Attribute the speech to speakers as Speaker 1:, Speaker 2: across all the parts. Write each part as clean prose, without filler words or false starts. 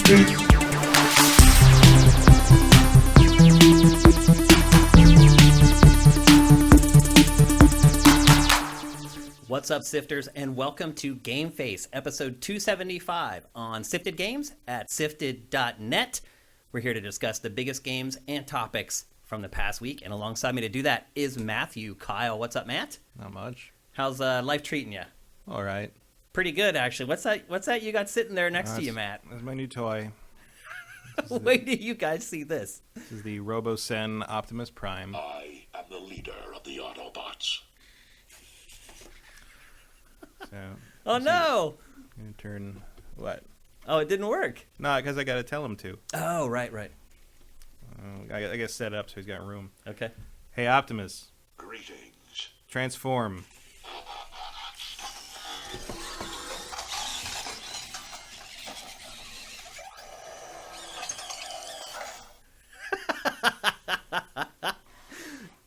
Speaker 1: What's up, Sifters, and welcome to GameFace, episode 275 on Sifted Games at sifted.net. We're here to discuss the biggest games and topics from the past week, and alongside me to do that is Matthew. Kyle, what's up, Matt?
Speaker 2: Not much.
Speaker 1: How's life treating you?
Speaker 2: All right.
Speaker 1: Pretty good, actually. What's that you got sitting there next to you, Matt?
Speaker 2: That's my new toy.
Speaker 1: Wait till you guys see this.
Speaker 2: This is the RoboSen Optimus Prime.
Speaker 3: I am the leader of the Autobots.
Speaker 2: So,
Speaker 1: Oh, no!
Speaker 2: I'm gonna turn what?
Speaker 1: Oh, it didn't work.
Speaker 2: No, because I got to tell him to.
Speaker 1: Oh, right.
Speaker 2: I got to set it up so he's got room.
Speaker 1: Okay.
Speaker 2: Hey, Optimus.
Speaker 3: Greetings.
Speaker 2: Transform.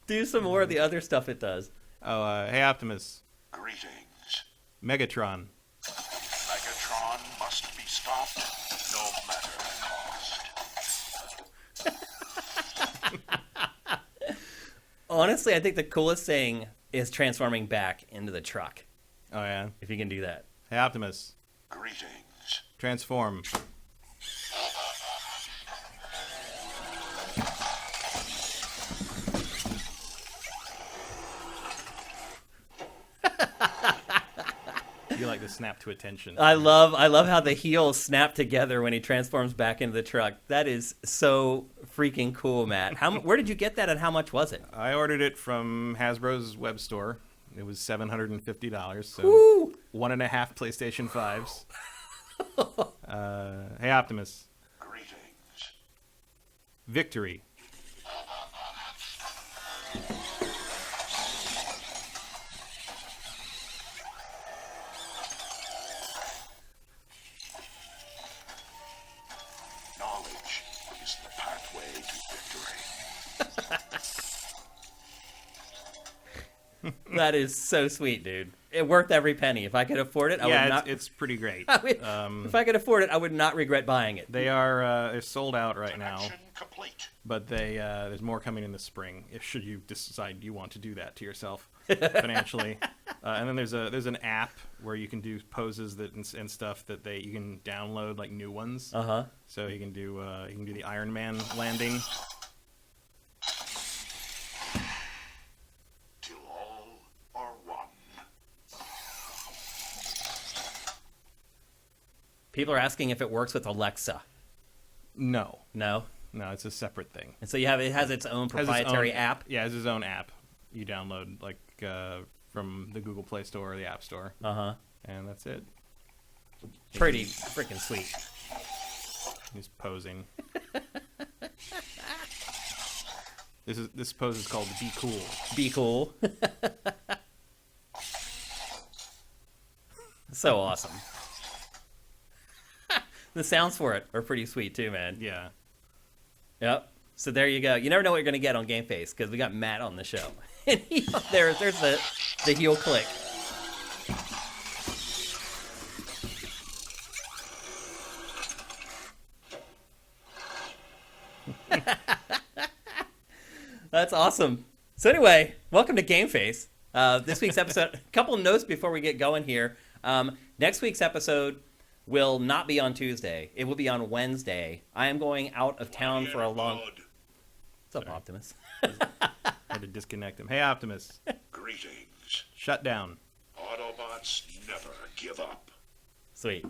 Speaker 1: Do some more of the other stuff it does.
Speaker 2: Oh, hey, Optimus.
Speaker 3: Greetings.
Speaker 2: Megatron.
Speaker 3: Megatron must be stopped, no matter the cost.
Speaker 1: Honestly, I think the coolest thing is transforming back into the truck,
Speaker 2: Oh, yeah.
Speaker 1: if you can do that.
Speaker 2: Hey, Optimus.
Speaker 3: Greetings.
Speaker 2: Transform. You like to snap to attention.
Speaker 1: I love how the heels snap together when he transforms back into the truck. That is so freaking cool, Matt. Where did you get that, and how much was it?
Speaker 2: I ordered it from Hasbro's web store. It was $750, so
Speaker 1: Woo!
Speaker 2: 1.5 PlayStation 5s. Hey, Optimus.
Speaker 3: Greetings.
Speaker 2: Victory.
Speaker 3: Knowledge is the pathway to victory.
Speaker 1: That is so sweet, dude. It worth every penny. If I could afford it, I would not.
Speaker 2: It's pretty great.
Speaker 1: If I could afford it, I would not regret buying it.
Speaker 2: They are they're sold out right now,
Speaker 3: Connection complete.
Speaker 2: but there's more coming in the spring. If should you decide you want to do that to yourself financially, and then there's an app where you can do poses that and stuff that you can download, like new ones. So you can do the Iron Man landing.
Speaker 3: Till all are one.
Speaker 1: People are asking if it works with Alexa.
Speaker 2: No,
Speaker 1: No,
Speaker 2: it's a separate thing.
Speaker 1: and so it has its own proprietary app.
Speaker 2: Yeah, it has its own app. You download from the Google Play Store or the App Store, and that's it.
Speaker 1: Pretty freaking sweet.
Speaker 2: He's posing. This pose is called Be Cool.
Speaker 1: Be cool. So awesome. The sounds for it are pretty sweet too, man.
Speaker 2: Yeah.
Speaker 1: Yep. So there you go. You never know what you're going to get on GameFace because we got Matt on the show. And there's the heel click. That's awesome. So anyway, welcome to GameFace. This week's episode, a couple of notes before we get going here. Next week's episode will not be on Tuesday. It will be on Wednesday. I am going out of town for a long... What's up, Optimus?
Speaker 2: Had to disconnect him. Hey, Optimus.
Speaker 3: Greetings.
Speaker 2: Shut down.
Speaker 3: Autobots never give up.
Speaker 1: Sweet.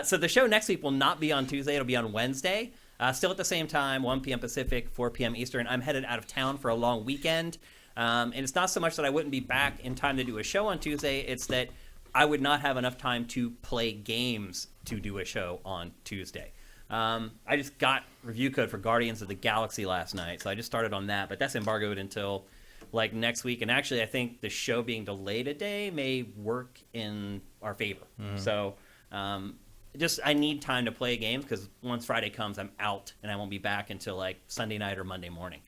Speaker 1: So the show next week will not be on Tuesday. It'll be on Wednesday. Still at the same time, 1 p.m. Pacific, 4 p.m. Eastern. I'm headed out of town for a long weekend. And it's not so much that I wouldn't be back in time to do a show on Tuesday. It's that I would not have enough time to play games to do a show on Tuesday. I just got review code for Guardians of the Galaxy last night, so I just started on that. But that's embargoed until like next week. And actually, I think the show being delayed a day may work in our favor. So I need time to play games because once Friday comes, I'm out and I won't be back until like Sunday night or Monday morning.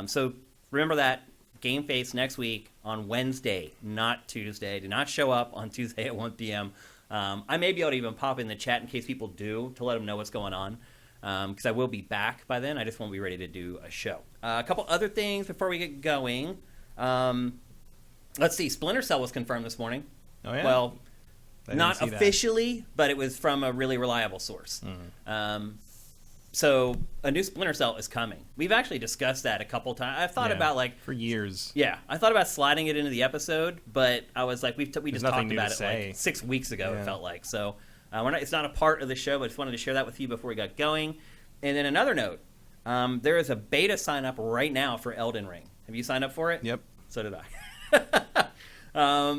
Speaker 1: So remember that. GameFace next week on Wednesday, not Tuesday. Do not show up on Tuesday at 1 p.m. I may be able to even pop in the chat in case people do to let them know what's going on, because I will be back by then. I just won't be ready to do a show. A couple other things before we get going. Let's see. Splinter Cell was confirmed this morning.
Speaker 2: Oh, yeah?
Speaker 1: Well,
Speaker 2: I didn't
Speaker 1: not
Speaker 2: see that.
Speaker 1: officially, but it was from a really reliable source. So a new Splinter Cell is coming. We've actually discussed that a couple times. I've thought
Speaker 2: Yeah,
Speaker 1: about
Speaker 2: for years.
Speaker 1: I thought about sliding it into the episode, but I was like, we just
Speaker 2: nothing
Speaker 1: talked
Speaker 2: new
Speaker 1: about
Speaker 2: to
Speaker 1: it
Speaker 2: say.
Speaker 1: like 6 weeks ago.
Speaker 2: Yeah.
Speaker 1: It felt like so. It's not a part of the show, but I just wanted to share that with you before we got going. And then another note: there is a beta sign up right now for Elden Ring. Have you signed up for it?
Speaker 2: Yep.
Speaker 1: So did I.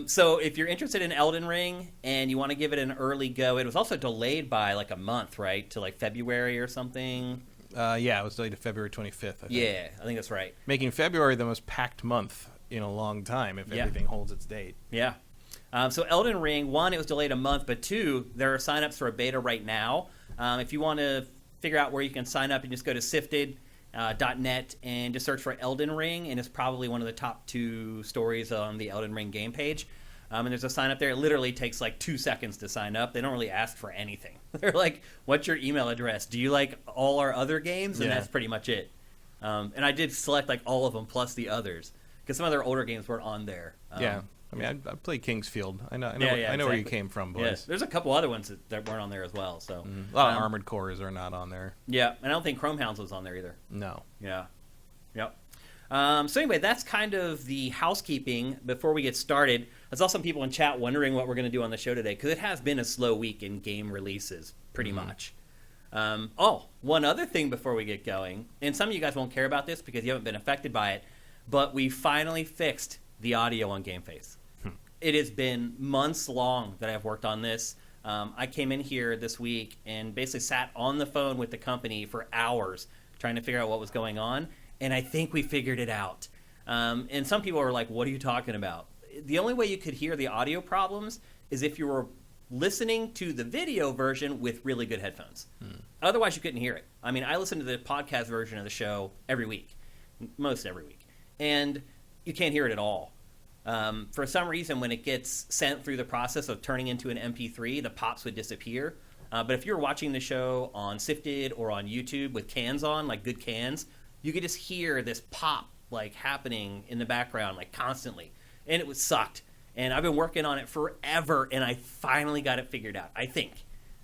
Speaker 1: So if you're interested in Elden Ring and you want to give it an early go, it was also delayed by like a month, right, to like February or something.
Speaker 2: Yeah, it was delayed to February 25th, I think.
Speaker 1: Yeah, I think that's right.
Speaker 2: Making February the most packed month in a long time if everything holds its date.
Speaker 1: Yeah. So Elden Ring, one, it was delayed a month, but two, there are signups for a beta right now. If you want to figure out where you can sign up, you just go to sifted.net and just search for Elden Ring, and it's probably one of the top 2 stories on the Elden Ring game page. And there's a sign up there. It literally takes like 2 seconds to sign up. They don't really ask for anything. They're like, what's your email address? Do you like all our other games? And that's pretty much it. And I did select like all of them plus the others because some of their older games weren't on there.
Speaker 2: Yeah. I mean, I played Kingsfield. I know
Speaker 1: exactly.
Speaker 2: where you came from, boys.
Speaker 1: Yeah. There's a couple other ones that weren't on there as well. So
Speaker 2: A lot of Armored Cores are not on there.
Speaker 1: Yeah, and I don't think Chromehounds was on there either.
Speaker 2: No.
Speaker 1: Yeah. Yep. So anyway, that's kind of the housekeeping before we get started. I saw some people in chat wondering what we're going to do on the show today because it has been a slow week in game releases, pretty much. One other thing before we get going, and some of you guys won't care about this because you haven't been affected by it, but we finally fixed the audio on GameFace. It has been months long that I've worked on this. I came in here this week and basically sat on the phone with the company for hours trying to figure out what was going on, and I think we figured it out. And some people are like, what are you talking about? The only way you could hear the audio problems is if you were listening to the video version with really good headphones. Otherwise, you couldn't hear it. I mean, I listen to the podcast version of the show every week, most every week, and you can't hear it at all. For some reason, when it gets sent through the process of turning into an MP3, the pops would disappear. But if you're watching the show on Sifted or on YouTube with cans on, like good cans, you could just hear this pop like happening in the background, like constantly. And it was sucked. And I've been working on it forever, and I finally got it figured out, I think.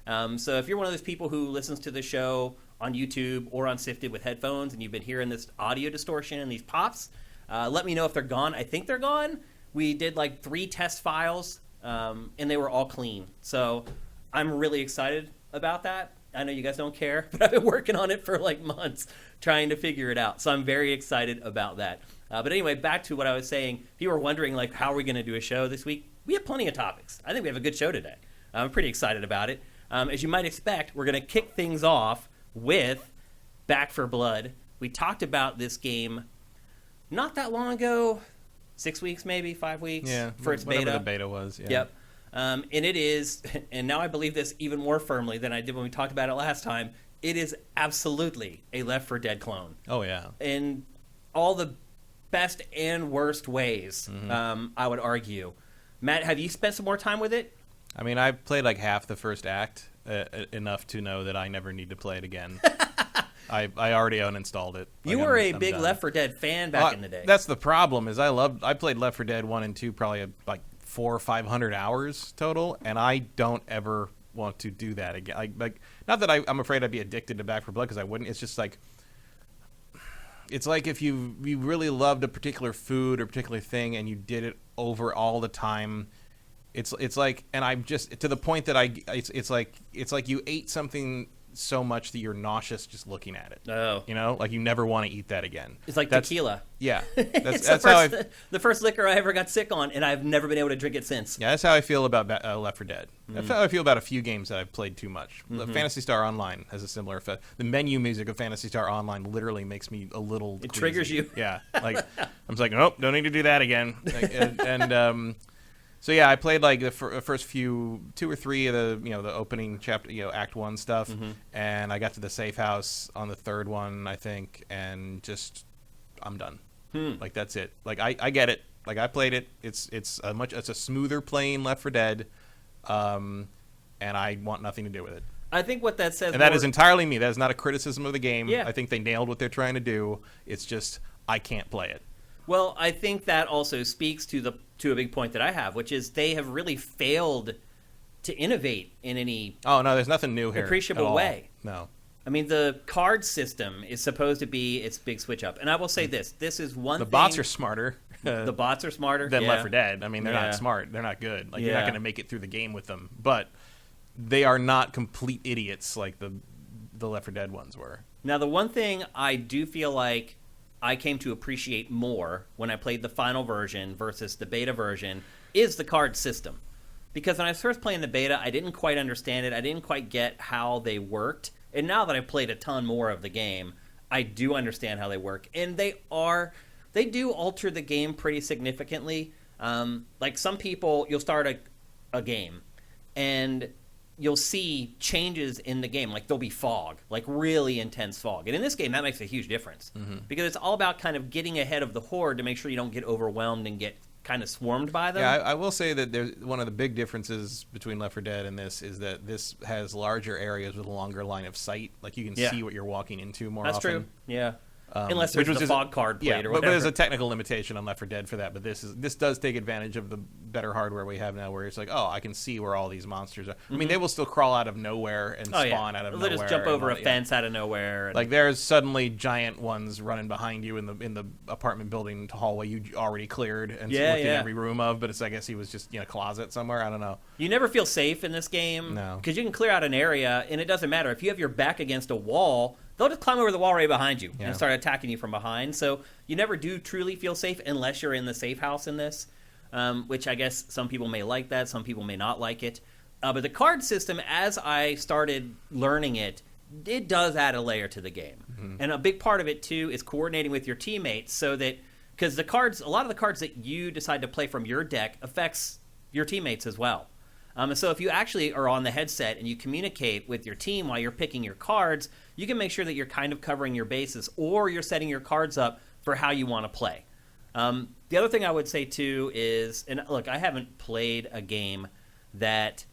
Speaker 1: So if you're one of those people who listens to the show on YouTube or on Sifted with headphones and you've been hearing this audio distortion and these pops, let me know if they're gone. I think they're gone. We did like 3 test files, and they were all clean. So I'm really excited about that. I know you guys don't care, but I've been working on it for like months trying to figure it out. So I'm very excited about that. But anyway, back to what I was saying. If you were wondering, like, how are we going to do a show this week? We have plenty of topics. I think we have a good show today. I'm pretty excited about it. As you might expect, we're going to kick things off with Back 4 Blood. We talked about this game not that long ago, 6 weeks maybe, 5 weeks for its beta.
Speaker 2: Whatever the beta was, yeah.
Speaker 1: Yep. And it is, and now I believe this even more firmly than I did when we talked about it last time, it is absolutely a Left 4 Dead clone.
Speaker 2: Oh, yeah.
Speaker 1: In all the best and worst ways, I would argue. Matt, have you spent some more time with it?
Speaker 2: I mean, I played like half the first act, enough to know that I never need to play it again. I already uninstalled it.
Speaker 1: You were a big Left 4 Dead fan back in the day.
Speaker 2: That's the problem. Is I played Left 4 Dead 1 and 2 probably like 400 or 500 hours total, and I don't ever want to do that again. Not that I'm afraid I'd be addicted to Back 4 Blood because I wouldn't. It's just like it's like if you really loved a particular food or particular thing and you did it over all the time. It's like, and I'm just to the point that it's like you ate something so much that you're nauseous just looking at it.
Speaker 1: Oh.
Speaker 2: You know, like you never want to eat that again.
Speaker 1: It's like tequila.
Speaker 2: Yeah.
Speaker 1: It's
Speaker 2: that's
Speaker 1: the first liquor I ever got sick on, and I've never been able to drink it since.
Speaker 2: Yeah, that's how I feel about Left 4 Dead. That's how I feel about a few games that I've played too much. Phantasy Star Online has a similar effect. The menu music of Phantasy Star Online literally makes me a little
Speaker 1: It
Speaker 2: queasy.
Speaker 1: triggers you.
Speaker 2: Yeah. Like, I'm just like, nope, don't need to do that again. So yeah, I played like the first 2 or 3 of the opening chapter, Act 1 stuff, and I got to the safe house on the 3rd one, I think, and just I'm done. Like that's it. Like I get it. Like I played it. It's a smoother playing Left 4 Dead. and I want nothing to do with it.
Speaker 1: I think what that says,
Speaker 2: and that is entirely me. That is not a criticism of the game.
Speaker 1: Yeah.
Speaker 2: I think they nailed what they're trying to do. It's just I can't play it.
Speaker 1: Well, I think that also speaks to a big point that I have, which is they have really failed to innovate in any
Speaker 2: Oh no, there's nothing new here.
Speaker 1: appreciable
Speaker 2: at all.
Speaker 1: way.
Speaker 2: No.
Speaker 1: I mean, the card system is supposed to be its big switch up, and I will say this: this is one.
Speaker 2: The
Speaker 1: thing,
Speaker 2: bots are smarter.
Speaker 1: The bots are smarter
Speaker 2: than
Speaker 1: yeah.
Speaker 2: Left 4 Dead. I mean, they're
Speaker 1: Yeah.
Speaker 2: not smart. They're not good. Like you're
Speaker 1: Yeah.
Speaker 2: not going to make it through the game with them. But they are not complete idiots like the Left 4 Dead ones were.
Speaker 1: Now, the one thing I do feel like I came to appreciate more when I played the final version versus the beta version is the card system. Because when I was first playing the beta, I didn't quite understand it. I didn't quite get how they worked. And now that I've played a ton more of the game, I do understand how they work. And they do alter the game pretty significantly. Like some people, you'll start a game and you'll see changes in the game. Like there'll be fog, like really intense fog. And in this game, that makes a huge difference. Because it's all about kind of getting ahead of the horde to make sure you don't get overwhelmed and get kind of swarmed by them.
Speaker 2: Yeah, I will say that there's one of the big differences between Left 4 Dead and this is that this has larger areas with a longer line of sight. Like you can see what you're walking into more
Speaker 1: That's
Speaker 2: often.
Speaker 1: true. Yeah. Unless there's
Speaker 2: which
Speaker 1: the
Speaker 2: was
Speaker 1: fog card plate or
Speaker 2: but
Speaker 1: whatever.
Speaker 2: there's a technical limitation on Left 4 Dead for that. But this does take advantage of the better hardware we have now, where it's like, oh, I can see where all these monsters are. I mean, they will still crawl out of nowhere and spawn out of nowhere.
Speaker 1: They'll just jump over a
Speaker 2: and
Speaker 1: fence out of nowhere. And
Speaker 2: like there's suddenly giant ones running behind you in the apartment building hallway you already cleared and looked in every room of. But I guess he was just in a closet somewhere. I don't know.
Speaker 1: You never feel safe in this game.
Speaker 2: No.
Speaker 1: Because you can clear out an area, and it doesn't matter. If you have your back against a wall, they'll just climb over the wall right behind you and start attacking you from behind. So you never do truly feel safe unless you're in the safe house in this, which I guess some people may like that. Some people may not like it. But the card system, as I started learning it, it does add a layer to the game. And a big part of it, too, is coordinating with your teammates so that – because a lot of the cards that you decide to play from your deck affects your teammates as well. And so if you actually are on the headset and you communicate with your team while you're picking your cards, you can make sure that you're kind of covering your bases or you're setting your cards up for how you want to play. The other thing I would say, too, is, and look, I haven't played a game that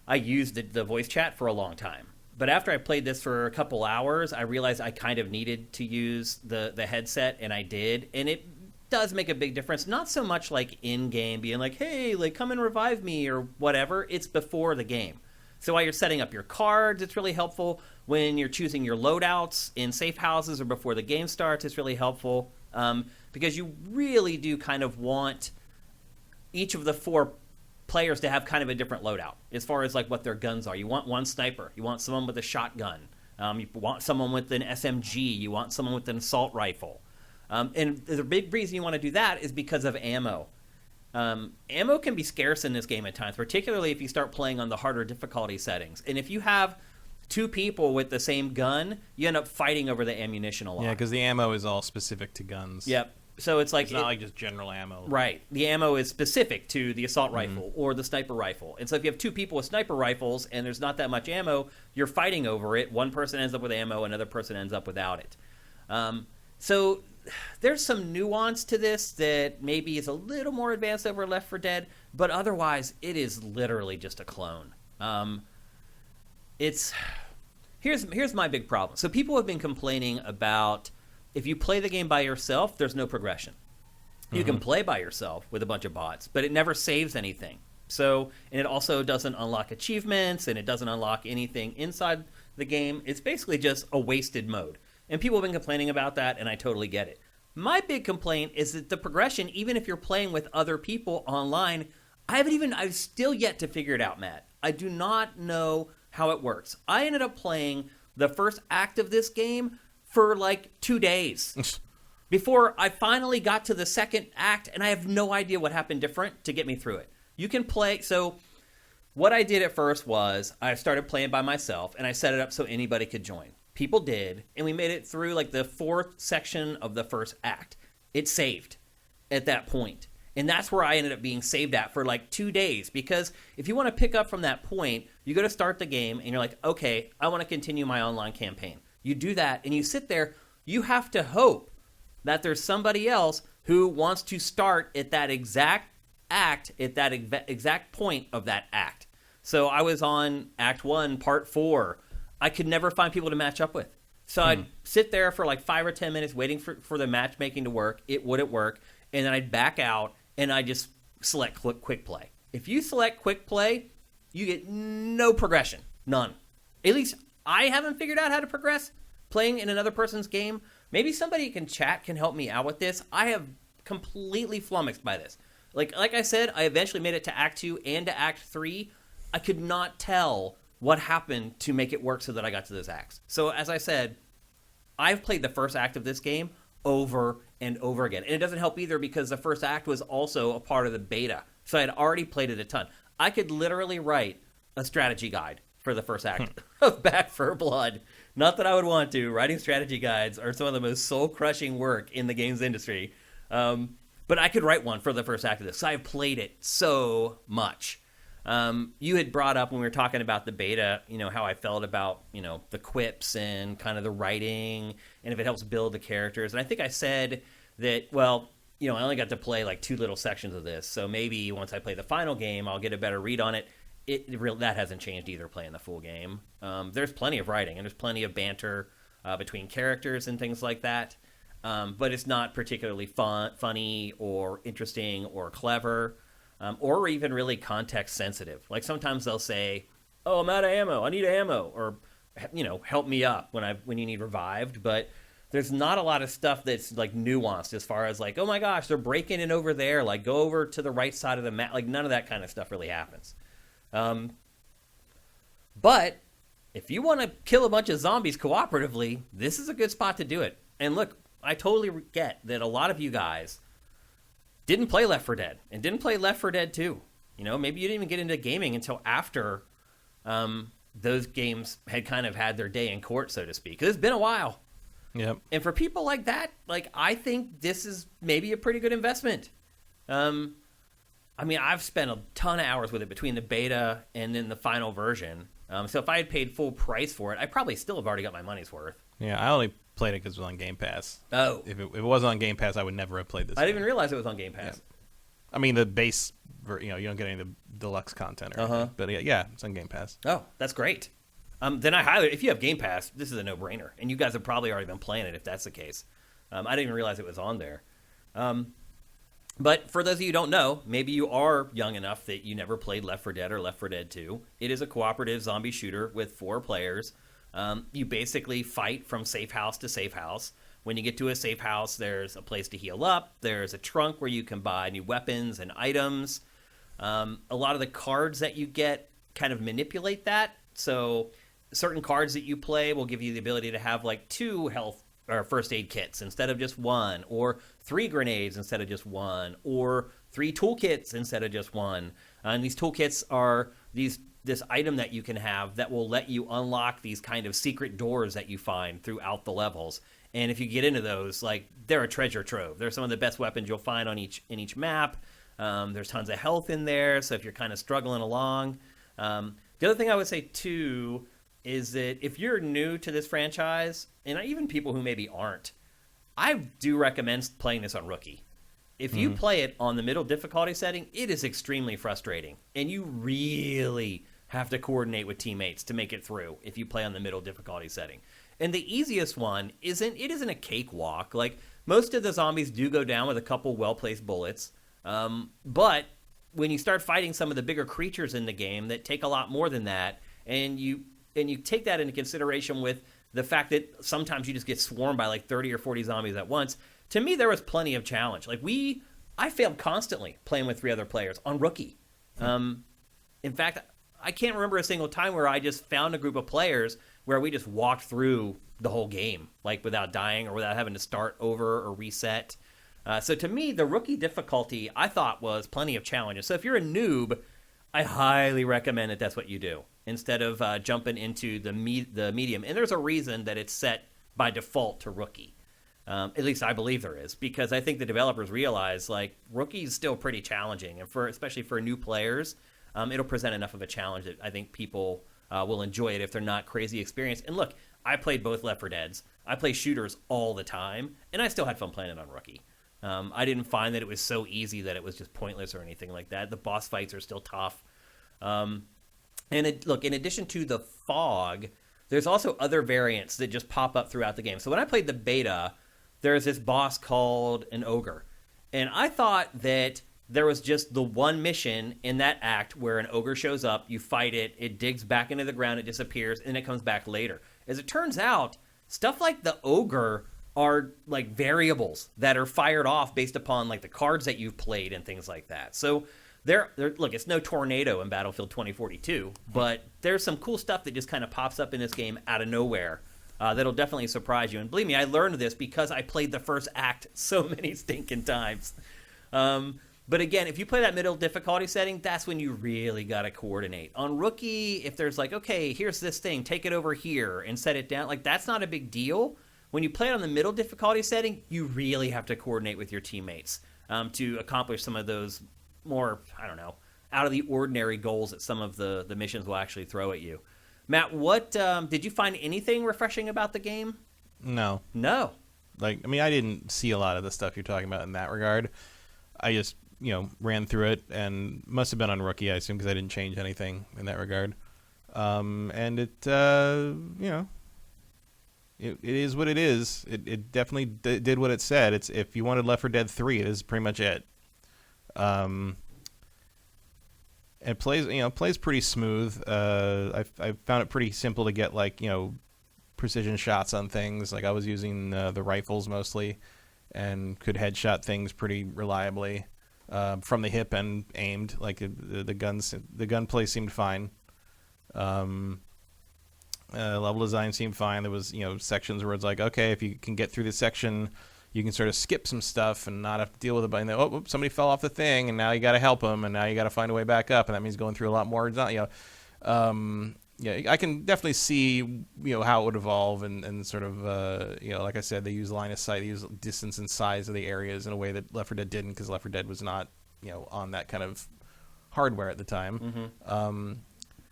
Speaker 1: I used the voice chat for a long time. But after I played this for a couple hours, I realized I kind of needed to use the headset, and I did. And it does make a big difference. Not so much like in-game being like, hey, like come and revive me or whatever. It's before the game. So while you're setting up your cards, it's really helpful. When you're choosing your loadouts in safe houses or before the game starts, it's really helpful. Because you really do kind of want each of the four players to have kind of a different loadout as far as like what their guns are. You want one sniper. You want someone with a shotgun. You want someone with an SMG. You want someone with an assault rifle. And the big reason you want to do that is because of ammo. Ammo can be scarce in this game at times, particularly if you start playing on the harder difficulty settings. And if you have two people with the same gun, you end up fighting over the ammunition a lot.
Speaker 2: Yeah, because the ammo is all specific to guns.
Speaker 1: Yep. So it's like
Speaker 2: it's not like just general ammo.
Speaker 1: Right. The ammo is specific to the assault rifle or the sniper rifle. And so if you have two people with sniper rifles and there's not that much ammo, you're fighting over it. One person ends up with ammo, another person ends up without it. So there's some nuance to this that maybe is a little more advanced over Left 4 Dead, but otherwise it is literally just a clone. Here's my big problem. So people have been complaining about if you play the game by yourself, there's no progression. You can play by yourself with a bunch of bots, but it never saves anything. So, and it also doesn't unlock achievements, and it doesn't unlock anything inside the game. It's basically just a wasted mode. And people have been complaining about that, and I totally get it. My big complaint is that the progression, even if you're playing with other people online, I've still yet to figure it out, Matt. I do not know how it works. I ended up playing the first act of this game for like 2 days before I finally got to the second act, and I have no idea what happened different to get me through it. You can play, so what I did at first was I started playing by myself, and I set it up so anybody could join. People did, and we made it through like the fourth section of the first act. It saved at that point. And that's where I ended up being saved at for like 2 days. Because if you want to pick up from that point, you go to start the game, and you're like, okay, I want to continue my online campaign. You do that, and you sit there. You have to hope that there's somebody else who wants to start at that exact act at that exact point of that act. So I was on Act 1, Part 4. I could never find people to match up with. So I'd sit there for like 5 or 10 minutes waiting for the matchmaking to work. It wouldn't work. And then I'd back out, and I just select quick play. If you select quick play, you get no progression. None. At least I haven't figured out how to progress playing in another person's game. Maybe somebody in chat can help me out with this. I have completely flummoxed by this. Like I said, I eventually made it to Act 2 and to Act 3. I could not tell what happened to make it work so that I got to those acts. So as I said, I've played the first act of this game over and over again. And it doesn't help either because the first act was also a part of the beta. So I had already played it a ton. I could literally write a strategy guide for the first act of Back 4 Blood. Not that I would want to. Writing strategy guides are some of the most soul-crushing work in the games industry. But I could write one for the first act of this. So I've played it so much. You had brought up when we were talking about the beta, how I felt about, the quips and kind of the writing and if it helps build the characters. And I think I said that, well, I only got to play like 2 little sections of this. So maybe once I play the final game, I'll get a better read on it. That hasn't changed either playing the full game. There's plenty of writing and there's plenty of banter between characters and things like that. But it's not particularly funny or interesting or clever. Or even really context sensitive. Like sometimes they'll say, "Oh, I'm out of ammo. I need ammo," or help me up when you need revived. But there's not a lot of stuff that's like nuanced as far as like, "Oh my gosh, they're breaking in over there. Like go over to the right side of the map." Like none of that kind of stuff really happens. But if you want to kill a bunch of zombies cooperatively, this is a good spot to do it. And look, I totally get that a lot of you guys didn't play Left 4 Dead, and didn't play Left 4 Dead 2. Maybe you didn't even get into gaming until after those games had kind of had their day in court, so to speak. 'Cause it's been a while.
Speaker 2: Yep.
Speaker 1: And for people like that, I think this is maybe a pretty good investment. I've spent a ton of hours with it between the beta and then the final version. So if I had paid full price for it, I probably still have already got my money's worth.
Speaker 2: Yeah, I only played it because it was on Game Pass.
Speaker 1: Oh.
Speaker 2: If it wasn't on Game Pass, I would never have played this
Speaker 1: I didn't even realize it was on Game Pass.
Speaker 2: Yeah. The base, you don't get any of the deluxe content or anything. But yeah, it's on Game Pass.
Speaker 1: Oh, that's great. Then if you have Game Pass, this is a no-brainer. And you guys have probably already been playing it if that's the case. I didn't even realize it was on there. But for those of you who don't know, maybe you are young enough that you never played Left 4 Dead or Left 4 Dead 2. It is a cooperative zombie shooter with 4 players. You basically fight from safe house to safe house. When you get to a safe house, there's a place to heal up. There's a trunk where you can buy new weapons and items. A lot of the cards that you get kind of manipulate that. So certain cards that you play will give you the ability to have like 2 health or first aid kits instead of just 1, or 3 grenades instead of just 1, or 3 toolkits instead of just 1. And these toolkits are this item that you can have that will let you unlock these kind of secret doors that you find throughout the levels. And if you get into those, they're a treasure trove. They're some of the best weapons you'll find in each map. There's tons of health in there, so if you're kind of struggling along. The other thing I would say, too, is that if you're new to this franchise, and even people who maybe aren't, I do recommend playing this on Rookie. If you play it on the middle difficulty setting, it is extremely frustrating. And you really have to coordinate with teammates to make it through if you play on the middle difficulty setting. And the easiest one isn't a cakewalk. Most of the zombies do go down with a couple well-placed bullets. But when you start fighting some of the bigger creatures in the game that take a lot more than that, and you take that into consideration with the fact that sometimes you just get swarmed by 30 or 40 zombies at once, to me there was plenty of challenge. I failed constantly playing with 3 other players on Rookie. In fact, I can't remember a single time where I just found a group of players where we just walked through the whole game, without dying or without having to start over or reset. So to me, the Rookie difficulty, I thought, was plenty of challenges. So if you're a noob, I highly recommend that that's what you do instead of jumping into the medium. And there's a reason that it's set by default to Rookie. At least I believe there is, because I think the developers realize Rookie is still pretty challenging, and especially for new players, it'll present enough of a challenge that I think people will enjoy it if they're not crazy experienced. And look, I played both Left 4 Deads. I play shooters all the time, and I still had fun playing it on Rookie. I didn't find that it was so easy that it was just pointless or anything like that. The boss fights are still tough. Look, in addition to the fog, there's also other variants that just pop up throughout the game. So when I played the beta, there's this boss called an ogre. And I thought that there was just the one mission in that act where an ogre shows up, you fight it, it digs back into the ground, it disappears, and it comes back later. As it turns out, stuff like the ogre are like variables that are fired off based upon like the cards that you've played and things like that. So look, it's no tornado in Battlefield 2042, but there's some cool stuff that just kind of pops up in this game out of nowhere that'll definitely surprise you. And believe me, I learned this because I played the first act so many stinking times. But again, if you play that middle difficulty setting, that's when you really got to coordinate. On Rookie, if there's like, okay, here's this thing, take it over here and set it down, like that's not a big deal. When you play it on the middle difficulty setting, you really have to coordinate with your teammates to accomplish some of those more, I don't know, out of the ordinary goals that some of the missions will actually throw at you. Matt, what did you find anything refreshing about the game?
Speaker 2: No. Like, I mean, I didn't see a lot of the stuff you're talking about in that regard. I just, ran through it and must have been on Rookie, I assume, because I didn't change anything in that regard. And it, it is what it is. It definitely did what it said. It's if you wanted Left 4 Dead 3, it is pretty much it. It plays pretty smooth. I found it pretty simple to get precision shots on things. Like I was using the rifles mostly, and could headshot things pretty reliably from the hip and aimed. Like the gunplay seemed fine. Level design seemed fine. There was sections where it's like, okay, if you can get through this section, you can sort of skip some stuff and not have to deal with it. But somebody fell off the thing, and now you got to help them, and now you got to find a way back up, and that means going through a lot more. I can definitely see how it would evolve, and sort of like I said, they use line of sight, they use distance and size of the areas in a way that Left 4 Dead didn't, because Left 4 Dead was not on that kind of hardware at the time. Mm-hmm.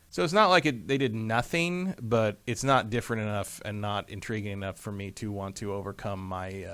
Speaker 2: So it's not like they did nothing, but it's not different enough and not intriguing enough for me to want to overcome my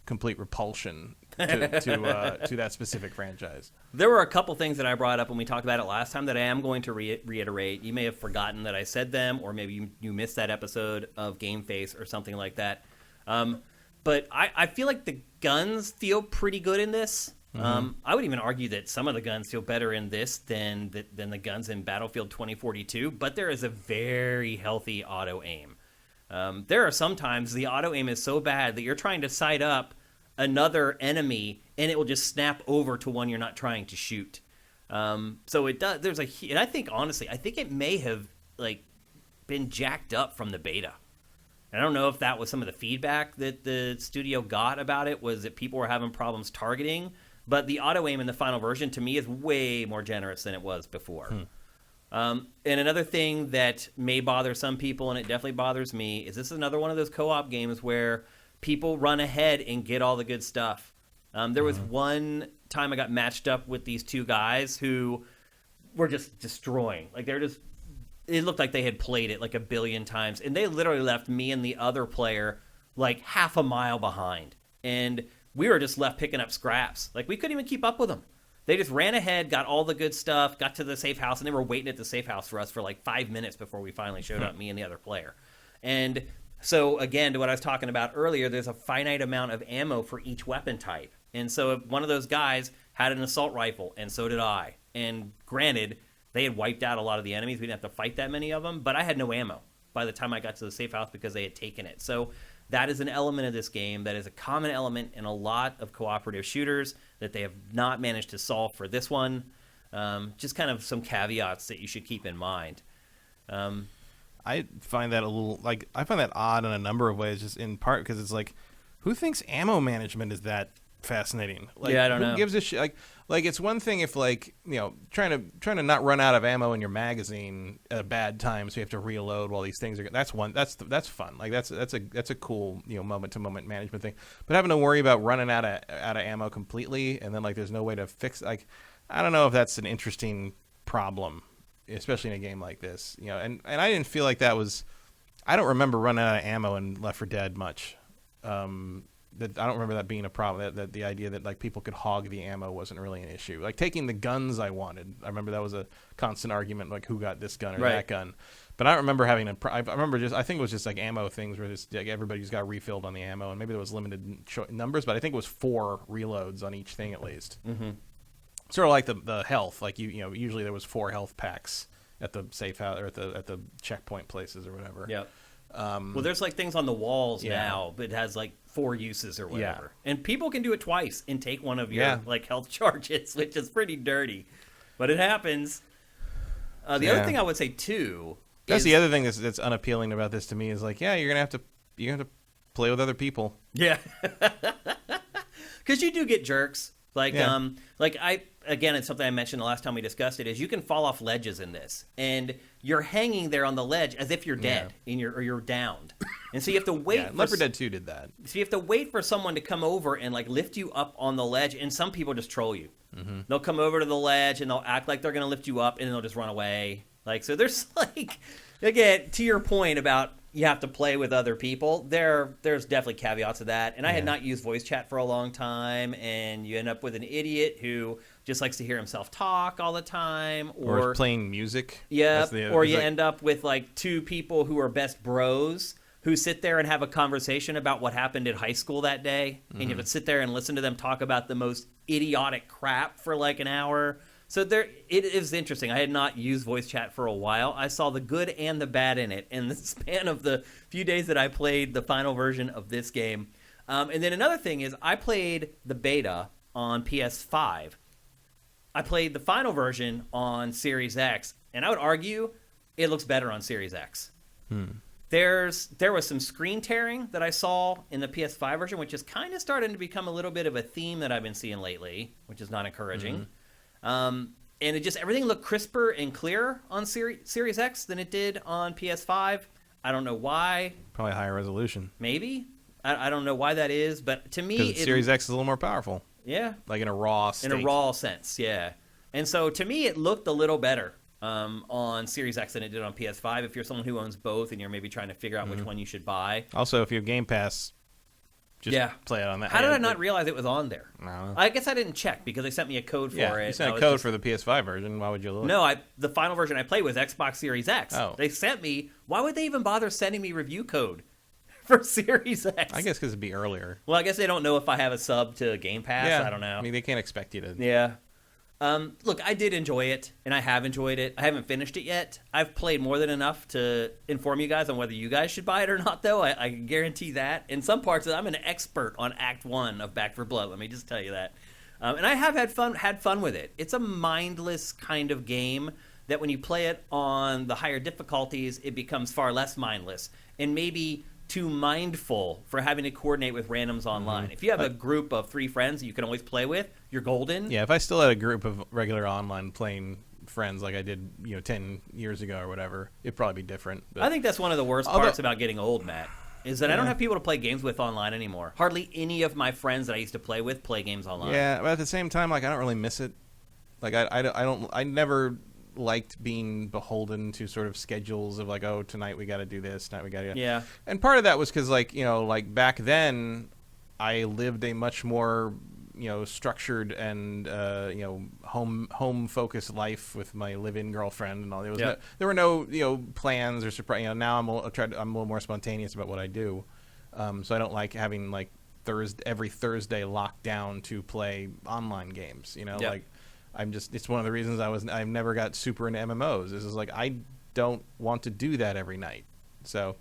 Speaker 2: complete repulsion to that specific franchise.
Speaker 1: There were a couple things that I brought up when we talked about it last time that I am going to reiterate. You may have forgotten that I said them, or maybe you missed that episode of GameFace or something like that. But I feel like the guns feel pretty good in this. Mm-hmm. I would even argue that some of the guns feel better in this than the guns in Battlefield 2042, but there is a very healthy auto aim. There are sometimes the auto aim is so bad that you're trying to sight up another enemy and it will just snap over to one you're not trying to shoot. So it does. And I think honestly, I think it may have been jacked up from the beta. And I don't know if that was some of the feedback that the studio got about it, was that people were having problems targeting. But the auto aim in the final version, to me, is way more generous than it was before. And another thing that may bother some people, and it definitely bothers me, is this is another one of those co-op games where people run ahead and get all the good stuff. There was one time I got matched up with these two guys who were just destroying. It looked like they had played it like a billion times. And they literally left me and the other player like half a mile behind. And we were just left picking up scraps. We couldn't even keep up with them. They just ran ahead, got all the good stuff, got to the safe house, and they were waiting at the safe house for us for 5 minutes before we finally showed up, me and the other player. And so, again, to what I was talking about earlier, there's a finite amount of ammo for each weapon type. And so if one of those guys had an assault rifle, and so did I. And granted, they had wiped out a lot of the enemies. We didn't have to fight that many of them, but I had no ammo by the time I got to the safe house because they had taken it. So that is an element of this game that is a common element in a lot of cooperative shooters that they have not managed to solve for this one. Just kind of some caveats that you should keep in mind.
Speaker 2: I find that I find that odd in a number of ways, just in part because it's who thinks ammo management is that fascinating?
Speaker 1: Yeah, I don't know.
Speaker 2: Who gives a shit? It's one thing if trying to not run out of ammo in your magazine at a bad time, so you have to reload while these things are. That's fun. That's a cool moment to moment management thing. But having to worry about running out of ammo completely, and then there's no way to fix. I don't know if that's an interesting problem, especially in a game like this. And I didn't feel like that was. I don't remember running out of ammo in Left 4 Dead much. I don't remember that being a problem. That the idea that like people could hog the ammo wasn't really an issue. Like taking the guns I wanted. I remember that was a constant argument, like who got this gun or that gun. But I don't remember having I remember I think it was just like ammo things where just like everybody just got refilled on the ammo, and maybe there was limited numbers, but I think it was 4 reloads on each thing at least. Mm-hmm. Sort of like the health. Like you know, usually there was 4 health packs at the safe house or at the checkpoint places or whatever.
Speaker 1: Yeah. Well, there's like things on the walls now, but it has like 4 uses or whatever. Yeah. And people can do it twice and take one of your like health charges, which is pretty dirty. But it happens. The other thing I would say too
Speaker 2: that's the other thing that's unappealing about this to me is like, you're gonna have to play with other people.
Speaker 1: Yeah. Because you do get jerks. Like again, it's something I mentioned the last time we discussed it, is you can fall off ledges in this, and you're hanging there on the ledge as if you're dead or you're downed. And so you have to wait.
Speaker 2: Leopard Dead 2 did that.
Speaker 1: So you have to wait for someone to come over and like lift you up on the ledge, and some people just troll you. Mm-hmm. They'll come over to the ledge and they'll act like they're going to lift you up, and then they'll just run away. Like, so there's like, again, to your point about you have to play with other people, there's definitely caveats to that. And I had not used voice chat for a long time, and you end up with an idiot who just likes to hear himself talk all the time,
Speaker 2: or playing music.
Speaker 1: Yeah, or you end up with like 2 people who are best bros who sit there and have a conversation about what happened in high school that day, and you have to sit there and listen to them talk about the most idiotic crap for like an hour. So it is interesting. I had not used voice chat for a while. I saw the good and the bad in it in the span of the few days that I played the final version of this game. And then another thing is I played the beta on PS5. I played the final version on Series X, and I would argue it looks better on Series X. There was some screen tearing that I saw in the PS5 version, which is kind of starting to become a little bit of a theme that I've been seeing lately, which is not encouraging. And it just, everything looked crisper and clearer on Series X than it did on PS5. I don't know why.
Speaker 2: Probably higher resolution.
Speaker 1: Maybe. I don't know why that is, but to me...
Speaker 2: Because Series X is a little more powerful.
Speaker 1: Yeah.
Speaker 2: Like in a raw state.
Speaker 1: In a raw sense, yeah. And so to me, it looked a little better on Series X than it did on PS5. If you're someone who owns both and you're maybe trying to figure out which one you should buy.
Speaker 2: Also, if you have Game Pass... Just play it on that.
Speaker 1: How did I not realize it was on there?
Speaker 2: No.
Speaker 1: I guess I didn't check because they sent me a code for it.
Speaker 2: You sent a code for the PS5 version. Why would you look?
Speaker 1: No, the final version I played was Xbox Series X.
Speaker 2: Oh.
Speaker 1: They sent me... Why would they even bother sending me review code for Series X?
Speaker 2: I guess because it'd be earlier.
Speaker 1: Well, I guess they don't know if I have a sub to Game Pass.
Speaker 2: Yeah.
Speaker 1: I don't know.
Speaker 2: I mean, they can't expect you to...
Speaker 1: Yeah. Look, I did enjoy it, and I have enjoyed it. I haven't finished it yet. I've played more than enough to inform you guys on whether you guys should buy it or not, though. I can guarantee that. In some parts, I'm an expert on Act 1 of Back 4 Blood. Let me just tell you that. And I have had fun with it. It's a mindless kind of game that when you play it on the higher difficulties, it becomes far less mindless and maybe too mindful for having to coordinate with randoms online. If you have a group of 3 friends that you can always play with, you're golden.
Speaker 2: Yeah, if I still had a group of regular online playing friends like I did, 10 years ago or whatever, it'd probably be different. But...
Speaker 1: I think that's one of the worst parts about getting old, Matt, is that I don't have people to play games with online anymore. Hardly any of my friends that I used to play with play games online.
Speaker 2: Yeah, but at the same time, like, I don't really miss it. Like, I never liked being beholden to sort of schedules of like, oh, tonight we got to do this, tonight we got to...
Speaker 1: Yeah.
Speaker 2: And part of that was because, like, back then I lived a much more... structured and home focused life with my live-in girlfriend and all. There were no plans or surprise. Now I'm a little more spontaneous about what I do, so I don't like having like every Thursday locked down to play online games. Like it's one of the reasons I've never got super into MMOs. This is like I don't want to do that every night. So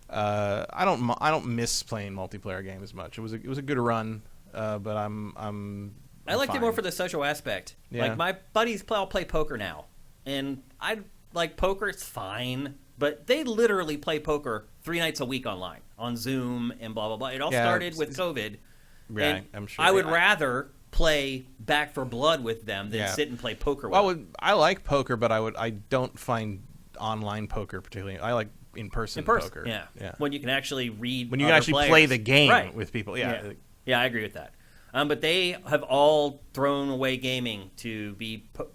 Speaker 2: I don't miss playing multiplayer games as much. It was a good run. But I liked
Speaker 1: it more for the social aspect.
Speaker 2: Yeah.
Speaker 1: Like my buddies all play poker now, and I like poker. It's fine, but they literally play poker 3 nights a week online on Zoom and blah blah blah. It all started with COVID.
Speaker 2: Yeah, I'm sure.
Speaker 1: I would rather play Back 4 Blood with them than sit and play poker.
Speaker 2: I like poker, but I don't find online poker particularly. I like in person poker.
Speaker 1: Yeah. When you can actually read.
Speaker 2: When you can actually play the game with people. Yeah.
Speaker 1: Yeah, I agree with that. But they have all thrown away gaming to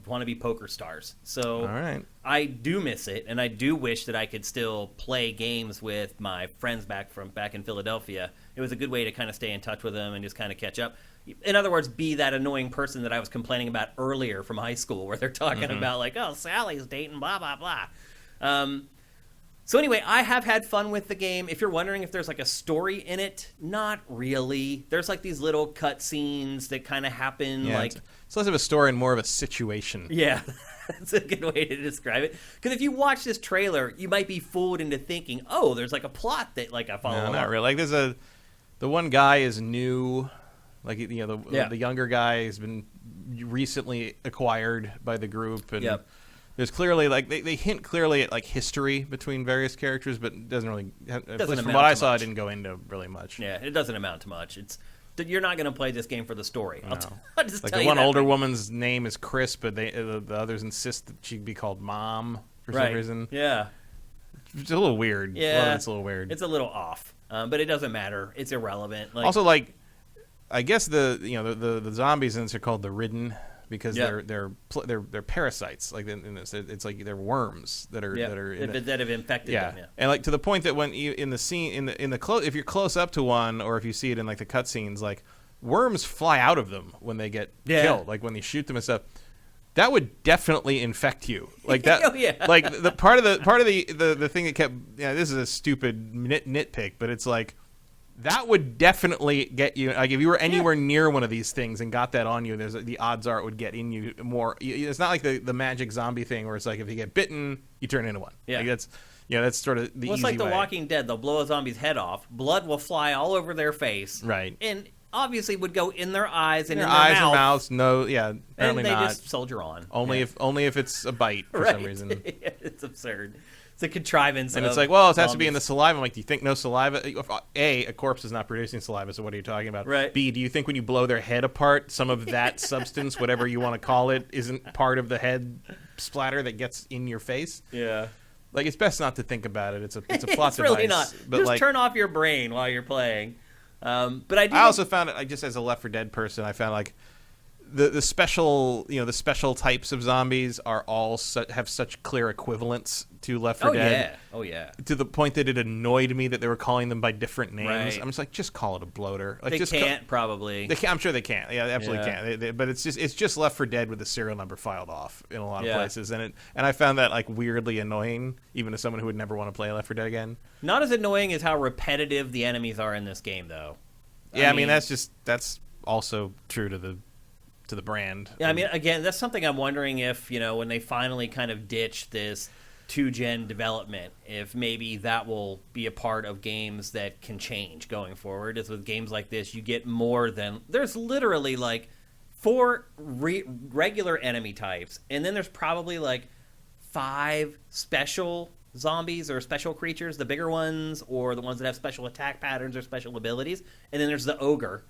Speaker 1: want to be poker stars. So
Speaker 2: all right.
Speaker 1: I do miss it, and I do wish that I could still play games with my friends back in Philadelphia it was a good way to kind of stay in touch with them and just kind of catch up. In other words, be that annoying person that I was complaining about earlier from high school, where they're talking about like, oh, Sally's dating blah blah blah. So anyway, I have had fun with the game. If you're wondering if there's like a story in it, not really. There's like these little cutscenes that kind of happen.
Speaker 2: Yeah,
Speaker 1: like
Speaker 2: it's less of a story and more of a situation.
Speaker 1: Yeah, that's a good way to describe it. Because if you watch this trailer, you might be fooled into thinking, oh, there's like a plot that like I follow.
Speaker 2: No,
Speaker 1: along.
Speaker 2: not really. Like the one guy is new. Like, you know, the younger guy has been recently acquired by the group, and there's clearly like they hint clearly at like history between various characters, but it doesn't really. At least from what I saw, it didn't go into really much.
Speaker 1: Yeah, it doesn't amount to much. You're not going to play this game for the story.
Speaker 2: No.
Speaker 1: I'll just
Speaker 2: like
Speaker 1: tell
Speaker 2: the
Speaker 1: you
Speaker 2: one
Speaker 1: that.
Speaker 2: older woman's name is Chris, but the others insist that she be called Mom for some reason.
Speaker 1: Yeah,
Speaker 2: it's a little weird.
Speaker 1: Yeah,
Speaker 2: it's a little weird.
Speaker 1: It's a little off, but it doesn't matter. It's irrelevant. Like,
Speaker 2: also, like, I guess the zombies in this are called the Ridden because they're parasites. Like in this, it's like they're worms that are
Speaker 1: that have infected them. Yeah,
Speaker 2: and like to the point that when you in the scene in the close, if you're close up to one, or if you see it in like the cutscenes, like worms fly out of them when they get killed. Like when they shoot them and stuff. That would definitely infect you, like that.
Speaker 1: Oh, yeah.
Speaker 2: Like the part of the thing that kept. Yeah, this is a stupid nitpick, but it's like. That would definitely get you. Like if you were anywhere near one of these things and got that on you, the odds are it would get in you more. It's not like the magic zombie thing where it's like if you get bitten, you turn into one.
Speaker 1: Yeah,
Speaker 2: like that's sort of the easy way.
Speaker 1: It's like The Walking Dead. They'll blow a zombie's head off. Blood will fly all over their face.
Speaker 2: Right.
Speaker 1: And obviously would go in their eyes and
Speaker 2: in
Speaker 1: their
Speaker 2: eyes
Speaker 1: mouth.
Speaker 2: or mouths. No, yeah, apparently
Speaker 1: and they
Speaker 2: not.
Speaker 1: just soldier on.
Speaker 2: Only if it's a bite for some reason.
Speaker 1: It's absurd. It's a contrivance.
Speaker 2: And it's like, well, it has to be in the saliva. I'm like, do you think no saliva? A corpse is not producing saliva, so what are you talking about?
Speaker 1: Right.
Speaker 2: B, do you think when you blow their head apart, some of that substance, whatever you want to call it, isn't part of the head splatter that gets in your face?
Speaker 1: Yeah.
Speaker 2: Like, it's best not to think about it. It's a plot device.
Speaker 1: Really not.
Speaker 2: But
Speaker 1: just
Speaker 2: like,
Speaker 1: turn off your brain while you're playing. But I
Speaker 2: also found it, like, just as a Left 4 Dead person, I found like the special types of zombies are all have such clear equivalents to Left 4 Dead.
Speaker 1: Oh yeah.
Speaker 2: To the point that it annoyed me that they were calling them by different names.
Speaker 1: Right.
Speaker 2: I'm just like, just call it a bloater. Like,
Speaker 1: They can't probably.
Speaker 2: They can, I'm sure they can't. Yeah, absolutely can. But it's just Left 4 Dead with the serial number filed off in a lot of places, and I found that like weirdly annoying, even as someone who would never want to play Left 4 Dead again.
Speaker 1: Not as annoying as how repetitive the enemies are in this game, though.
Speaker 2: Yeah, I mean that's also true to the brand.
Speaker 1: Yeah, I mean, again, that's something I'm wondering if, when they finally kind of ditch this 2-gen development, if maybe that will be a part of games that can change going forward. Is with games like this, you get more than... There's literally, like, 4 regular enemy types, and then there's probably, like, 5 special zombies or special creatures, the bigger ones, or the ones that have special attack patterns or special abilities, and then there's the ogre.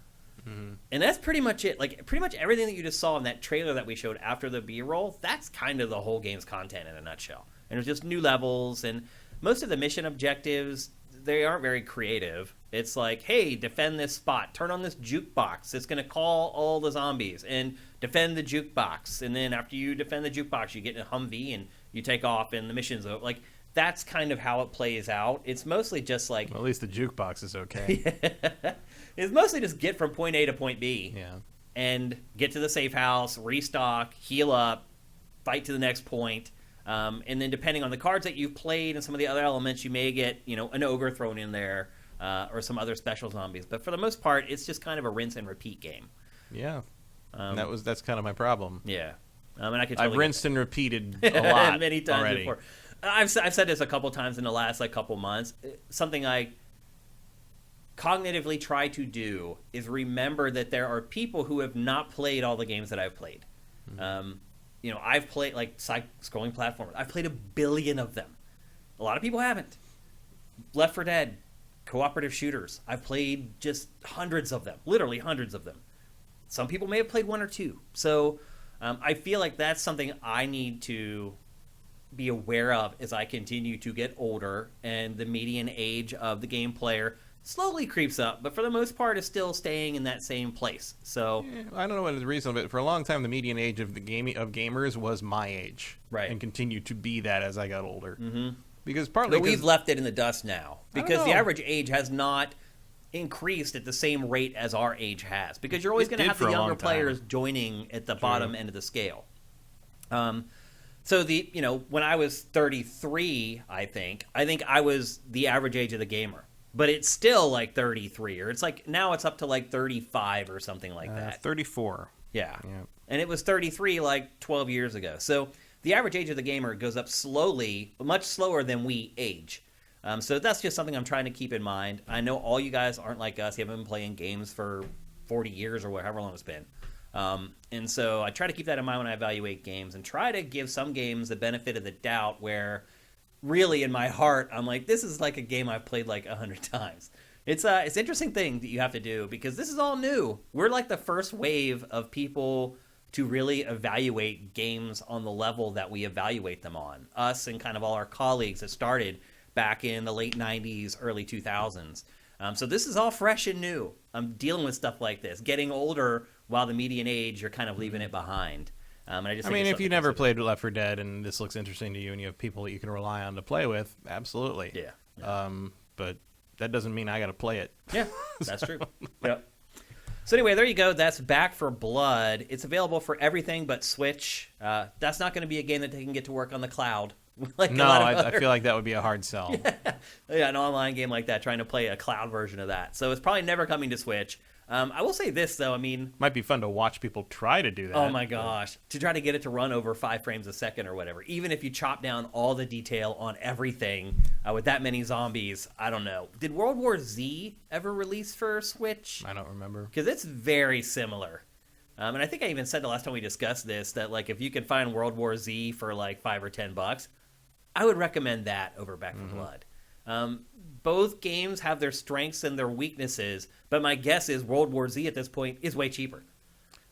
Speaker 1: Mm-hmm. And that's pretty much it. Like, pretty much everything that you just saw in that trailer that we showed after the B-roll, that's kind of the whole game's content in a nutshell. And there's just new levels, and most of the mission objectives, they aren't very creative. It's like, hey, defend this spot, turn on this jukebox. It's going to call all the zombies, and defend the jukebox. And then after you defend the jukebox, you get in a Humvee, and you take off, and the mission's over. Like, that's kind of how it plays out. It's mostly just like...
Speaker 2: Well, at least the jukebox is okay.
Speaker 1: It's mostly just get from point A to point B.
Speaker 2: Yeah.
Speaker 1: And get to the safe house, restock, heal up, fight to the next point. And then depending on the cards that you've played and some of the other elements, you may get, an ogre thrown in there or some other special zombies. But for the most part, it's just kind of a rinse and repeat game.
Speaker 2: Yeah. That's kind of my problem.
Speaker 1: Yeah. And I could totally
Speaker 2: I've rinsed and repeated a lot
Speaker 1: many times
Speaker 2: already.
Speaker 1: Before. I've said this a couple times in the last couple months. Something I cognitively try to do is remember that there are people who have not played all the games that I've played. Mm-hmm. I've played like side-scrolling platformers. I've played 1 billion of them. A lot of people haven't. Left 4 Dead, cooperative shooters. I've played just hundreds of them, literally hundreds of them. Some people may have played 1 or 2. So I feel like that's something I need to be aware of as I continue to get older, and the median age of the game player slowly creeps up, but for the most part is still staying in that same place. So
Speaker 2: I don't know what is reasonable, but for a long time the median age of gamers was my age,
Speaker 1: right,
Speaker 2: and continued to be that as I got older.
Speaker 1: Mm-hmm.
Speaker 2: Because partly
Speaker 1: but we've left it in the dust now, because the average age has not increased at the same rate as our age has, because you're always
Speaker 2: It
Speaker 1: going to
Speaker 2: did
Speaker 1: have
Speaker 2: for
Speaker 1: the
Speaker 2: a
Speaker 1: younger
Speaker 2: long time.
Speaker 1: players joining at the bottom end of the scale. So when I was 33, I think I was the average age of the gamer, but it's still like 33, or it's like now it's up to like 35 or something like that.
Speaker 2: 34.
Speaker 1: Yeah.
Speaker 2: Yeah.
Speaker 1: And it was 33 like 12 years ago. So the average age of the gamer goes up slowly, much slower than we age. So that's just something I'm trying to keep in mind. I know all you guys aren't like us. You haven't been playing games for 40 years or however long it's been. And so I try to keep that in mind when I evaluate games, and try to give some games the benefit of the doubt where really in my heart I'm like, this is like a game I've played like 100 times. It's an interesting thing that you have to do, because this is all new. We're like the first wave of people to really evaluate games on the level that we evaluate them on. Us and kind of all our colleagues that started back in the late 90s, early 2000s. So this is all fresh and new. I'm dealing with stuff like this. Getting older while the median age, you're kind of leaving it behind. And I
Speaker 2: mean, if you never played Left 4 Dead and this looks interesting to you and you have people that you can rely on to play with, absolutely.
Speaker 1: Yeah.
Speaker 2: But that doesn't mean I got to play it.
Speaker 1: Yeah, that's true. Yep. So anyway, there you go. That's Back for Blood. It's available for everything but Switch. That's not going to be a game that they can get to work on the cloud. Like
Speaker 2: No, I feel like that would be a hard sell.
Speaker 1: Yeah, an online game like that, trying to play a cloud version of that. So it's probably never coming to Switch. I will say this, though. I mean,
Speaker 2: Might be fun to watch people try to do that.
Speaker 1: oh my gosh, to try to get it to run over 5 frames a second or whatever. Even if you chop down all the detail on everything with that many zombies, I don't know. Did World War Z ever release for Switch?
Speaker 2: I don't remember.
Speaker 1: Because it's very similar. And I think I even said the last time we discussed this that like if you can find World War Z for like $5 or $10, I would recommend that over Back 4 Blood. Both games have their strengths and their weaknesses, but my guess is World War Z at this point is way cheaper.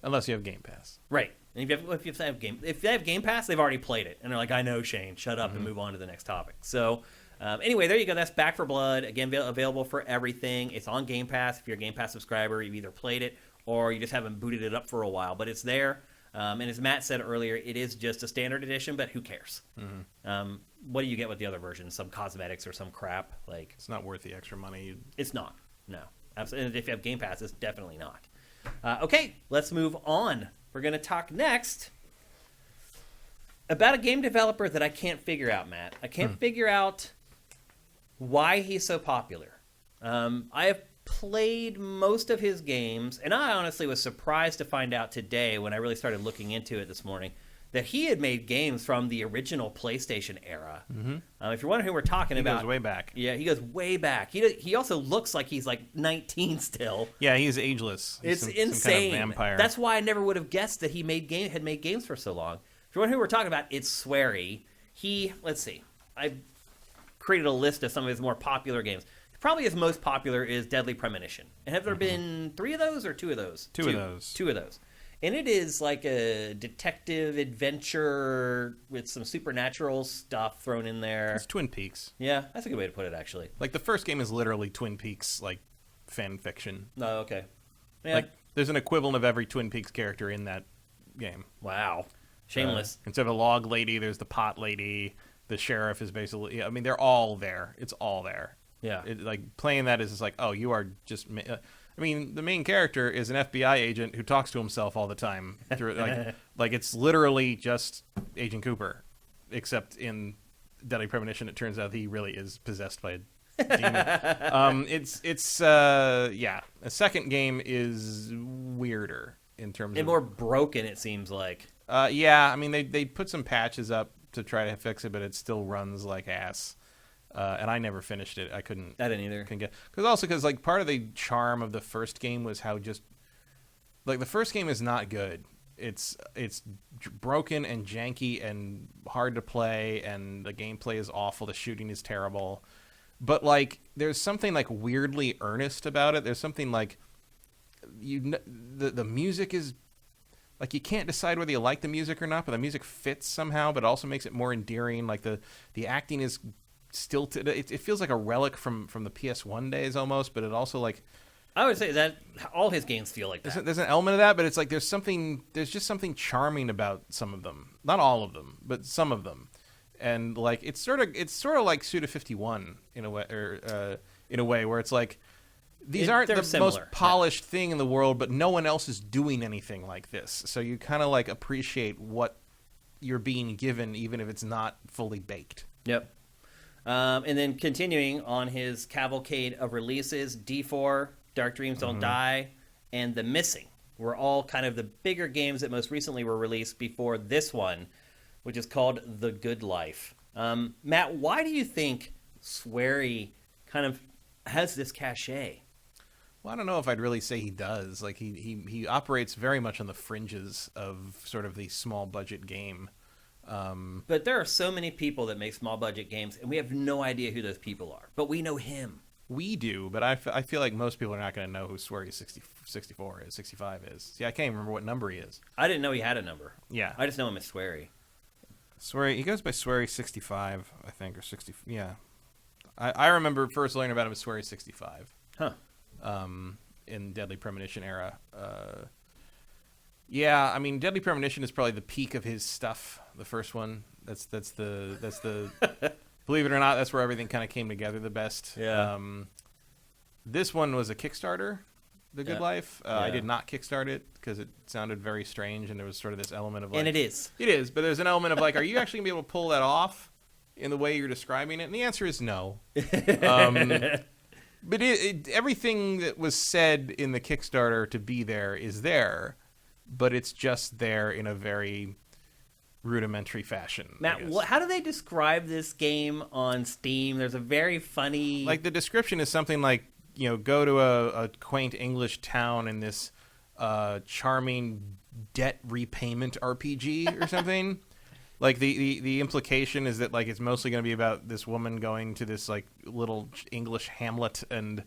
Speaker 2: Unless you have Game Pass.
Speaker 1: Right. And if they have Game Pass, they've already played it, and they're like, "I know, Shane, shut up and move on to the next topic." So, anyway, there you go. That's Back 4 Blood. Again, available for everything. It's on Game Pass. If you're a Game Pass subscriber, you've either played it or you just haven't booted it up for a while, but it's there. And as Matt said earlier, it is just a standard edition, but who cares? What do you get with the other version? Some cosmetics or some crap? Like,
Speaker 2: It's not worth the extra money.
Speaker 1: it's not. No. Absolutely. And if you have Game Pass, it's definitely not. Okay, let's move on. We're going to talk next about a game developer that I can't figure out, Matt. I can't figure out why he's so popular. I have played most of his games, and I honestly was surprised to find out today when I really started looking into it this morning that he had made games from the original PlayStation era. If you're wondering who we're talking about,
Speaker 2: Goes way back.
Speaker 1: yeah, he goes way back. He also looks like he's like 19 still.
Speaker 2: Yeah, he's ageless. He's
Speaker 1: It's
Speaker 2: some
Speaker 1: insane.
Speaker 2: kind of vampire.
Speaker 1: That's why I never would have guessed that he had made games for so long. If you're wondering who we're talking about, it's SWERY. Let's see. I created a list of some of his more popular games. Probably his most popular is Deadly Premonition. And have there been 3 of those or 2 of those?
Speaker 2: Two of those.
Speaker 1: 2 of those. And it is like a detective adventure with some supernatural stuff thrown in there.
Speaker 2: It's Twin Peaks.
Speaker 1: Yeah, that's a good way to put it, actually.
Speaker 2: Like, the first game is literally Twin Peaks, like, fan fiction.
Speaker 1: Oh, okay. Yeah.
Speaker 2: Like, there's an equivalent of every Twin Peaks character in that game.
Speaker 1: Wow. Shameless.
Speaker 2: Instead of a log lady, there's the pot lady. The sheriff is basically... I mean, they're all there. It's all there.
Speaker 1: Yeah.
Speaker 2: Like, playing that is just like, oh, you are just... I mean, the main character is an FBI agent who talks to himself all the time. Like it's literally just Agent Cooper, except in Deadly Premonition, it turns out he really is possessed by a demon. Yeah. The second game is weirder in terms
Speaker 1: And
Speaker 2: of
Speaker 1: more broken, it seems like.
Speaker 2: Yeah, I mean they put some patches up to try to fix it, but it still runs like ass. And I never finished it. I couldn't.
Speaker 1: I didn't either.
Speaker 2: Because like part of the charm of the first game was how just like the first game is not good. It's broken and janky and hard to play, and the gameplay is awful. The shooting is terrible, but like there's something like weirdly earnest about it. There's something like the music is like you can't decide whether you like the music or not, but the music fits somehow, but also makes it more endearing. Like the acting is stilted. It feels like a relic from the PS1 days almost, but it also like
Speaker 1: I would say that all his games feel like that.
Speaker 2: there's an element of that, but it's like there's just something charming about some of them. Not all of them, but some of them. And like it's sort of like Suda 51 in a way, or in a way where it's like these aren't
Speaker 1: they're
Speaker 2: the
Speaker 1: similar.
Speaker 2: most polished thing in the world, but no one else is doing anything like this. So you kind of like appreciate what you're being given, even if it's not fully baked.
Speaker 1: Yep. And then continuing on his cavalcade of releases, D4, Dark Dreams Don't Die, and The Missing were all kind of the bigger games that most recently were released before this one, which is called The Good Life. Matt, why do you think SWERY kind of has this cachet?
Speaker 2: Well, I don't know if I'd really say he does. Like he operates very much on the fringes of sort of the small budget game.
Speaker 1: But there are so many people that make small budget games, and we have no idea who those people are. But we know him.
Speaker 2: We do, but I feel like most people are not going to know who SWERY 64 is, 65 is. See, I can't even remember what number he is.
Speaker 1: I didn't know he had a number.
Speaker 2: Yeah.
Speaker 1: I just know him as SWERY.
Speaker 2: SWERY, he goes by SWERY 65, I think, or 60. Yeah. I remember first learning about him as SWERY 65.
Speaker 1: Huh.
Speaker 2: In Deadly Premonition era. Yeah, I mean, Deadly Premonition is probably the peak of his stuff. The first one. That's the believe it or not, that's where everything kind of came together the best.
Speaker 1: Yeah.
Speaker 2: This one was a Kickstarter, The Good Life. I
Speaker 1: Yeah.
Speaker 2: did not kickstart it because it sounded very strange, and there was sort of this element of like,
Speaker 1: And it is.
Speaker 2: It is, but there's an element of like, are you actually gonna be able to pull that off in the way you're describing it? And the answer is no. But everything that was said in the Kickstarter to be there is there, but it's just there in a very rudimentary fashion.
Speaker 1: Matt, how do they describe this game on Steam? There's a very funny...
Speaker 2: Like, the description is something like, you know, go to a quaint English town in this charming debt repayment RPG or something. Like, the implication is that, like, it's mostly going to be about this woman going to this, like, little English hamlet and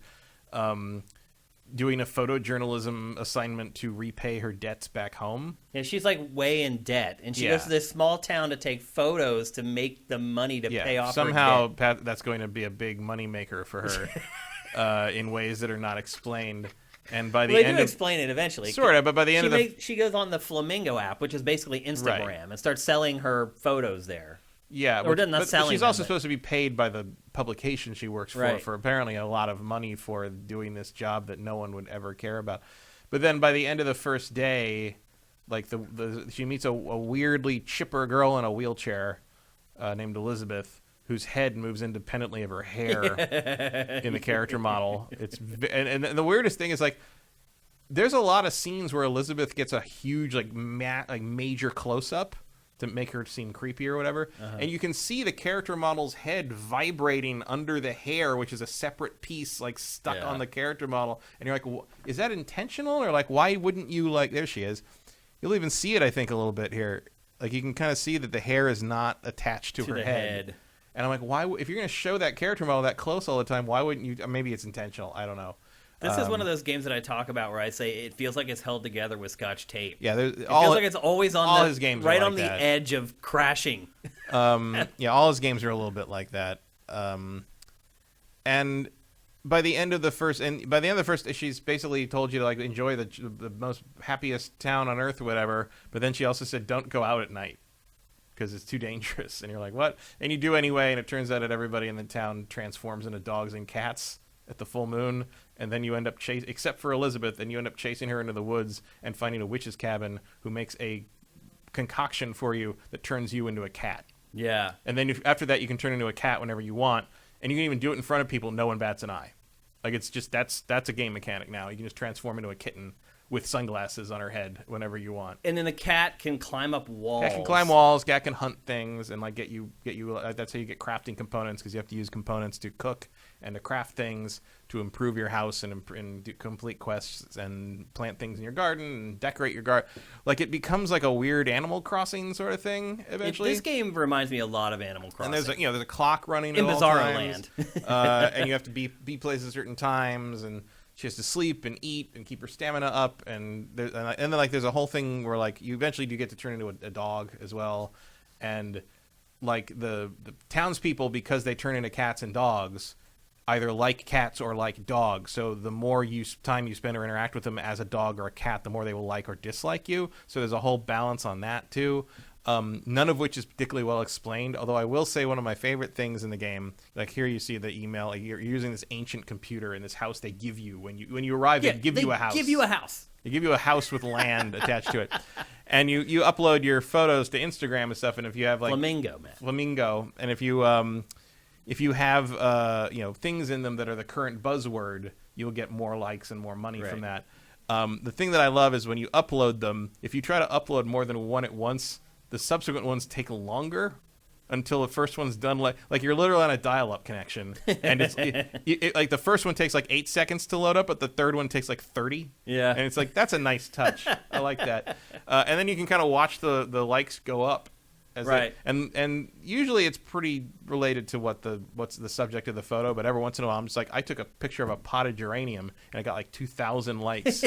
Speaker 2: doing a photojournalism assignment to repay her debts back home.
Speaker 1: Yeah, she's, like, way in debt. And she goes to this small town to take photos to make the money to pay off her debt.
Speaker 2: That's going to be a big moneymaker for her in ways that are not explained. And by the
Speaker 1: They
Speaker 2: end
Speaker 1: do
Speaker 2: of
Speaker 1: explain it eventually.
Speaker 2: sort of, but by the end of the
Speaker 1: she goes on the Flamingo app, which is basically Instagram, and starts selling her photos there.
Speaker 2: yeah,
Speaker 1: or not
Speaker 2: but
Speaker 1: selling
Speaker 2: she's
Speaker 1: them,
Speaker 2: also
Speaker 1: but-
Speaker 2: supposed to be paid by the publication she works
Speaker 1: Right.
Speaker 2: for apparently a lot of money for doing this job that no one would ever care about. But then by the end of the first day, like she meets a weirdly chipper girl in a wheelchair named Elizabeth, whose head moves independently of her hair in the character model. And the weirdest thing is, like, there's a lot of scenes where Elizabeth gets a huge major close up to make her seem creepy or whatever, and you can see the character model's head vibrating under the hair, which is a separate piece, like, stuck on the character model, and you're like, is that intentional, or like, why wouldn't you, like, there she is. You'll even see it, I think, a little bit here. Like, you can kind of see that the hair is not attached to her
Speaker 1: the head.
Speaker 2: And I'm like, why? If you're going to show that character model that close all the time, why wouldn't you? Maybe it's intentional. I don't know.
Speaker 1: This is one of those games that I talk about where I say it feels like it's held together with Scotch tape.
Speaker 2: Yeah,
Speaker 1: It feels like it's always on
Speaker 2: all his games are
Speaker 1: right
Speaker 2: like
Speaker 1: on the
Speaker 2: that.
Speaker 1: edge of crashing.
Speaker 2: Yeah, all his games are a little bit like that. And by the end of the first, she's basically told you to, like, enjoy the most happiest town on earth or whatever. But then she also said, don't go out at night because it's too dangerous. And you're like, what? And you do anyway, and it turns out that everybody in the town transforms into dogs and cats at the full moon, and then you end up except for Elizabeth, and you end up chasing her into the woods and finding a witch's cabin who makes a concoction for you that turns you into a cat.
Speaker 1: Yeah.
Speaker 2: And then after that, you can turn into a cat whenever you want, and you can even do it in front of people. No one bats an eye. Like, it's just that's a game mechanic now. You can just transform into a kitten with sunglasses on her head whenever you want.
Speaker 1: And then the cat can climb up walls.
Speaker 2: Cat can climb walls. Cat can hunt things and, like, get you. That's how you get crafting components, because you have to use components to cook and to craft things to improve your house and do complete quests and plant things in your garden and decorate your garden. Like, it becomes like a weird Animal Crossing sort of thing eventually.
Speaker 1: This game reminds me a lot of Animal Crossing.
Speaker 2: And there's a clock running
Speaker 1: in
Speaker 2: at all
Speaker 1: Bizarro
Speaker 2: times.
Speaker 1: Land.
Speaker 2: And you have to be places at certain times, and she has to sleep and eat and keep her stamina up, and then, like, there's a whole thing where, like, you eventually do get to turn into a dog as well, and, like, the townspeople, because they turn into cats and dogs, either like cats or like dogs. So the more time you spend or interact with them as a dog or a cat, the more they will like or dislike you. So there's a whole balance on that too. None of which is particularly well explained. Although I will say one of my favorite things in the game, like here you see the email, like you're using this ancient computer in this house they give you when you arrive. They give you a house.
Speaker 1: Give you a house.
Speaker 2: They give you a house with land attached to it, and you upload your photos to Instagram and stuff. And if you have like Flamingo, and if you have things in them that are the current buzzword, you'll get more likes and more money from that. The thing that I love is when you upload them, if you try to upload more than one at once, the subsequent ones take longer until the first one's done. Like you're literally on a dial-up connection, and it's like the first one takes like 8 seconds to load up, but the third one takes like 30.
Speaker 1: Yeah,
Speaker 2: and it's like that's a nice touch. I like that. And then you can kind of watch the likes go up. And usually it's pretty related to what's the subject of the photo, but every once in a while I'm just like, I took a picture of a potted geranium and I got like 2,000 likes.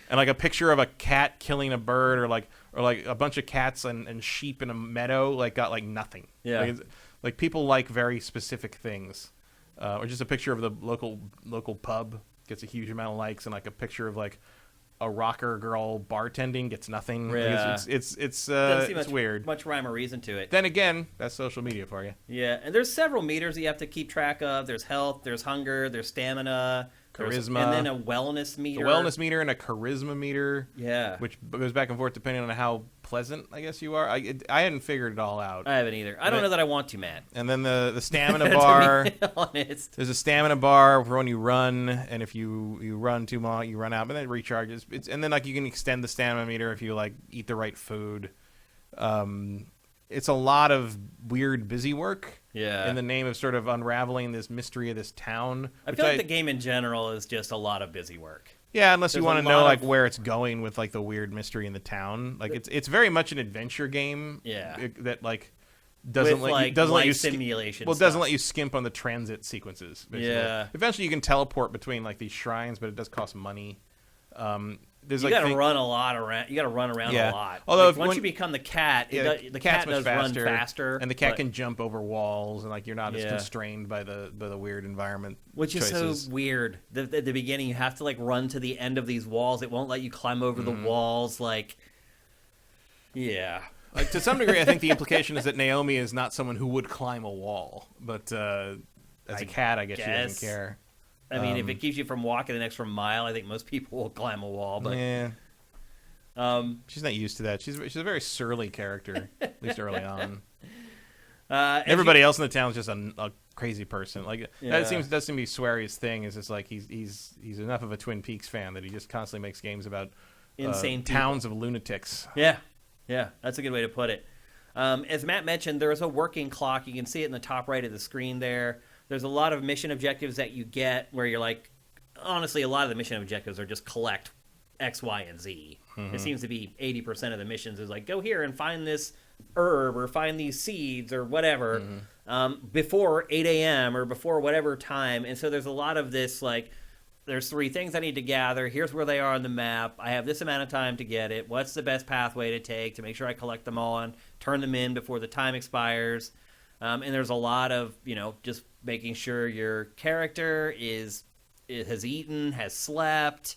Speaker 2: And like a picture of a cat killing a bird, or like a bunch of cats and sheep in a meadow, like got like nothing.
Speaker 1: Yeah,
Speaker 2: like people like very specific things, or just a picture of the local pub gets a huge amount of likes, and like a picture of like a rocker girl bartending gets nothing.
Speaker 1: Yeah.
Speaker 2: Like it's weird.
Speaker 1: Much rhyme or reason to it.
Speaker 2: Then again, that's social media for you.
Speaker 1: Yeah, and there's several meters you have to keep track of. There's health, there's hunger, there's stamina,
Speaker 2: charisma,
Speaker 1: and then a wellness meter.
Speaker 2: A wellness meter and a charisma meter.
Speaker 1: Yeah,
Speaker 2: which goes back and forth depending on how pleasant, I guess, you are. I hadn't figured it all out.
Speaker 1: I haven't either. I don't know that I want to, Matt.
Speaker 2: And then the stamina bar.
Speaker 1: To be honest.
Speaker 2: There's a stamina bar for when you run, and if you run too long, you run out, but then it recharges. And then like you can extend the stamina meter if you like eat the right food. It's a lot of weird busy work.
Speaker 1: Yeah.
Speaker 2: In the name of sort of unraveling this mystery of this town.
Speaker 1: I feel like the game in general is just a lot of busy work.
Speaker 2: Yeah, unless you want to know like where it's going with like the weird mystery in the town. Like it's very much an adventure game.
Speaker 1: Yeah.
Speaker 2: That like doesn't
Speaker 1: with,
Speaker 2: let you doesn't let you
Speaker 1: simulation.
Speaker 2: Well, it doesn't let you skimp on the transit sequences. Basically.
Speaker 1: Yeah.
Speaker 2: Eventually, you can teleport between like these shrines, but it does cost money.
Speaker 1: You got to run a lot around. You got to run around a lot.
Speaker 2: Although
Speaker 1: like, once you become the cat, the cat does run faster,
Speaker 2: and the cat can jump over walls, and like you're not as constrained by the weird environment.
Speaker 1: Which
Speaker 2: choices.
Speaker 1: is so weird. At the beginning, you have to like run to the end of these walls. It won't let you climb over the walls. Like, yeah.
Speaker 2: Like to some degree, I think the implication is that Naomi is not someone who would climb a wall, but as a cat, I guess she doesn't care.
Speaker 1: I mean, if it keeps you from walking an extra mile, I think most people will climb a wall. But
Speaker 2: yeah, she's not used to that. She's a very surly character, at least early on. Everybody else in the town is just a crazy person. Like that seems to be SWERY's thing. Is just like he's enough of a Twin Peaks fan that he just constantly makes games about
Speaker 1: insane
Speaker 2: towns of lunatics.
Speaker 1: Yeah, that's a good way to put it. As Matt mentioned, there is a working clock. You can see it in the top right of the screen there. There's a lot of mission objectives that you get where you're like, honestly, a lot of the mission objectives are just collect X, Y, and Z. Mm-hmm. It seems to be 80% of the missions is like, go here and find this herb or find these seeds or whatever before 8 a.m. or before whatever time. And so there's a lot of this like, there's 3 things I need to gather. Here's where they are on the map. I have this amount of time to get it. What's the best pathway to take to make sure I collect them all and turn them in before the time expires? And there's a lot of, just making sure your character has eaten, has slept.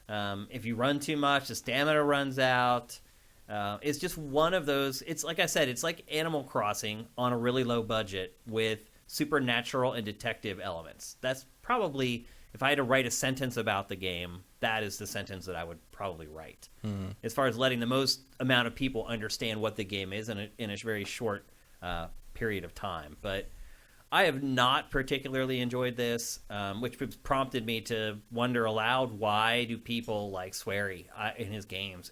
Speaker 1: If you run too much, the stamina runs out. It's just one of those. It's like I said, it's like Animal Crossing on a really low budget with supernatural and detective elements. That's probably, if I had to write a sentence about the game, that is the sentence that I would probably write. Mm-hmm. As far as letting the most amount of people understand what the game is in a very short period of time. But I have not particularly enjoyed this, which prompted me to wonder aloud, why do people like SWERY in his games?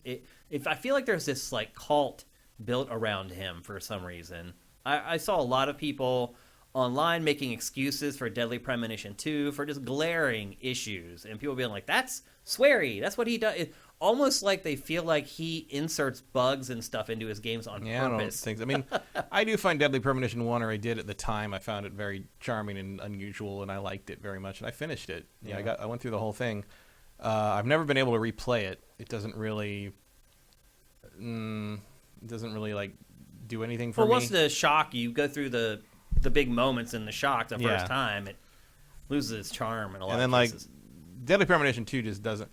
Speaker 1: If I feel like there's this like cult built around him for some reason. I saw a lot of people online making excuses for Deadly Premonition 2 for just glaring issues, and people being like, that's SWERY, that's what he does. Almost like they feel like he inserts bugs and stuff into his games on purpose.
Speaker 2: I mean, I do find Deadly Premonition 1, or I did at the time, I found it very charming and unusual, and I liked it very much, and I finished it. Yeah, I went through the whole thing. I've never been able to replay it. It doesn't really like do anything for me.
Speaker 1: Well, what's the shock? You go through the big moments in the shock the first time, it loses its charm in a lot of cases.
Speaker 2: Like Deadly Premonition 2 just doesn't.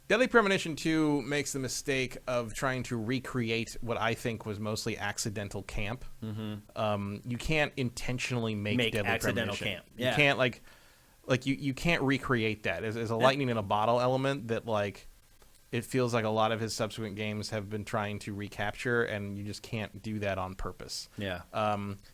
Speaker 2: Deadly Premonition 2 makes the mistake of trying to recreate what I think was mostly accidental camp. You can't intentionally make Deadly
Speaker 1: accidental
Speaker 2: Premonition.
Speaker 1: camp. Yeah.
Speaker 2: You can't you can't recreate that. There's a lightning in a bottle element that it feels like a lot of his subsequent games have been trying to recapture, and you just can't do that on purpose.
Speaker 1: Yeah.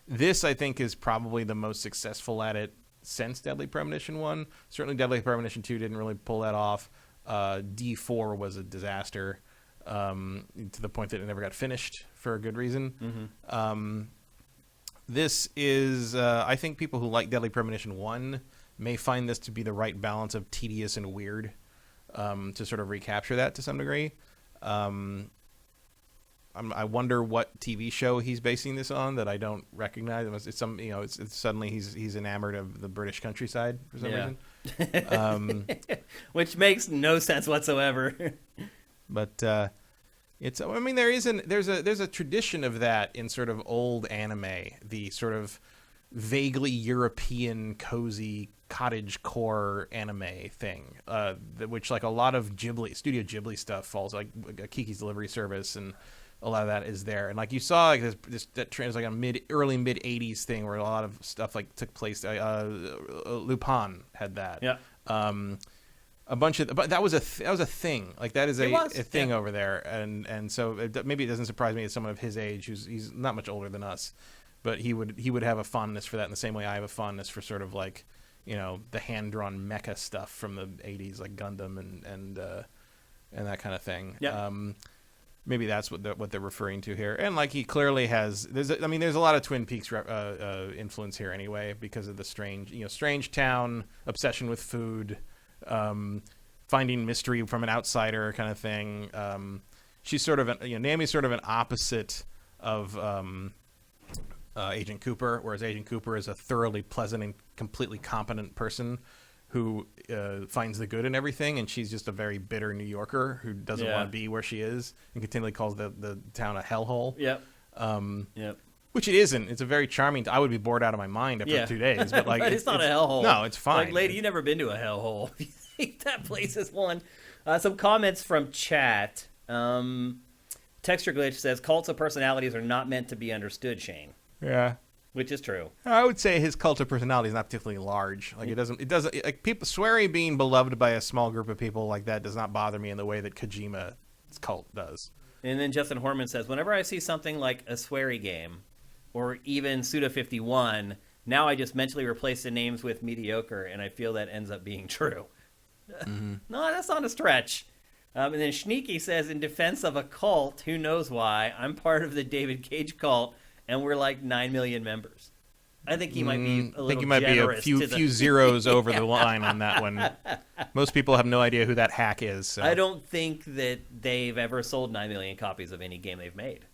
Speaker 2: This, I think, is probably the most successful at it since Deadly Premonition 1. Certainly Deadly Premonition 2 didn't really pull that off. D4 was a disaster to the point that it never got finished for a good reason. This is, I think people who like Deadly Premonition 1 may find this to be the right balance of tedious and weird to sort of recapture that to some degree. I wonder what TV show he's basing this on that I don't recognize. It's some, it's suddenly he's enamored of the British countryside for some reason.
Speaker 1: Which makes no sense whatsoever.
Speaker 2: But there's a tradition of that in sort of old anime, the sort of vaguely European cozy cottage core anime thing, which like a lot of Studio Ghibli stuff falls, like Kiki's Delivery Service, and a lot of that is there. And like you saw, like that trend is like a early mid 80s thing where a lot of stuff like took place. Lupin had that.
Speaker 1: Yeah.
Speaker 2: A bunch of, but that was a thing. Like that is a thing over there, and so maybe it doesn't surprise me as someone of his age, he's not much older than us, but he would have a fondness for that in the same way I have a fondness for sort of like, the hand drawn mecha stuff from the 80s, like Gundam and that kind of thing.
Speaker 1: Yeah.
Speaker 2: Maybe that's what they're referring to here, and like he clearly has. There's a lot of Twin Peaks influence here anyway, because of the strange town, obsession with food, finding mystery from an outsider kind of thing. She's sort of Nami's sort of an opposite of Agent Cooper, whereas Agent Cooper is a thoroughly pleasant and completely competent person who finds the good in everything, and she's just a very bitter New Yorker who doesn't want to be where she is and continually calls the town a hellhole.
Speaker 1: Yep. Yep.
Speaker 2: Which it isn't. It's a very charming. I would be bored out of my mind after 2 days, but like
Speaker 1: but it's not a hellhole.
Speaker 2: No, it's fine.
Speaker 1: Like, lady, you've never been to a hellhole. You think that place is one? Some comments from chat. Texture Glitch says cults of personalities are not meant to be understood, Shane.
Speaker 2: Yeah.
Speaker 1: Which is true.
Speaker 2: I would say his cult of personality is not particularly large. Like it doesn't like people SWERY being beloved by a small group of people like that does not bother me in the way that Kojima's cult does.
Speaker 1: And then Justin Horman says, whenever I see something like a SWERY game or even Suda51, now I just mentally replace the names with mediocre, and I feel that ends up being true. No, that's not a stretch. And then Schneeky says, in defense of a cult, who knows why, I'm part of the David Cage cult, and we're like 9 million members. I think he might be a little generous.
Speaker 2: I think you might be a few zeros over the line on that one. Most people have no idea who that hack is. So.
Speaker 1: I don't think that they've ever sold 9 million copies of any game they've made.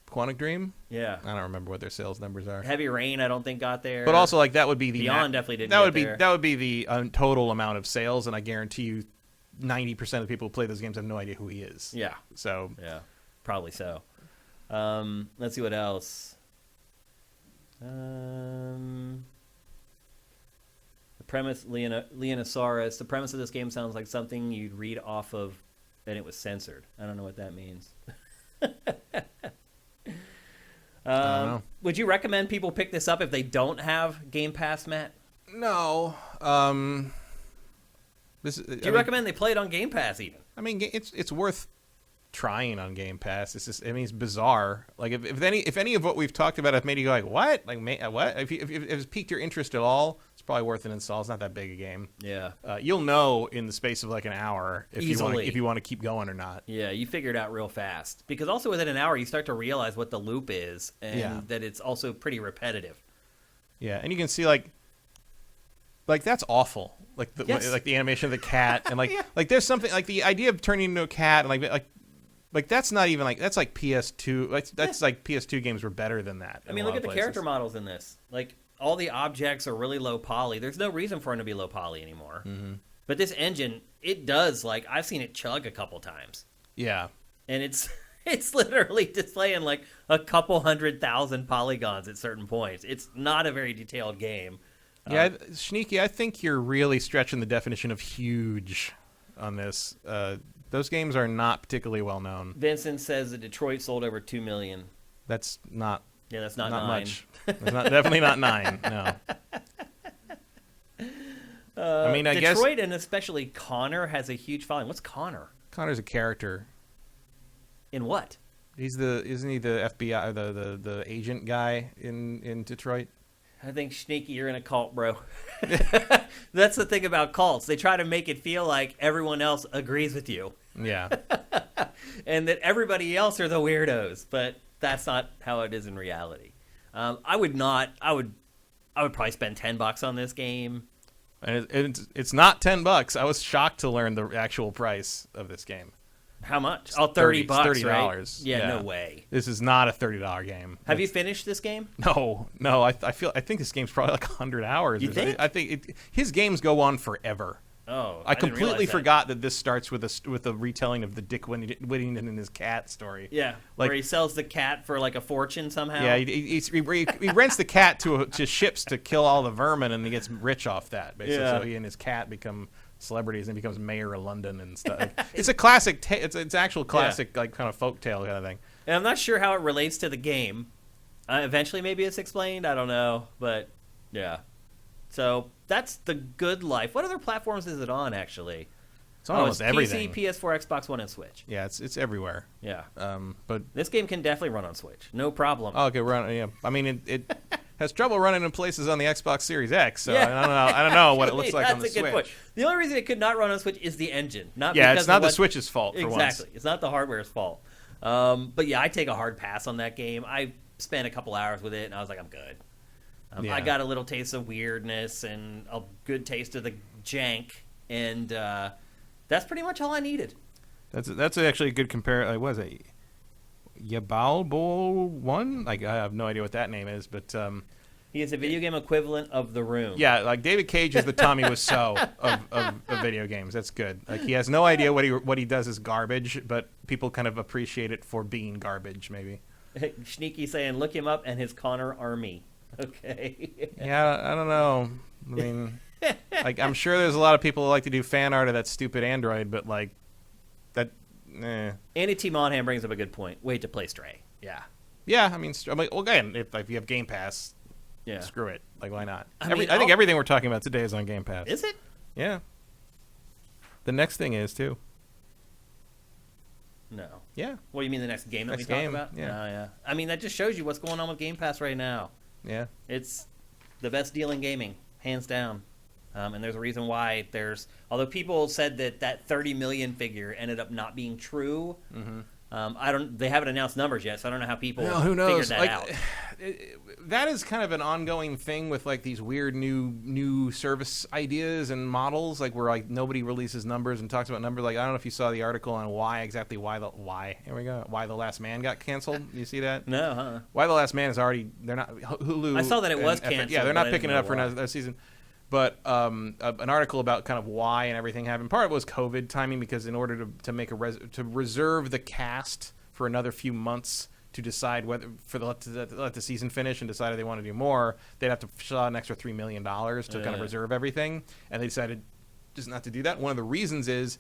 Speaker 2: Quantic Dream?
Speaker 1: Yeah.
Speaker 2: I don't remember what their sales numbers are.
Speaker 1: Heavy Rain, I don't think got there.
Speaker 2: But also, like that would be the
Speaker 1: Beyond definitely didn't.
Speaker 2: That would be the total amount of sales, and I guarantee you, 90% of the people who play those games have no idea who he is.
Speaker 1: Yeah.
Speaker 2: So.
Speaker 1: Yeah. Probably so. Let's see what else. The premise, Leonosaurus, the premise of this game sounds like something you'd read off of, and it was censored. I don't know what that means.
Speaker 2: I don't know.
Speaker 1: Would you recommend people pick this up if they don't have Game Pass, Matt?
Speaker 2: No.
Speaker 1: Do you recommend they play it on Game Pass even?
Speaker 2: I mean, it's worth trying on Game Pass. It's just, it's bizarre. Like if any of what we've talked about have made you go like, what? Like, what? If it's piqued your interest at all, it's probably worth an install. It's not that big a game.
Speaker 1: Yeah.
Speaker 2: You'll know in the space of like an hour if
Speaker 1: Easily.
Speaker 2: you want to keep going or not.
Speaker 1: Yeah, you figure it out real fast. Because also within an hour, you start to realize what the loop is, and that it's also pretty repetitive.
Speaker 2: Yeah, and you can see like that's awful. Like the animation of the cat, and like there's something like the idea of turning into a cat, and like that's not even that's like PS2. That's like PS2 games were better than that.
Speaker 1: I mean, look at the character models in this. Like all the objects are really low poly. There's no reason for them to be low poly anymore. Mm-hmm. But this engine, it does I've seen it chug a couple times.
Speaker 2: Yeah,
Speaker 1: and it's literally displaying like a couple 100,000 polygons at certain points. It's not a very detailed game.
Speaker 2: Yeah, Sneaky, I think you're really stretching the definition of huge on this. Those games are not particularly well known.
Speaker 1: Vincent says that Detroit sold over 2 million.
Speaker 2: That's not.
Speaker 1: Yeah, that's not 9.
Speaker 2: Much. That's definitely not 9. No. I mean, I guess
Speaker 1: Detroit and especially Connor has a huge following. What's Connor?
Speaker 2: Connor's a character.
Speaker 1: In what?
Speaker 2: Isn't he the FBI, the agent guy in Detroit?
Speaker 1: I think Sneaky, you're in a cult, bro. That's the thing about cults. They try to make it feel like everyone else agrees with you.
Speaker 2: Yeah.
Speaker 1: And that everybody else are the weirdos, but that's not how it is in reality. I would probably spend $10 on this game.
Speaker 2: And it's not $10. I was shocked to learn the actual price of this game.
Speaker 1: How much? Oh, $30,
Speaker 2: $30.
Speaker 1: right? Yeah, no way.
Speaker 2: This is not a $30 game.
Speaker 1: Have you finished this game?
Speaker 2: No. I think this game's probably like 100 hours.
Speaker 1: You think?
Speaker 2: I think his games go on forever.
Speaker 1: Oh,
Speaker 2: I
Speaker 1: didn't
Speaker 2: completely
Speaker 1: realize that.
Speaker 2: forgot that this starts with a retelling of the Dick Whittington and his cat story.
Speaker 1: Yeah,
Speaker 2: like,
Speaker 1: where he sells the cat for like a fortune somehow.
Speaker 2: Yeah, he rents the cat to ships to kill all the vermin, and he gets rich off that. Basically,
Speaker 1: Yeah.
Speaker 2: so he and his cat become celebrities and becomes mayor of London and stuff. It's a classic. It's actual classic, like kind of folktale kind of thing.
Speaker 1: And I'm not sure how it relates to the game. Eventually, maybe it's explained. I don't know, but yeah. So that's The Good Life. What other platforms is it on? Actually,
Speaker 2: It's on almost everything.
Speaker 1: PC, PS4, Xbox One, and Switch.
Speaker 2: Yeah, it's everywhere.
Speaker 1: Yeah.
Speaker 2: But
Speaker 1: This game can definitely run on Switch. No problem.
Speaker 2: oh, okay, yeah. I mean, it has trouble running in places on the Xbox Series X. So
Speaker 1: Yeah.
Speaker 2: I don't know what it looks like
Speaker 1: That's
Speaker 2: on the
Speaker 1: a good
Speaker 2: Switch.
Speaker 1: point. The only reason it could not run on Switch is the engine. Not
Speaker 2: Yeah,
Speaker 1: because
Speaker 2: it's not
Speaker 1: of
Speaker 2: the
Speaker 1: what-
Speaker 2: Switch's fault for once.
Speaker 1: Exactly. It's not the hardware's fault. But yeah, I take a hard pass on that game. I spent a couple hours with it, and I was like, I'm good.
Speaker 2: Yeah.
Speaker 1: I got a little taste of weirdness and a good taste of the jank, and that's pretty much all I needed.
Speaker 2: That's actually a good comparison. Like, what is it? Yabal Bowl 1? Like, I have no idea what that name is, but
Speaker 1: He is a video game equivalent of The Room.
Speaker 2: yeah, like David Cage is the Tommy Wiseau of video games. That's good. Like, he has no idea what he does is garbage, but people kind of appreciate it for being garbage, maybe.
Speaker 1: Sneaky saying, look him up and his Connor army. Okay.
Speaker 2: Yeah, I don't know. I mean, like, I'm sure there's a lot of people who like to do fan art of that stupid Android, but like that.
Speaker 1: Andy T. Monham brings up a good point. Wait to play Stray. Yeah.
Speaker 2: Yeah, I mean, well, again, if you have Game Pass,
Speaker 1: Yeah.
Speaker 2: screw it. Like, why not?
Speaker 1: I
Speaker 2: I
Speaker 1: mean,
Speaker 2: think everything we're talking about today is on Game Pass.
Speaker 1: Is it?
Speaker 2: Yeah. The next thing is too.
Speaker 1: No.
Speaker 2: Yeah.
Speaker 1: What do you mean the next game that
Speaker 2: Next
Speaker 1: we talk
Speaker 2: game,
Speaker 1: about?
Speaker 2: yeah.
Speaker 1: No, yeah. I mean, that just shows you what's going on with Game Pass right now.
Speaker 2: Yeah.
Speaker 1: It's the best deal in gaming, hands down. And there's a reason why although people said that 30 million figure ended up not being true. Mm-hmm. They haven't announced numbers yet, so I don't know how people
Speaker 2: Who knows?
Speaker 1: figured that out.
Speaker 2: That is kind of an ongoing thing with like these weird new service ideas and models, like where like nobody releases numbers and talks about numbers. Like, I don't know if you saw the article on why The Last Man got canceled. You see that?
Speaker 1: No, huh?
Speaker 2: Why The Last Man is already, they're not, Hulu.
Speaker 1: I saw that it was
Speaker 2: and
Speaker 1: canceled,
Speaker 2: Yeah, they're
Speaker 1: but I
Speaker 2: not
Speaker 1: didn't
Speaker 2: picking it
Speaker 1: know
Speaker 2: up for
Speaker 1: why.
Speaker 2: another season. But an article about kind of why and everything happened. Part of it was COVID timing, because in order to make to reserve the cast for another few months to decide whether to let the season finish and decide if they want to do more, they'd have to shell out an extra $3 million to kind of reserve everything, and they decided just not to do that. One of the reasons is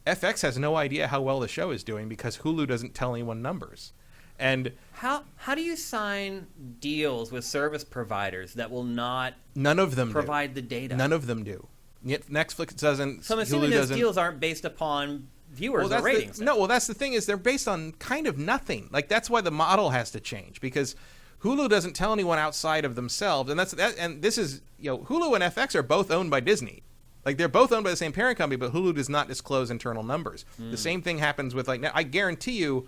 Speaker 2: FX has no idea how well the show is doing because Hulu doesn't tell anyone numbers. And
Speaker 1: How do you sign deals with service providers that will not
Speaker 2: none of them
Speaker 1: provide the data?
Speaker 2: None of them do. Yet Netflix doesn't.
Speaker 1: So I'm assuming
Speaker 2: Hulu
Speaker 1: those
Speaker 2: doesn't.
Speaker 1: deals aren't based upon viewers or ratings.
Speaker 2: That's the thing, is they're based on kind of nothing. Like, that's why the model has to change, because Hulu doesn't tell anyone outside of themselves, and this is, Hulu and FX are both owned by Disney. Like, they're both owned by the same parent company, but Hulu does not disclose internal numbers. The same thing happens with, like, I guarantee you,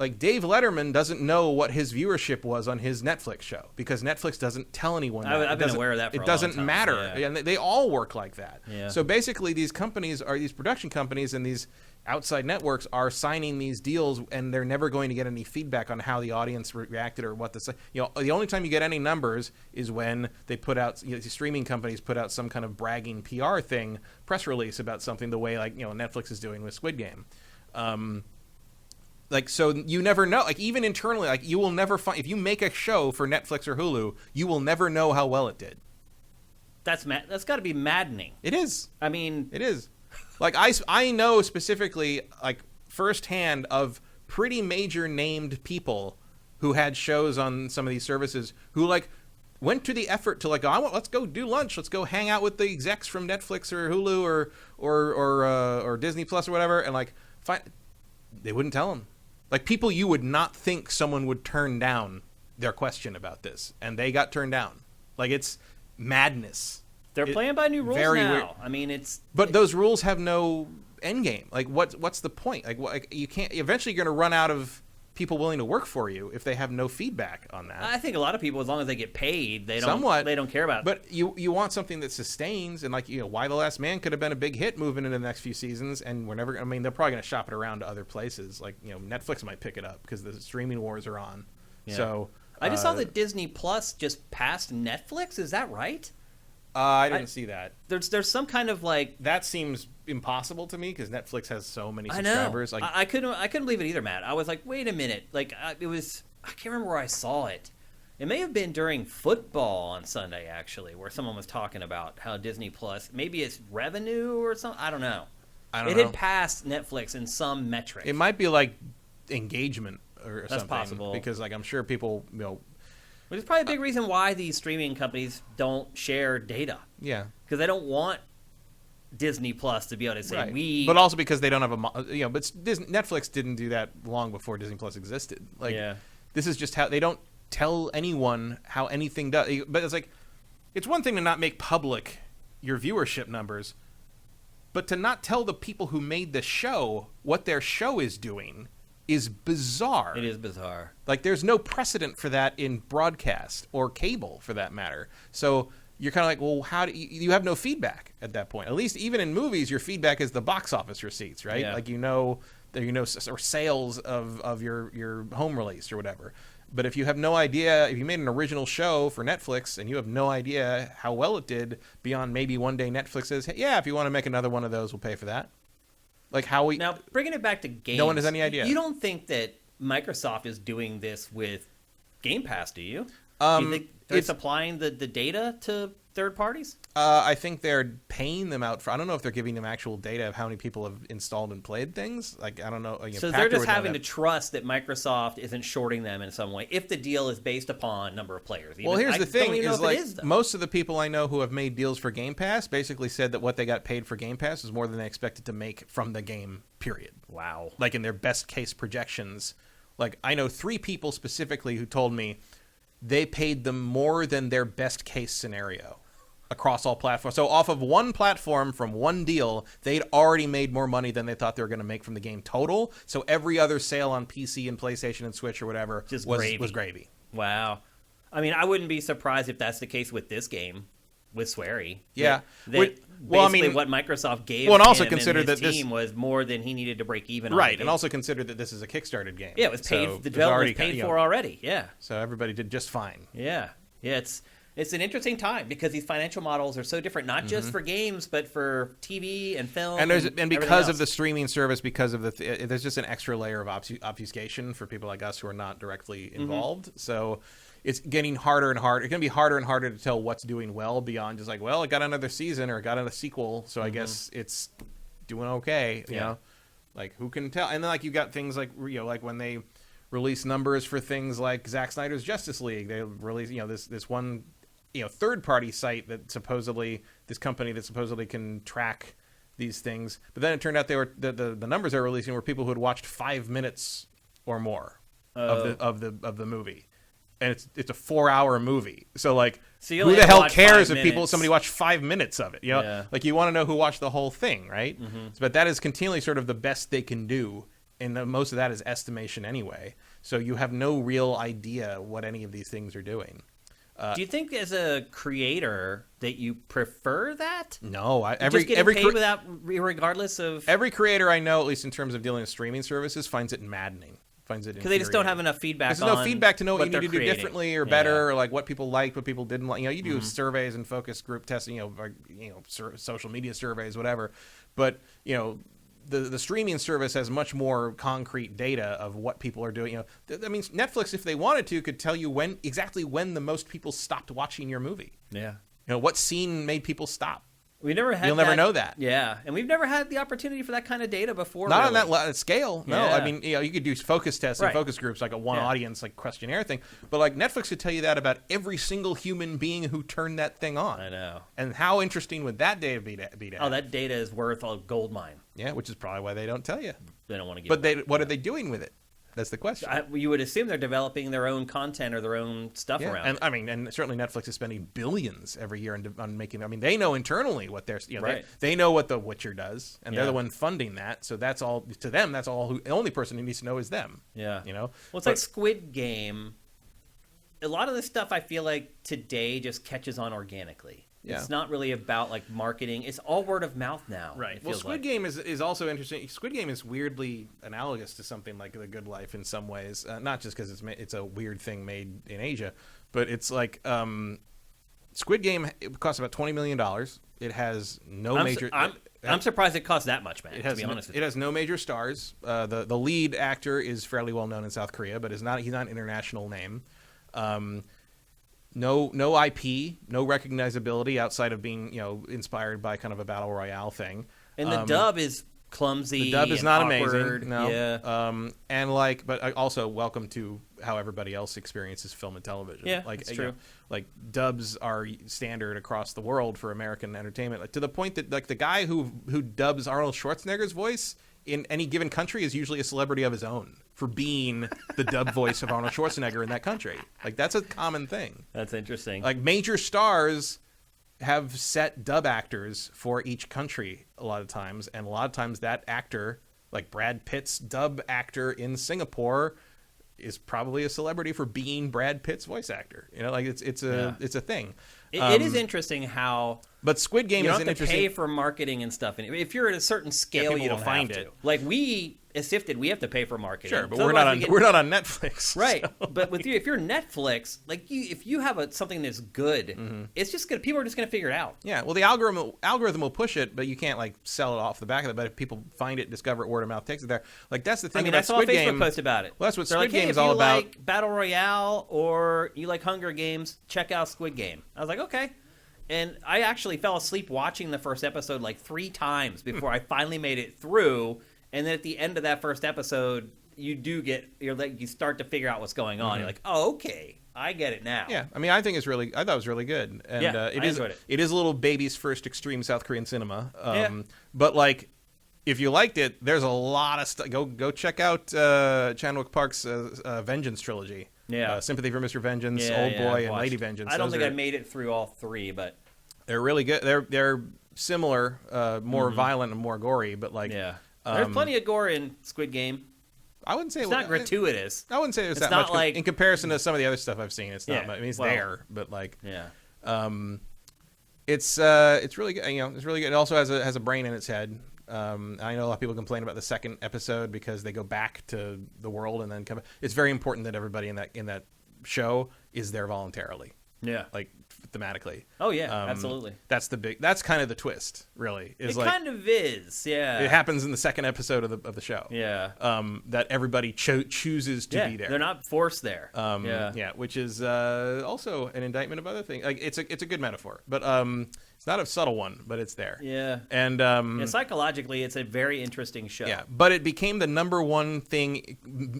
Speaker 2: like Dave Letterman doesn't know what his viewership was on his Netflix show, because Netflix doesn't tell anyone that.
Speaker 1: I've been aware of that for a long
Speaker 2: It doesn't
Speaker 1: time.
Speaker 2: matter.
Speaker 1: Yeah.
Speaker 2: And they all work like that.
Speaker 1: Yeah.
Speaker 2: So basically, these production companies and these outside networks are signing these deals, and they're never going to get any feedback on how the audience reacted or what the only time you get any numbers is when they put out, the streaming companies put out some kind of bragging PR press release about something, the way Netflix is doing with Squid Game. So you never know. Like, even internally, like, you will never find, if you make a show for Netflix or Hulu, you will never know how well it did.
Speaker 1: That's got to be maddening.
Speaker 2: It is.
Speaker 1: I mean,
Speaker 2: It is. Like I know specifically, like firsthand, of pretty major named people who had shows on some of these services who like went to the effort to like, let's go do lunch, let's go hang out with the execs from Netflix or Hulu or Disney Plus or whatever, and like they wouldn't tell them. Like people you would not think someone would turn down their question about this, and they got turned down. Like it's madness.
Speaker 1: They're playing by new rules
Speaker 2: very
Speaker 1: now.
Speaker 2: weird.
Speaker 1: I mean,
Speaker 2: But those rules have no end game. Like what's the point? Like you can't. Eventually, you're going to run out of people willing to work for you if they have no feedback on that.
Speaker 1: I think a lot of people, as long as they get paid, they don't.
Speaker 2: Somewhat.
Speaker 1: They don't care about it.
Speaker 2: But you want something that sustains, and like Why the Last Man could have been a big hit moving into the next few seasons, and we're never. I mean, they're probably going to shop it around to other places. Like Netflix might pick it up because the streaming wars are on.
Speaker 1: Yeah.
Speaker 2: So
Speaker 1: I just saw that Disney Plus just passed Netflix. Is that right?
Speaker 2: I didn't see that.
Speaker 1: There's some kind of like.
Speaker 2: That seems impossible to me because Netflix has so many
Speaker 1: I know.
Speaker 2: subscribers. Like
Speaker 1: I couldn't believe it either, Matt. I was like, wait a minute. Like it was. I can't remember where I saw it. It may have been during football on Sunday, actually, where someone was talking about how Disney Plus, maybe it's revenue or something. I don't know. It had passed Netflix in some metric.
Speaker 2: It might be like engagement or
Speaker 1: That's
Speaker 2: something.
Speaker 1: possible.
Speaker 2: Because like I'm sure people
Speaker 1: Which is probably a big reason why these streaming companies don't share data.
Speaker 2: Yeah.
Speaker 1: Because they don't want Disney Plus to be able to say
Speaker 2: right. But also because they don't have but Netflix didn't do that long before Disney Plus existed. Like this is just how they don't tell anyone how anything does. But it's like it's one thing to not make public your viewership numbers, but to not tell the people who made the show what their show is doing is bizarre.
Speaker 1: It is bizarre.
Speaker 2: Like there's no precedent for that in broadcast or cable for that matter. So you're kind of like, well, how do you have no feedback at that point? At least even in movies, your feedback is the box office receipts, right?
Speaker 1: Yeah.
Speaker 2: Like or sales of your home release or whatever. But if you have no idea, if you made an original show for Netflix and you have no idea how well it did beyond maybe one day Netflix says, hey, yeah, if you want to make another one of those, we'll pay for that. Like how we
Speaker 1: now bringing it back to games.
Speaker 2: No one has any idea.
Speaker 1: You don't think that Microsoft is doing this with Game Pass, do you? Do you think they're supplying the data to third parties?
Speaker 2: I think they're paying them out for. I don't know if they're giving them actual data of how many people have installed and played things. Like I don't know.
Speaker 1: So they're just having to trust that Microsoft isn't shorting them in some way if the deal is based upon number of players.
Speaker 2: Well, here's the thing: is like most of the people I know who have made deals for Game Pass basically said that what they got paid for Game Pass is more than they expected to make from the game. Period.
Speaker 1: Wow.
Speaker 2: Like in their best case projections. Like I know 3 people specifically who told me they paid them more than their best case scenario across all platforms. So off of one platform from one deal, they'd already made more money than they thought they were going to make from the game total. So every other sale on PC and PlayStation and Switch or whatever was gravy.
Speaker 1: Wow. I mean, I wouldn't be surprised if that's the case with this game, with SWERY.
Speaker 2: Yeah.
Speaker 1: Basically, what Microsoft gave
Speaker 2: and also
Speaker 1: him
Speaker 2: consider
Speaker 1: and his
Speaker 2: that
Speaker 1: team was more than he needed to break even on.
Speaker 2: Right, and also consider that this is a Kickstarted game.
Speaker 1: Yeah, it was paid. So the development was paid for already. Yeah.
Speaker 2: So everybody did just fine.
Speaker 1: Yeah. Yeah, it's an interesting time because these financial models are so different, not just for games, but for TV and film.
Speaker 2: And because of the streaming service, because of there's just an extra layer of obfuscation for people like us who are not directly involved. So it's getting harder and harder. It's going to be harder and harder to tell what's doing well beyond just like, well, it got another season or it got a sequel, so I guess it's doing okay. You know, like who can tell? And then like you got things like like when they release numbers for things like Zack Snyder's Justice League, they release this one third party site that supposedly this company that supposedly can track these things, but then it turned out they were the numbers they're releasing were people who had watched 5 minutes or more of the movie, and it's a 4-hour movie. So like, who the hell cares if somebody watched 5 minutes of it? Like you want to know who watched the whole thing, right? But that is continually sort of the best they can do, and most of that is estimation anyway. So you have no real idea what any of these things are doing.
Speaker 1: Do you think, as a creator, that you prefer that?
Speaker 2: No,
Speaker 1: regardless of
Speaker 2: every creator I know, at least in terms of dealing with streaming services, finds it maddening. Finds it because
Speaker 1: they just don't have enough feedback.
Speaker 2: There's no feedback to know what you need to do
Speaker 1: creating
Speaker 2: differently or better, or like what people liked, what people didn't like. You do surveys and focus group testing, social media surveys, whatever. But the streaming service has much more concrete data of what people are doing. I mean, Netflix, if they wanted to, could tell you exactly when the most people stopped watching your movie.
Speaker 1: Yeah.
Speaker 2: What scene made people stop.
Speaker 1: We never had.
Speaker 2: You'll never know that.
Speaker 1: Yeah, and we've never had the opportunity for that kind of data before.
Speaker 2: Not
Speaker 1: really.
Speaker 2: on that scale. No,
Speaker 1: Yeah.
Speaker 2: I mean, you could do focus tests and
Speaker 1: Right.
Speaker 2: focus groups, like a one
Speaker 1: Yeah.
Speaker 2: audience, like questionnaire thing. But like Netflix could tell you that about every single human being who turned that thing on.
Speaker 1: I know.
Speaker 2: And how interesting would that data be to
Speaker 1: Oh,
Speaker 2: have?
Speaker 1: that data is worth a gold mine.
Speaker 2: Yeah, which is probably why they don't tell you.
Speaker 1: They don't want to give.
Speaker 2: But what are they doing with it? That's the question.
Speaker 1: You would assume they're developing their own content or their own stuff
Speaker 2: Yeah,
Speaker 1: around.
Speaker 2: and
Speaker 1: it.
Speaker 2: I mean, and certainly Netflix is spending billions every year on making. I mean, they know internally what they're,
Speaker 1: Right.
Speaker 2: they know what The Witcher does, and they're
Speaker 1: Yeah.
Speaker 2: the one funding that. So that's all to them. That's all. The only person who needs to know is them.
Speaker 1: Yeah.
Speaker 2: You know.
Speaker 1: Well, it's like Squid Game. A lot of this stuff I feel like today just catches on organically.
Speaker 2: Yeah.
Speaker 1: It's not really about like marketing. It's all word of mouth now.
Speaker 2: Right.
Speaker 1: it
Speaker 2: Well,
Speaker 1: feels
Speaker 2: Squid
Speaker 1: like.
Speaker 2: Game is also interesting. Squid Game is weirdly analogous to something like The Good Life in some ways. Not just because it's a weird thing made in Asia, but it's like Squid Game. It costs about $20 million. It has no major.
Speaker 1: I'm surprised it costs that much, man.
Speaker 2: It has
Speaker 1: to be honest with
Speaker 2: it has no major stars. The lead actor is fairly well known in South Korea, but he's not an international name. No IP, no recognizability outside of being inspired by kind of a battle royale thing.
Speaker 1: And the dub is clumsy.
Speaker 2: The dub is
Speaker 1: and
Speaker 2: not
Speaker 1: awkward.
Speaker 2: amazing. No.
Speaker 1: Yeah.
Speaker 2: And but also welcome to how everybody else experiences film and television.
Speaker 1: Yeah,
Speaker 2: like
Speaker 1: that's true.
Speaker 2: Like dubs are standard across the world for American entertainment. Like, to the point that like the guy who dubs Arnold Schwarzenegger's voice in any given country is usually a celebrity of his own for being the dub voice of Arnold Schwarzenegger in that country. Like, that's a common thing.
Speaker 1: That's interesting.
Speaker 2: Like, major stars have set dub actors for each country a lot of times, and a lot of times that actor, like Brad Pitt's dub actor in Singapore, is probably a celebrity for being Brad Pitt's voice actor. Like it's a thing.
Speaker 1: It is interesting how
Speaker 2: But Squid Game
Speaker 1: you
Speaker 2: is
Speaker 1: don't
Speaker 2: an
Speaker 1: have to
Speaker 2: interesting.
Speaker 1: pay for marketing and stuff. And if you're at a certain scale,
Speaker 2: people
Speaker 1: you don't
Speaker 2: will find
Speaker 1: have
Speaker 2: it.
Speaker 1: to. Like we, as Sifted, we have to pay for marketing.
Speaker 2: Sure, but
Speaker 1: So
Speaker 2: we're not
Speaker 1: otherwise
Speaker 2: on Netflix,
Speaker 1: Right,
Speaker 2: so.
Speaker 1: but with you, if you're Netflix, like if you have something that's good, it's just gonna people are just gonna figure it out.
Speaker 2: Yeah, well, the algorithm will push it, but you can't like sell it off the back of it. But if people find it, discover it, word of mouth takes it there. Like, that's the thing
Speaker 1: I mean,
Speaker 2: about
Speaker 1: I saw a
Speaker 2: Squid
Speaker 1: Facebook
Speaker 2: Game.
Speaker 1: post about it.
Speaker 2: Well, that's what
Speaker 1: They're
Speaker 2: Squid
Speaker 1: like, hey,
Speaker 2: Game is
Speaker 1: if
Speaker 2: all
Speaker 1: you
Speaker 2: about.
Speaker 1: like Battle Royale or you like Hunger Games, check out Squid Game. I was like, okay. And I actually fell asleep watching the first episode like 3 times before I finally made it through. And then at the end of that first episode, you start to figure out what's going on. You're like, oh, okay, I get it now.
Speaker 2: Yeah, I mean, I thought it was really good, and
Speaker 1: Yeah, I
Speaker 2: it is
Speaker 1: enjoyed it.
Speaker 2: It is a little baby's first extreme South Korean cinema.
Speaker 1: Yeah.
Speaker 2: But like, if you liked it, there's a lot of stuff. Go check out Chan-wook Park's Vengeance trilogy.
Speaker 1: Yeah.
Speaker 2: Sympathy for Mr. Vengeance,
Speaker 1: Yeah,
Speaker 2: Old
Speaker 1: yeah,
Speaker 2: Boy,
Speaker 1: I've
Speaker 2: and
Speaker 1: watched.
Speaker 2: Lady Vengeance.
Speaker 1: I don't
Speaker 2: Those
Speaker 1: think
Speaker 2: are-
Speaker 1: I made it through all 3, but
Speaker 2: They're really good. They're similar, more violent and more gory, but like,
Speaker 1: yeah. There's plenty of gore in Squid Game.
Speaker 2: I wouldn't say
Speaker 1: It's not gratuitous.
Speaker 2: I wouldn't say it was
Speaker 1: It's
Speaker 2: that
Speaker 1: not
Speaker 2: much
Speaker 1: like-
Speaker 2: in comparison to some of the other stuff I've seen. It's not.
Speaker 1: Yeah,
Speaker 2: much. I mean, it's
Speaker 1: well,
Speaker 2: there, but like,
Speaker 1: Yeah.
Speaker 2: it's really good. It's really good. It also has a brain in its head. I know a lot of people complain about the second episode because they go back to the world and then come. It's very important that everybody in that show is there voluntarily,
Speaker 1: Yeah.
Speaker 2: like thematically.
Speaker 1: Oh yeah, absolutely.
Speaker 2: That's kind of the twist, really. Is
Speaker 1: It
Speaker 2: like
Speaker 1: kind of is. Yeah.
Speaker 2: it happens in the second episode of the show.
Speaker 1: Yeah.
Speaker 2: That everybody chooses to be there.
Speaker 1: They're not forced there.
Speaker 2: Yeah, which is also an indictment of other things. Like, it's a good metaphor, but it's not a subtle one, but it's there.
Speaker 1: Yeah.
Speaker 2: And
Speaker 1: Yeah, psychologically, it's a very interesting show.
Speaker 2: yeah, but it became the number one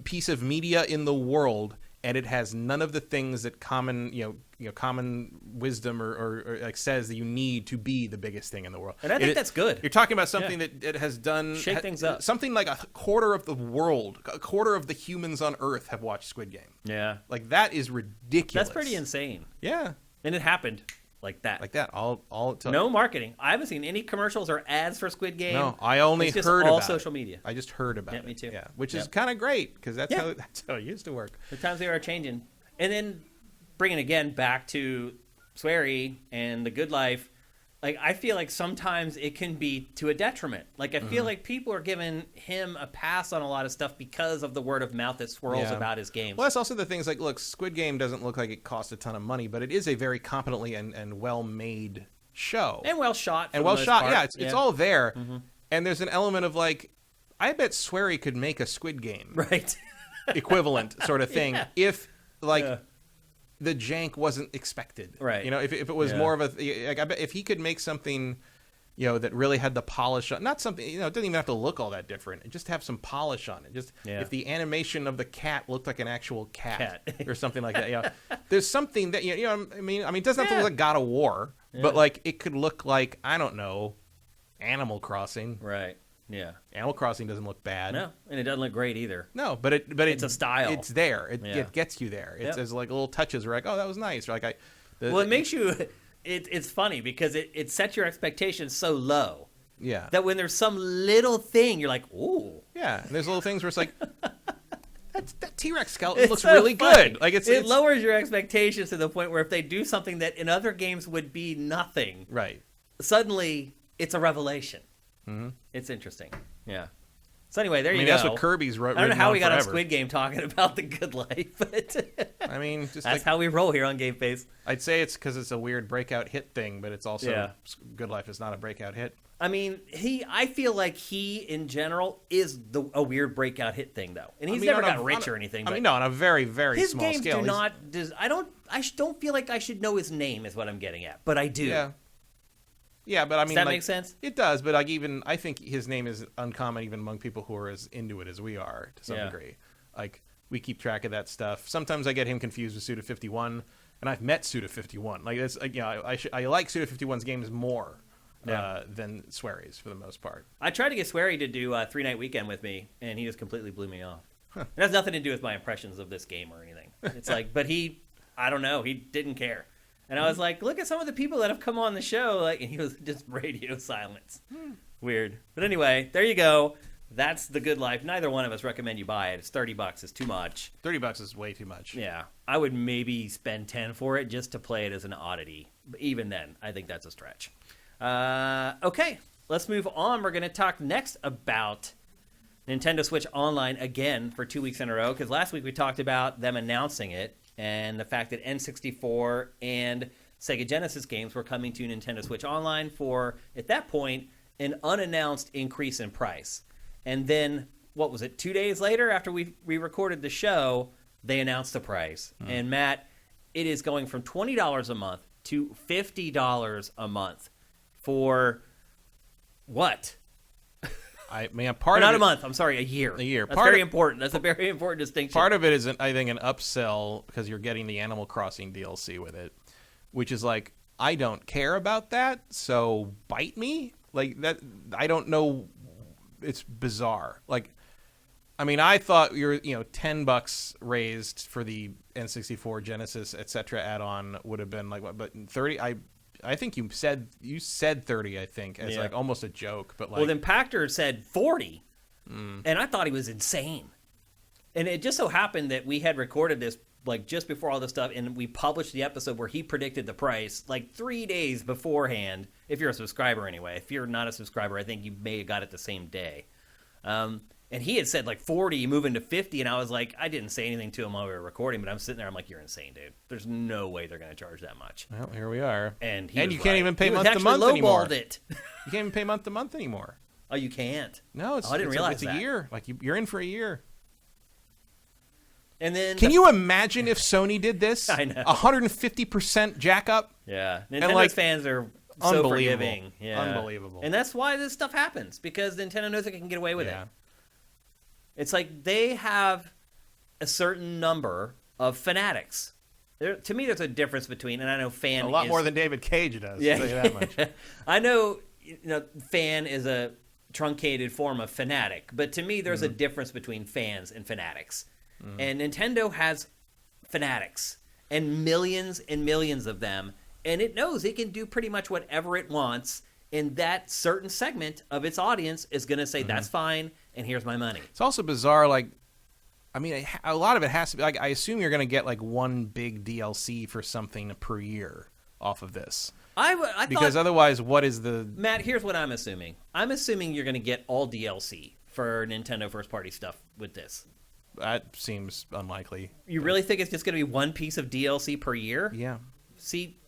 Speaker 2: piece of media in the world, and it has none of the things that common wisdom or like says that you need to be the biggest thing in the world.
Speaker 1: And I think that's good.
Speaker 2: You're talking about something that it has done
Speaker 1: Shake things up.
Speaker 2: Something like a quarter of the world, a quarter of the humans on Earth have watched Squid Game.
Speaker 1: Yeah.
Speaker 2: Like, that is ridiculous.
Speaker 1: That's pretty insane.
Speaker 2: Yeah,
Speaker 1: And it happened like that.
Speaker 2: like that. All it took.
Speaker 1: No marketing. I haven't seen any commercials or ads for Squid Game.
Speaker 2: No, I only
Speaker 1: It's just
Speaker 2: heard
Speaker 1: all
Speaker 2: about
Speaker 1: social
Speaker 2: it.
Speaker 1: media.
Speaker 2: I just heard about
Speaker 1: Yeah,
Speaker 2: it.
Speaker 1: me too.
Speaker 2: Yeah, which is
Speaker 1: Yep.
Speaker 2: kind of great because that's
Speaker 1: Yeah.
Speaker 2: how it used to work.
Speaker 1: The times they are changing. And then bringing again back to SWERY and The Good Life, like, I feel like sometimes it can be to a detriment. Like, I feel like people are giving him a pass on a lot of stuff because of the word of mouth that swirls
Speaker 2: Yeah.
Speaker 1: about his games.
Speaker 2: Well, that's also the things like, look, Squid Game doesn't look like it cost a ton of money, but it is a very competently and well-made show.
Speaker 1: And well shot.
Speaker 2: And well shot.
Speaker 1: Part.
Speaker 2: Yeah, it's all there. And there's an element of like, I bet SWERY could make a Squid Game
Speaker 1: Right.
Speaker 2: equivalent sort of thing if like
Speaker 1: Yeah.
Speaker 2: the jank wasn't expected.
Speaker 1: Right.
Speaker 2: If it was
Speaker 1: Yeah.
Speaker 2: more of a like, I bet if he could make something that really had the polish on. Not something, it doesn't even have to look all that different. It just have some polish on it. Just if the animation of the cat looked like an actual cat. Or something like that. There's something that I mean, it doesn't have to look like God of War, but like it could look like, I don't know, Animal Crossing.
Speaker 1: Right. Yeah.
Speaker 2: Animal Crossing doesn't look bad.
Speaker 1: No, and it doesn't look great either.
Speaker 2: No, but
Speaker 1: it's a style.
Speaker 2: It's there. It gets you there. It's there's like little touches where like, oh, that was nice. Or like
Speaker 1: it makes you. It's funny because it sets your expectations so low.
Speaker 2: Yeah.
Speaker 1: That when there's some little thing, you're like, ooh.
Speaker 2: Yeah. And there's little things where it's like, that T-Rex skeleton looks
Speaker 1: so
Speaker 2: really
Speaker 1: funny.
Speaker 2: good. Like it
Speaker 1: lowers your expectations to the point where if they do something that in other games would be nothing,
Speaker 2: right,
Speaker 1: suddenly it's a revelation. Mm-hmm. It's interesting. Yeah. So anyway, there you go.
Speaker 2: That's what Kirby's wrote.
Speaker 1: I don't know how we got on Squid Game talking about the good life, but
Speaker 2: I mean, just
Speaker 1: that's how we roll here on GameFace.
Speaker 2: I'd say it's because it's a weird breakout hit thing, but it's also Good Life is not a breakout hit.
Speaker 1: I mean, I feel like he in general is a weird breakout hit thing though, and he's never got rich or anything.
Speaker 2: No, on a very very
Speaker 1: his
Speaker 2: small
Speaker 1: games
Speaker 2: scale.
Speaker 1: Do not. I don't feel like I should know his name. Is what I'm getting at, but I do.
Speaker 2: Yeah. Yeah, but I mean,
Speaker 1: does that make sense?
Speaker 2: It does, but like I think his name is uncommon even among people who are as into it as we are to some degree. Like we keep track of that stuff. Sometimes I get him confused with Suda51, and I've met Suda51. Like that's I like Suda51's games more than SWERY's for the most part.
Speaker 1: I tried to get SWERY to do a 3-night weekend with me, and he just completely blew me off. It has nothing to do with my impressions of this game or anything. It's like, but I don't know, he didn't care. And I was like, look at some of the people that have come on the show. Like, and he was just radio silence. Weird. But anyway, there you go. That's The Good Life. Neither one of us recommend you buy it. It's $30. It's too much.
Speaker 2: $30 is way too much.
Speaker 1: Yeah. I would maybe spend 10 for it just to play it as an oddity. But even then, I think that's a stretch. Okay. Let's move on. We're going to talk next about Nintendo Switch Online again for 2 weeks in a row. Because last week we talked about them announcing it. And the fact that N64 and Sega Genesis games were coming to Nintendo Switch Online for, at that point, an unannounced increase in price. And then, what was it, 2 days later after we recorded the show, they announced the price. And Matt, it is going from $20 a month to $50 a month for what?
Speaker 2: Not
Speaker 1: a month. I'm sorry, a year.
Speaker 2: A year.
Speaker 1: That's very important. That's a very important distinction.
Speaker 2: Part of it is, I think, an upsell because you're getting the Animal Crossing DLC with it, which is like, I don't care about that, so bite me. Like that, I don't know. It's bizarre. Like, I mean, I thought $10 raised for the N64, Genesis, etc. add-on would have been like what, but 30. I think you said 30, I think, as like almost a joke, but like,
Speaker 1: well, then Pachter said 40, and I thought he was insane. And it just so happened that we had recorded this like just before all this stuff, and we published the episode where he predicted the price like 3 days beforehand. If you're a subscriber, anyway. If you're not a subscriber, I think you may have got it the same day. And he had said like 40, moving to 50, and I was like, I didn't say anything to him while we were recording, but I'm sitting there, I'm like, you're insane, dude. There's no way they're going to charge that much.
Speaker 2: Well, here we are.
Speaker 1: And
Speaker 2: you can't even pay month to month anymore.
Speaker 1: It.
Speaker 2: You can't even pay month to month anymore.
Speaker 1: Oh, you can't?
Speaker 2: No,
Speaker 1: I didn't realize
Speaker 2: it's a year. Like you're in for a year.
Speaker 1: And then
Speaker 2: can you imagine if Sony did this?
Speaker 1: I know.
Speaker 2: 150% jack up.
Speaker 1: Yeah, Nintendo's fans are so forgiving. Yeah,
Speaker 2: unbelievable.
Speaker 1: And that's why this stuff happens, because Nintendo knows it can get away with it. It's like they have a certain number of fanatics. To me, there's a difference between, and I know fan
Speaker 2: a lot more than David Cage does.
Speaker 1: Yeah,
Speaker 2: I'll tell you that much.
Speaker 1: I know, fan is a truncated form of fanatic, but to me, there's a difference between fans and fanatics. And Nintendo has fanatics, and millions of them, and it knows it can do pretty much whatever it wants, and that certain segment of its audience is going to say, that's fine, and here's my money.
Speaker 2: It's also bizarre, like, I mean, a lot of it has to be, like, I assume you're going to get, like, one big DLC for something per year off of this. Because otherwise, what is the...
Speaker 1: Matt, here's what I'm assuming. I'm assuming you're going to get all DLC for Nintendo first-party stuff with this.
Speaker 2: That seems unlikely.
Speaker 1: You really think it's just going to be one piece of DLC per year?
Speaker 2: Yeah.
Speaker 1: See,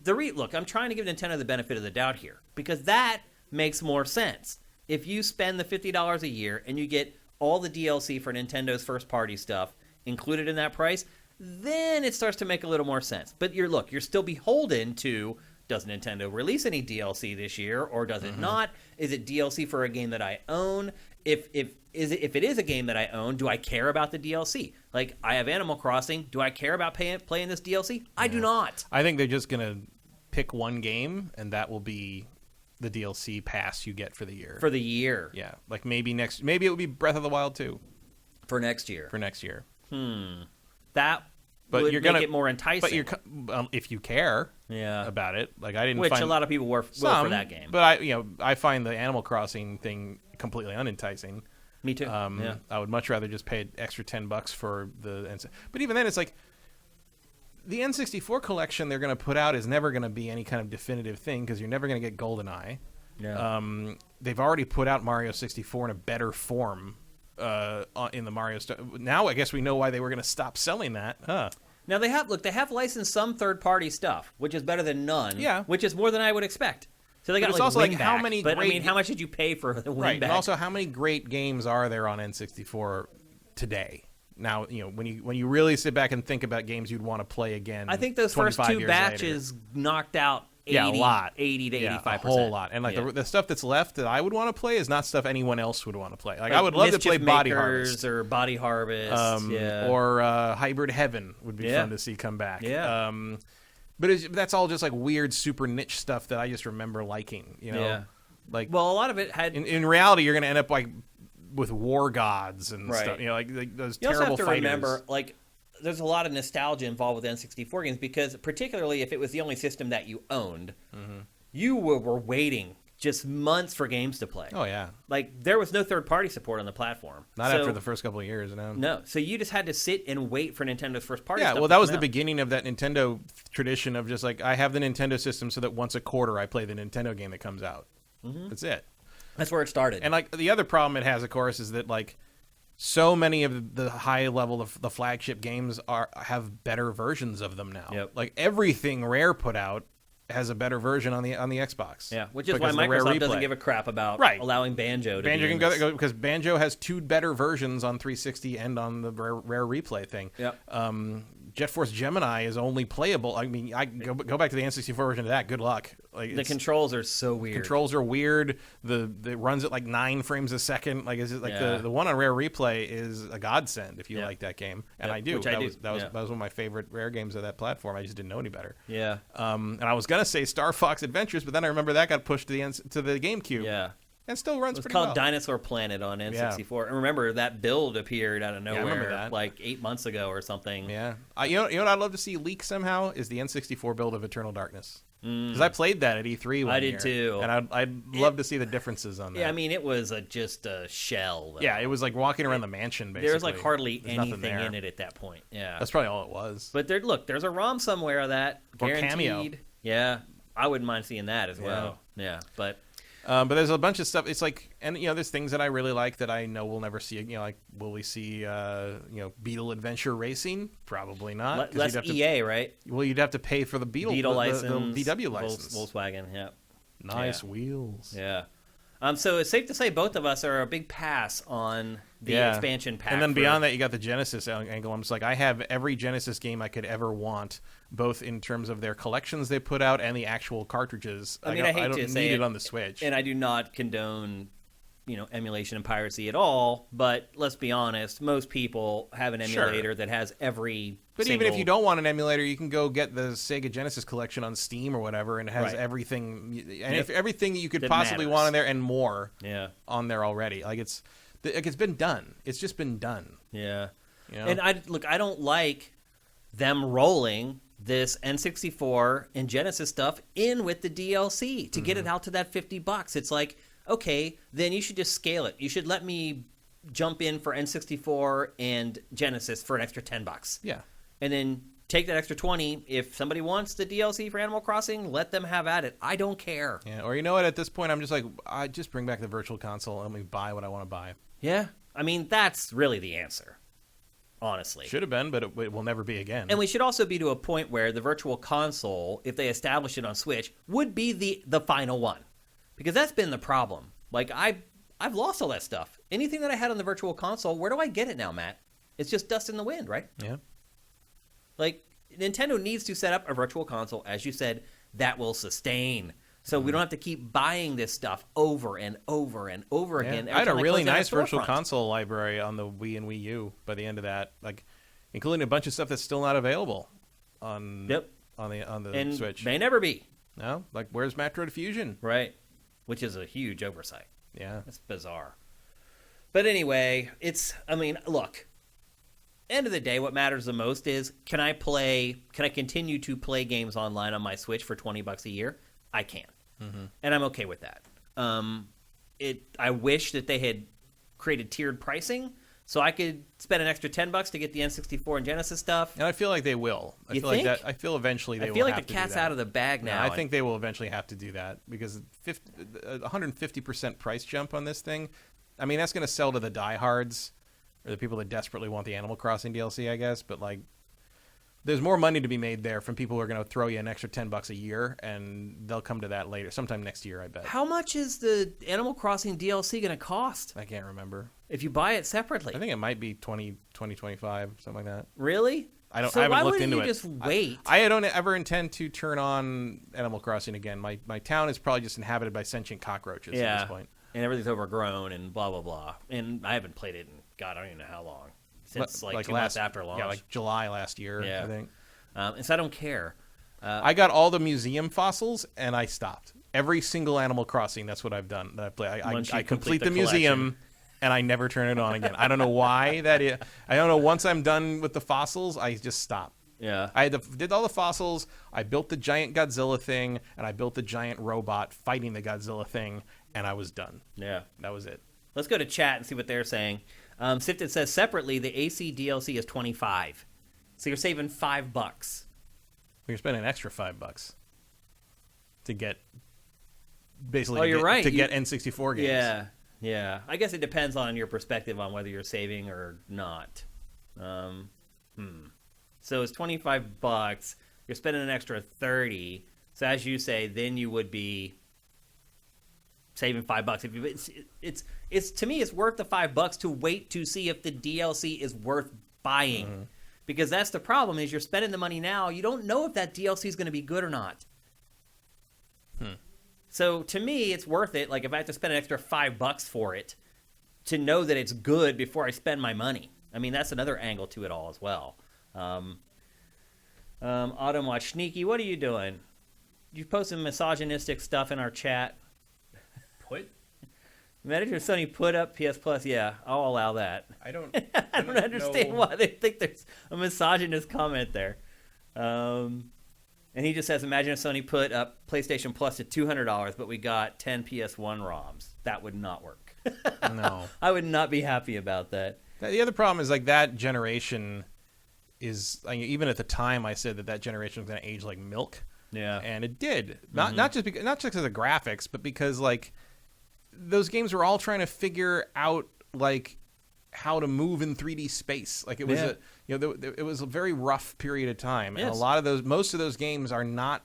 Speaker 1: look, I'm trying to give Nintendo the benefit of the doubt here, because that makes more sense. If you spend the $50 a year and you get all the DLC for Nintendo's first-party stuff included in that price, then it starts to make a little more sense. But you're still beholden to does Nintendo release any DLC this year, or does it not? Is it DLC for a game that I own? If it is a game that I own, do I care about the DLC? Like, I have Animal Crossing. Do I care about playing this DLC? I do not.
Speaker 2: I think they're just going to pick one game, and that will be the DLC pass you get for the year.
Speaker 1: For the year.
Speaker 2: Yeah. Like, maybe it would be Breath of the Wild 2.
Speaker 1: For next year.
Speaker 2: But
Speaker 1: That would
Speaker 2: you're
Speaker 1: make
Speaker 2: gonna,
Speaker 1: it more enticing.
Speaker 2: But if you care about it, like I didn't
Speaker 1: Which
Speaker 2: find
Speaker 1: a lot of people will for that game.
Speaker 2: But I find the Animal Crossing thing completely unenticing.
Speaker 1: Me too.
Speaker 2: I would much rather just pay an extra $10 for the. But even then, it's like the N64 collection they're going to put out is never going to be any kind of definitive thing because you're never going to get GoldenEye.
Speaker 1: Yeah.
Speaker 2: They've already put out Mario 64 in a better form in the Mario stuff. Now I guess we know why they were going to stop selling that. Huh.
Speaker 1: Now they have licensed some third-party stuff, which is better than none.
Speaker 2: Yeah.
Speaker 1: Which is more than I would expect. So they got
Speaker 2: it's also like
Speaker 1: win
Speaker 2: how
Speaker 1: back,
Speaker 2: many
Speaker 1: but
Speaker 2: great
Speaker 1: I mean, how much did you pay for the win
Speaker 2: right?
Speaker 1: back?
Speaker 2: And also, how many great games are there on N64 today? Now, when you really sit back and think about games you'd want to play again,
Speaker 1: I think those first 2 batches knocked out 80,
Speaker 2: a lot.
Speaker 1: 80 to 85%.
Speaker 2: A whole lot. And like the stuff that's left that I would want to play is not stuff anyone else would want to play. Like I would love to play Body Harvest
Speaker 1: or Body Harvest,
Speaker 2: or Hybrid Heaven would be fun to see come back.
Speaker 1: Yeah.
Speaker 2: But that's all just like weird, super niche stuff that I just remember liking.
Speaker 1: Yeah.
Speaker 2: Like,
Speaker 1: well, a lot of it had.
Speaker 2: In reality, you're going to end up like with War Gods and
Speaker 1: right.
Speaker 2: stuff. Like those
Speaker 1: you
Speaker 2: terrible
Speaker 1: also have to
Speaker 2: fighters.
Speaker 1: remember, like, there's a lot of nostalgia involved with N64 games because, particularly if it was the only system that you owned, you were waiting just months for games to play.
Speaker 2: Oh yeah.
Speaker 1: Like there was no third-party support on the platform.
Speaker 2: Not after the first couple of years, no.
Speaker 1: No, so you just had to sit and wait for Nintendo's first-party stuff.
Speaker 2: Yeah, well, that was the beginning of that Nintendo tradition of just like I have the Nintendo system so that once a quarter I play the Nintendo game that comes out. That's it.
Speaker 1: That's where it started.
Speaker 2: And like the other problem it has, of course, is that like so many of the high level of the flagship games have better versions of them now.
Speaker 1: Yep.
Speaker 2: Like everything Rare put out has a better version on the Xbox.
Speaker 1: Yeah, which is why Microsoft doesn't give a crap about allowing Banjo to
Speaker 2: Banjo
Speaker 1: be
Speaker 2: can go because Banjo has 2 better versions on 360 and on the Rare Replay thing.
Speaker 1: Yep.
Speaker 2: Jet Force Gemini is only playable. I mean, I go back to the N64 version of that. Good luck. Like
Speaker 1: the controls are so weird.
Speaker 2: Controls are weird. It runs at like 9 frames a second. Like is it like the one on Rare Replay is a godsend if you like that game, and I do. That was one of my favorite Rare games of that platform. I just didn't know any better.
Speaker 1: Yeah.
Speaker 2: And I was gonna say Star Fox Adventures, but then I remember that got pushed to the GameCube.
Speaker 1: Yeah.
Speaker 2: And still runs pretty
Speaker 1: well. It's called
Speaker 2: well.
Speaker 1: Dinosaur Planet on N64. And remember, that build appeared out of nowhere like 8 months ago or something.
Speaker 2: Yeah. You know what I'd love to see leak somehow is the N64 build of Eternal Darkness. Because I played that at E3 one year.
Speaker 1: I did too.
Speaker 2: And I'd love to see the differences on that.
Speaker 1: Yeah, I mean, it was just a shell. Though.
Speaker 2: Yeah, it was like walking around the mansion, basically.
Speaker 1: There was like hardly anything
Speaker 2: there.
Speaker 1: in it at that point. Yeah.
Speaker 2: That's probably all it was.
Speaker 1: But there's a ROM somewhere of that. Guaranteed.
Speaker 2: Or Cameo.
Speaker 1: Yeah. I wouldn't mind seeing that as well. Yeah. But
Speaker 2: there's a bunch of stuff. It's like, and there's things that I really like that I know we'll never see. Like, will we see, Beetle Adventure Racing? Probably not.
Speaker 1: Less EA, right?
Speaker 2: Well, you'd have to pay for the Beetle
Speaker 1: license,
Speaker 2: the VW license,
Speaker 1: Volkswagen. Yeah.
Speaker 2: Nice wheels.
Speaker 1: Yeah. So it's safe to say both of us are a big pass on the expansion pack.
Speaker 2: And then beyond that, you got the Genesis angle. I'm just like, I have every Genesis game I could ever want, both in terms of their collections they put out and the actual cartridges.
Speaker 1: I mean, I hate to say
Speaker 2: need it on the Switch.
Speaker 1: And I do not condone, emulation and piracy at all. But let's be honest, most people have an emulator that has every.
Speaker 2: But even if you don't want an emulator, you can go get the Sega Genesis collection on Steam or whatever, and it has everything, and everything that you could possibly want in there and more on there already. Like it's been done. It's just been done.
Speaker 1: Yeah. And I don't like them rolling this N64 and Genesis stuff in with the DLC to get it out to that $50. It's like, okay, then you should just scale it. You should let me jump in for N64 and Genesis for an extra $10.
Speaker 2: Yeah.
Speaker 1: And then take that extra 20. If somebody wants the DLC for Animal Crossing, let them have at it. I don't care.
Speaker 2: Yeah, or you know what? At this point, I'm just like, I just bring back the Virtual Console and let me buy what I want to buy.
Speaker 1: Yeah. I mean, that's really the answer, honestly.
Speaker 2: Should have been, but it will never be again.
Speaker 1: And we should also be to a point where the Virtual Console, if they establish it on Switch, would be the final one. Because that's been the problem. Like, I've lost all that stuff. Anything that I had on the Virtual Console, where do I get it now, Matt? It's just dust in the wind, right?
Speaker 2: Yeah.
Speaker 1: Like, Nintendo needs to set up a Virtual Console, as you said, that will sustain. So we don't have to keep buying this stuff over and over and over again.
Speaker 2: I had a really nice Virtual
Speaker 1: storefront.
Speaker 2: Console library on the Wii and Wii U by the end of that, like including a bunch of stuff that's still not available on on the
Speaker 1: and
Speaker 2: Switch.
Speaker 1: May never be.
Speaker 2: No, like where's Metroid Fusion?
Speaker 1: Right, which is a huge oversight.
Speaker 2: Yeah,
Speaker 1: It's bizarre. But anyway, look, end of the day, what matters the most is can I continue to play games online on my Switch for $20 a year? I can. And I'm okay with that. I wish that they had created tiered pricing so I could spend an extra $10 to get the N64 and Genesis stuff.
Speaker 2: and I feel like they will.
Speaker 1: You think?
Speaker 2: I feel eventually they will.
Speaker 1: I feel like
Speaker 2: have
Speaker 1: the
Speaker 2: to do
Speaker 1: cat's
Speaker 2: that.
Speaker 1: out of the bag now.
Speaker 2: I think they will eventually have to do that because 150% price jump on this thing. I mean, that's going to sell to the diehards or the people that desperately want the Animal Crossing DLC, I guess. But like, there's more money to be made there from people who are going to throw you an extra $10 a year, and they'll come to that later, sometime next year, I bet.
Speaker 1: How much is the Animal Crossing DLC going to cost
Speaker 2: I can't remember.
Speaker 1: if you buy it separately?
Speaker 2: I think it might be 25, something like that.
Speaker 1: Really?
Speaker 2: I
Speaker 1: So
Speaker 2: haven't
Speaker 1: why
Speaker 2: looked
Speaker 1: wouldn't
Speaker 2: into
Speaker 1: you
Speaker 2: it.
Speaker 1: just wait?
Speaker 2: I don't ever intend to turn on Animal Crossing again. My town is probably just inhabited by sentient cockroaches at this point.
Speaker 1: And everything's overgrown and blah, blah, blah. And I haven't played it in, God, I don't even know how long. Since like 2 months after launch.
Speaker 2: Yeah, like July last year,
Speaker 1: Yeah.
Speaker 2: I think.
Speaker 1: And so I don't care.
Speaker 2: I got all the museum fossils, and I stopped. Every single Animal Crossing, that's what I've done. That I play.
Speaker 1: Once
Speaker 2: I
Speaker 1: you
Speaker 2: complete
Speaker 1: complete
Speaker 2: the
Speaker 1: the
Speaker 2: museum, and I never turn it on again. I don't know why that is. I don't know. Once I'm done with the fossils, I just stop.
Speaker 1: Yeah.
Speaker 2: I did all the fossils. I built the giant Godzilla thing, and I built the giant robot fighting the Godzilla thing, and I was done.
Speaker 1: Yeah.
Speaker 2: That was it.
Speaker 1: Let's go to chat and see what they're saying. Sifted says separately, the AC DLC is $25. So you're saving $5.
Speaker 2: You're spending an extra $5 to get basically.
Speaker 1: Oh, you're right.
Speaker 2: To get N64 games.
Speaker 1: Yeah. Yeah. I guess it depends on your perspective on whether you're saving or not. So it's $25. You're spending an extra $30. So as you say, then you would be saving $5. If you, it's to me, it's worth the $5 to wait to see if the DLC is worth buying, because that's the problem. Is you're spending the money now, you don't know if that DLC is going to be good or not. So to me, it's worth it. Like if I have to spend an extra $5 for it, to know that it's good before I spend my money. I mean, that's another angle to it all as well. Autumn Watch Sneaky, what are you doing? You posted misogynistic stuff in our chat.
Speaker 2: What?
Speaker 1: Manager Sony put up PS Plus. Yeah, I'll allow that.
Speaker 2: I don't.
Speaker 1: I don't understand why they think there's a misogynist comment there. And he just says, imagine if Sony put up PlayStation Plus to $200, but we got 10 PS1 ROMs. That would not work.
Speaker 2: No.
Speaker 1: I would not be happy about that.
Speaker 2: The other problem is like that generation is even at the time I said that generation was going to age like milk.
Speaker 1: Yeah.
Speaker 2: And it did. Not just because of the graphics, but because like those games were all trying to figure out like how to move in 3D space. Like it was it was a very rough period of time, and most of those games are not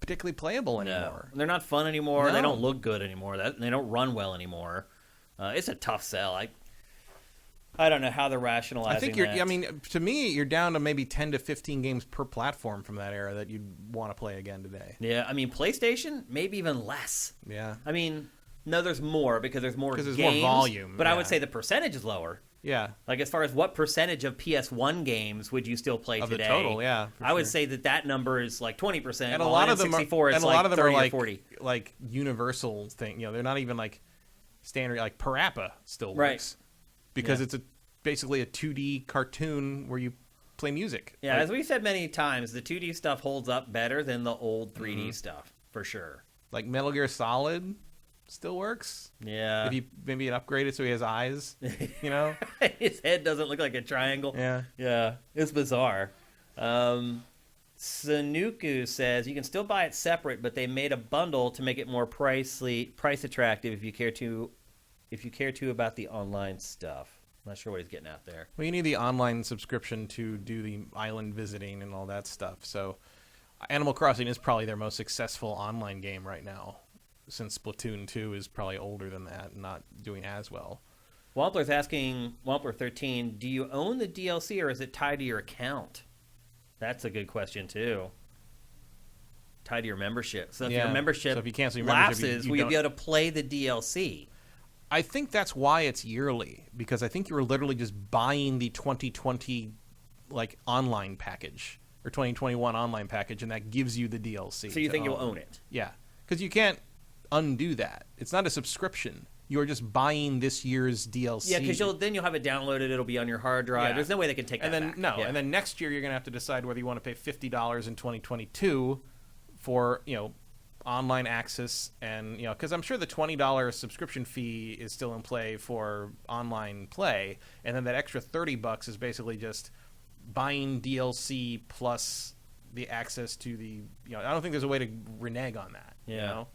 Speaker 2: particularly playable anymore.
Speaker 1: They're not fun anymore.
Speaker 2: No.
Speaker 1: They don't look good anymore. They don't run well anymore. It's a tough sell. I don't know how they're rationalizing
Speaker 2: I think
Speaker 1: that.
Speaker 2: I mean, to me, you're down to maybe 10 to 15 games per platform from that era that you'd want to play again today.
Speaker 1: Yeah, I mean, PlayStation, maybe even less.
Speaker 2: Yeah.
Speaker 1: I mean, no, there's more because there's more games.
Speaker 2: There's more volume.
Speaker 1: But I would say the percentage is lower.
Speaker 2: Yeah.
Speaker 1: Like as far as what percentage of PS1 games would you still play
Speaker 2: Of
Speaker 1: today?
Speaker 2: the total, yeah.
Speaker 1: I would say that number is like 20%.
Speaker 2: And a lot of them are,
Speaker 1: it's
Speaker 2: and a
Speaker 1: like
Speaker 2: lot of them
Speaker 1: 30
Speaker 2: are
Speaker 1: or 40.
Speaker 2: like universal thing. They're not even like standard. Like Parappa still works
Speaker 1: Right.
Speaker 2: because it's basically a 2D cartoon where you play music.
Speaker 1: Yeah, as we've said many times, the 2D stuff holds up better than the old 3D stuff, for sure.
Speaker 2: Like Metal Gear Solid still works.
Speaker 1: Yeah.
Speaker 2: If you maybe upgrade it so he has eyes,
Speaker 1: His head doesn't look like a triangle.
Speaker 2: Yeah.
Speaker 1: Yeah, it's bizarre. Sanuku says you can still buy it separate, but they made a bundle to make it more price attractive if you care to about the online stuff. I'm not sure what he's getting at there.
Speaker 2: Well, you need the online subscription to do the island visiting and all that stuff. So Animal Crossing is probably their most successful online game right now, since Splatoon 2 is probably older than that and not doing as well.
Speaker 1: Wampler's asking, Wampler13, do you own the DLC or is it tied to your account? That's a good question, too. tied to your membership. So if
Speaker 2: Yeah.
Speaker 1: your membership
Speaker 2: So if you cancel your membership,
Speaker 1: lapses,
Speaker 2: you
Speaker 1: will you
Speaker 2: don't-
Speaker 1: be able to play the DLC?
Speaker 2: I think that's why it's yearly, because I think you were literally just buying the 2020 like online package or 2021 online package, and that gives you the DLC.
Speaker 1: So you
Speaker 2: to
Speaker 1: think you'll own it?
Speaker 2: Yeah, because you can't undo that. It's not a subscription. You are just buying this year's DLC.
Speaker 1: Yeah, because then you'll have it downloaded. It'll be on your hard drive.
Speaker 2: Yeah.
Speaker 1: There's no way they can take
Speaker 2: and
Speaker 1: that
Speaker 2: then
Speaker 1: back.
Speaker 2: no,
Speaker 1: Yeah.
Speaker 2: and then next year you're gonna have to decide whether you want to pay $50 in 2022 for online access, and because I'm sure the $20 subscription fee is still in play for online play, and then that extra $30 is basically just buying DLC plus the access to the I don't think there's a way to renege on that.
Speaker 1: Yeah.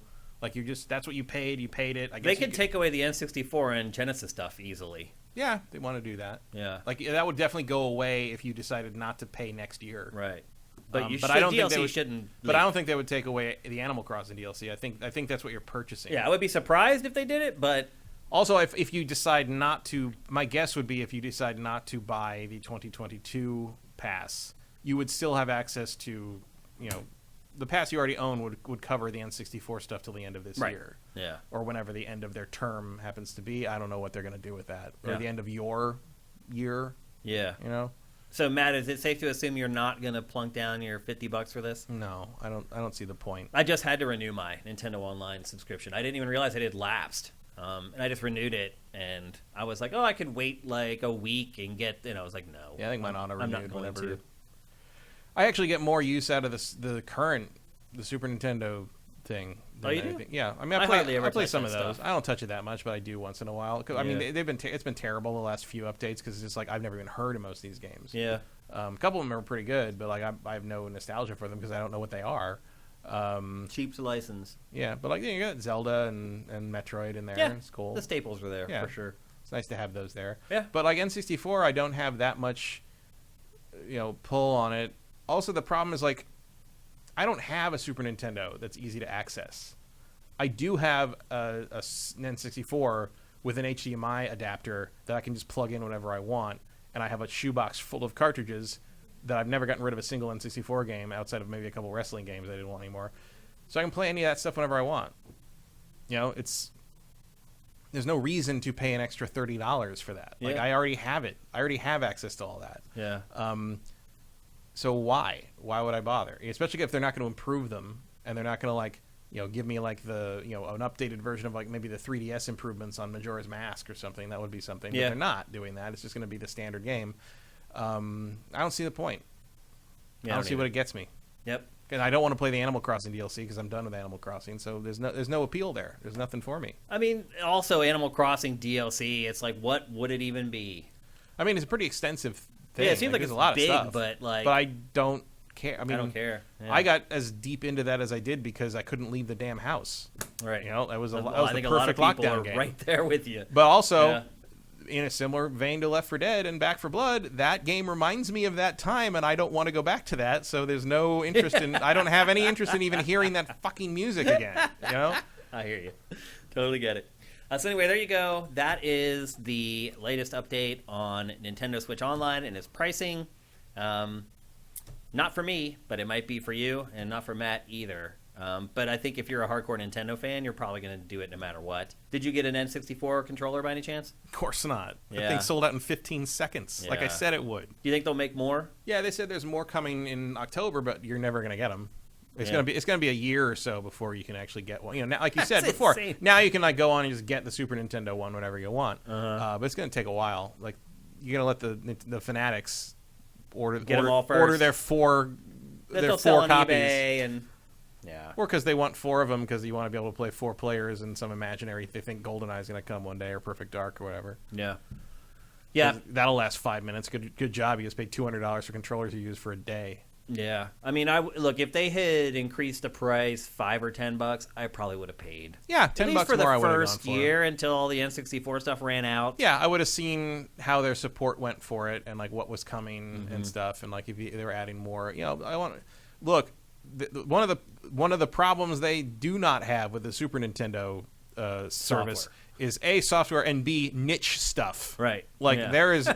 Speaker 2: Like that's what you paid it. I guess
Speaker 1: They
Speaker 2: you
Speaker 1: could take away the N64 and Genesis stuff easily.
Speaker 2: Yeah, they want to do that.
Speaker 1: Yeah.
Speaker 2: Like that would definitely go away if you decided not to pay next year.
Speaker 1: Right. But
Speaker 2: I don't think
Speaker 1: DLC
Speaker 2: they would,
Speaker 1: shouldn't.
Speaker 2: But I don't think they would take away the Animal Crossing DLC. I think that's what you're purchasing.
Speaker 1: Yeah, I would be surprised if they did it, but
Speaker 2: Also, if you decide not to, my guess would be if you decide not to buy the 2022 pass, you would still have access to, the pass you already own would cover the N64 stuff till the end of this
Speaker 1: Right.
Speaker 2: year.
Speaker 1: yeah.
Speaker 2: Or whenever the end of their term happens to be. I don't know what they're going to do with that. Or
Speaker 1: Yeah.
Speaker 2: the end of your year,
Speaker 1: Yeah.
Speaker 2: you.
Speaker 1: So Matt, is it safe to assume you're not going to plunk down your $50 for this?
Speaker 2: No, I don't see the point.
Speaker 1: I just had to renew my Nintendo Online subscription. I didn't even realize it had lapsed. And I just renewed it, and I was like, oh, I could wait like a week and get, I was like, no.
Speaker 2: Yeah, I think mine auto renewed
Speaker 1: I'm not going
Speaker 2: whenever.
Speaker 1: to.
Speaker 2: I actually get more use out of the Super Nintendo thing.
Speaker 1: Oh, you do?
Speaker 2: anything. Yeah, I mean,
Speaker 1: I hardly ever
Speaker 2: I play
Speaker 1: touch
Speaker 2: some
Speaker 1: that
Speaker 2: of those.
Speaker 1: stuff.
Speaker 2: I don't touch it that much, but I do once in a while. 'Cause, I mean,
Speaker 1: Yeah.
Speaker 2: it's been terrible the last few updates because it's just like I've never even heard of most of these games.
Speaker 1: Yeah.
Speaker 2: A couple of them are pretty good, but like I have no nostalgia for them because I don't know what they are.
Speaker 1: Cheap to license.
Speaker 2: Yeah, but like you got Zelda and Metroid in there.
Speaker 1: Yeah.
Speaker 2: It's cool.
Speaker 1: The staples were there,
Speaker 2: Yeah.
Speaker 1: for sure.
Speaker 2: It's nice to have those there.
Speaker 1: Yeah.
Speaker 2: But like N64, I don't have that much, pull on it. Also, the problem is like, I don't have a Super Nintendo that's easy to access. I do have a N64 with an HDMI adapter that I can just plug in whenever I want, and I have a shoebox full of cartridges that I've never gotten rid of a single N64 game outside of maybe a couple wrestling games I didn't want anymore. So I can play any of that stuff whenever I want. There's no reason to pay an extra $30 for that. Like,
Speaker 1: Yeah.
Speaker 2: I already have it. I already have access to all that.
Speaker 1: Yeah.
Speaker 2: So why? Why would I bother? Especially if they're not going to improve them and they're not going to like, give me like the, an updated version of like maybe the 3DS improvements on Majora's Mask or something. That would be something.
Speaker 1: Yeah.
Speaker 2: But they're not doing that. It's just going to be the standard game. I don't see the point.
Speaker 1: Yeah,
Speaker 2: I don't see what it gets me.
Speaker 1: Yep.
Speaker 2: And I don't want to play the Animal Crossing DLC because I'm done with Animal Crossing. So there's no appeal there. There's nothing for me.
Speaker 1: I mean, also Animal Crossing DLC, it's like, what would it even be?
Speaker 2: I mean, it's a pretty extensive thing.
Speaker 1: Yeah, it seems like
Speaker 2: there's
Speaker 1: it's
Speaker 2: a lot
Speaker 1: big,
Speaker 2: of stuff.
Speaker 1: but like,
Speaker 2: But I don't care. I mean,
Speaker 1: I don't care. Yeah.
Speaker 2: I got as deep into that as I did because I couldn't leave the damn house.
Speaker 1: right.
Speaker 2: That was
Speaker 1: Well,
Speaker 2: that was
Speaker 1: I think
Speaker 2: the
Speaker 1: a lot of
Speaker 2: perfect
Speaker 1: people
Speaker 2: lockdown
Speaker 1: are
Speaker 2: game.
Speaker 1: right there with you.
Speaker 2: But also,
Speaker 1: Yeah.
Speaker 2: in a similar vein to Left 4 Dead and Back 4 Blood, that game reminds me of that time, and I don't want to go back to that. So there's no interest in. I don't have any interest in even hearing that fucking music again.
Speaker 1: I hear you. Totally get it. So anyway, there you go. That is the latest update on Nintendo Switch Online and its pricing. Not for me, but it might be for you, and not for Matt either. But I think if you're a hardcore Nintendo fan, you're probably going to do it no matter what. Did you get an N64 controller by any chance?
Speaker 2: Of course not. That
Speaker 1: Yeah.
Speaker 2: thing sold out in 15 seconds, like I
Speaker 1: Yeah.
Speaker 2: said it would.
Speaker 1: Do you think they'll make more?
Speaker 2: Yeah, they said there's more coming in October, but you're never going to get them. It's
Speaker 1: Yeah.
Speaker 2: gonna be a year or so before you can actually get one. Now, like you said
Speaker 1: That's
Speaker 2: before,
Speaker 1: insane.
Speaker 2: now you can like go on and just get the Super Nintendo one whenever you want. But it's gonna take a while. Like you're gonna let the fanatics order
Speaker 1: Get 'em all first.
Speaker 2: order their four
Speaker 1: That
Speaker 2: their
Speaker 1: they'll sell
Speaker 2: four
Speaker 1: on
Speaker 2: copies,
Speaker 1: eBay and yeah.
Speaker 2: or because they want 4 of them because you want to be able to play 4 players in some imaginary. They think GoldenEye is gonna come one day or Perfect Dark or whatever.
Speaker 1: Yeah. Yeah.
Speaker 2: That'll last 5 minutes. Good job. You just paid $200 for controllers you use for a day.
Speaker 1: Yeah. I mean, look, if they had increased the price $5 or $10, I probably would have paid.
Speaker 2: Yeah,
Speaker 1: At
Speaker 2: $10
Speaker 1: least for the
Speaker 2: more I would have gone
Speaker 1: first
Speaker 2: for.
Speaker 1: year until all the N64 stuff ran out.
Speaker 2: Yeah, I would have seen how their support went for it and like what was coming and stuff, and like if they were adding more. I want to look. One of the problems they do not have with the Super Nintendo service
Speaker 1: Software.
Speaker 2: is A, software, and B, niche stuff.
Speaker 1: Right.
Speaker 2: Like
Speaker 1: Yeah.
Speaker 2: there is,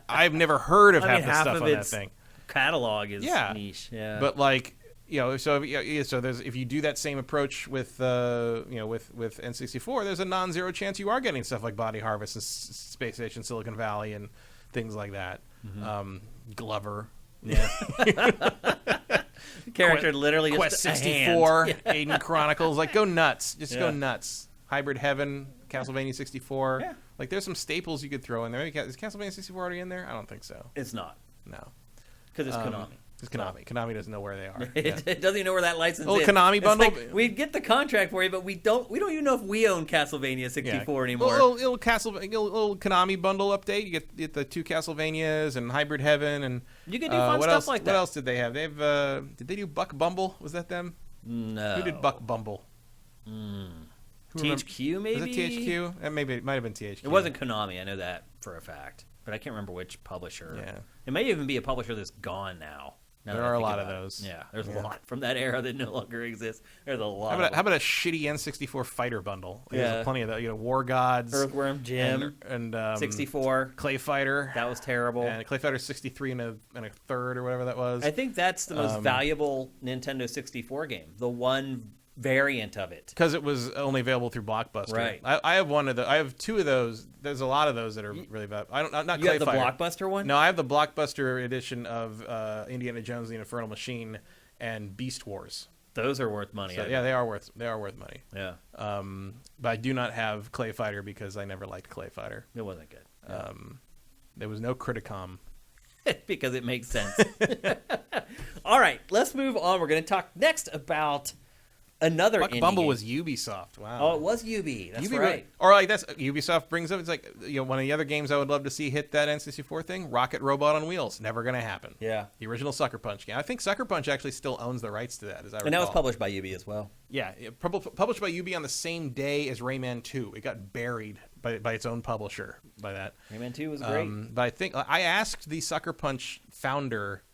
Speaker 2: I've never heard of
Speaker 1: I
Speaker 2: half
Speaker 1: mean,
Speaker 2: the
Speaker 1: half
Speaker 2: stuff
Speaker 1: of
Speaker 2: on that
Speaker 1: its
Speaker 2: thing.
Speaker 1: catalog is
Speaker 2: Yeah.
Speaker 1: niche. Yeah.
Speaker 2: But like So there's if you do that same approach with with N64, there's a non-zero chance you are getting stuff like Body Harvest and Space Station Silicon Valley and things like that. Glover.
Speaker 1: Yeah. Character literally
Speaker 2: Quest
Speaker 1: just
Speaker 2: 64,
Speaker 1: a hand.
Speaker 2: Aiden Chronicles, like go nuts, just
Speaker 1: Yeah.
Speaker 2: go nuts. Hybrid Heaven, Castlevania 64.
Speaker 1: Yeah.
Speaker 2: Like there's some staples you could throw in there. Is Castlevania 64 already in there? I don't think so.
Speaker 1: It's not
Speaker 2: No.
Speaker 1: because it's Konami.
Speaker 2: It's Konami. Konami doesn't know where they are.
Speaker 1: It doesn't even know where that license
Speaker 2: Little
Speaker 1: is.
Speaker 2: Konami
Speaker 1: It's
Speaker 2: bundle.
Speaker 1: like, we get the contract for you, but we don't even know if we own Castlevania 64 anymore.
Speaker 2: Little Konami bundle update. You get the 2 Castlevanias and Hybrid Heaven and
Speaker 1: You can do fun
Speaker 2: what
Speaker 1: stuff
Speaker 2: else,
Speaker 1: like that.
Speaker 2: What else did they have? They've did they do Buck Bumble? Was that them?
Speaker 1: No.
Speaker 2: Who did Buck Bumble?
Speaker 1: THQ maybe?
Speaker 2: Was it THQ? Maybe it might have been THQ.
Speaker 1: It wasn't Konami. I know that for a fact, but I can't remember which publisher.
Speaker 2: Yeah.
Speaker 1: It may even be a publisher that's gone now.
Speaker 2: There are a lot of those.
Speaker 1: Yeah, there's a lot from that era that no longer exists. There's a lot.
Speaker 2: How about a shitty N64 fighter bundle?
Speaker 1: Yeah.
Speaker 2: There's plenty of that. War Gods,
Speaker 1: Earthworm Jim
Speaker 2: and
Speaker 1: 64.
Speaker 2: Clay Fighter.
Speaker 1: That was terrible.
Speaker 2: And Clay Fighter 63 and a third or whatever that was.
Speaker 1: I think that's the most valuable Nintendo 64 game. The one variant of it.
Speaker 2: Because it was only available through Blockbuster.
Speaker 1: Right.
Speaker 2: I have one of the. I have 2 of those. There's a lot of those that are really valuable. I don't. Not
Speaker 1: You
Speaker 2: Clay
Speaker 1: have the
Speaker 2: Fighter.
Speaker 1: Blockbuster one?
Speaker 2: No, I have the Blockbuster edition of Indiana Jones and the Infernal Machine and Beast Wars.
Speaker 1: Those are worth money.
Speaker 2: So, yeah, they are worth money.
Speaker 1: Yeah.
Speaker 2: But I do not have Clay Fighter because I never liked Clay Fighter.
Speaker 1: It wasn't good.
Speaker 2: There was no Criticom.
Speaker 1: Because it makes sense. All right, let's move on. We're going to talk next about another
Speaker 2: Buck
Speaker 1: indie
Speaker 2: Bumble
Speaker 1: game.
Speaker 2: was Ubisoft. Wow.
Speaker 1: Oh, it was Ubi. That's right.
Speaker 2: Or like that's Ubisoft brings up. It's like one of the other games I would love to see hit that N64 thing. Rocket Robot on Wheels. Never going to happen.
Speaker 1: Yeah.
Speaker 2: The original Sucker Punch game. I think Sucker Punch actually still owns the rights to that. As I recall.
Speaker 1: And that was published by Ubi as well.
Speaker 2: Yeah, published by Ubi on the same day as Rayman 2. It got buried by its own publisher by that.
Speaker 1: Rayman 2 was great.
Speaker 2: But I think I asked the Sucker Punch founder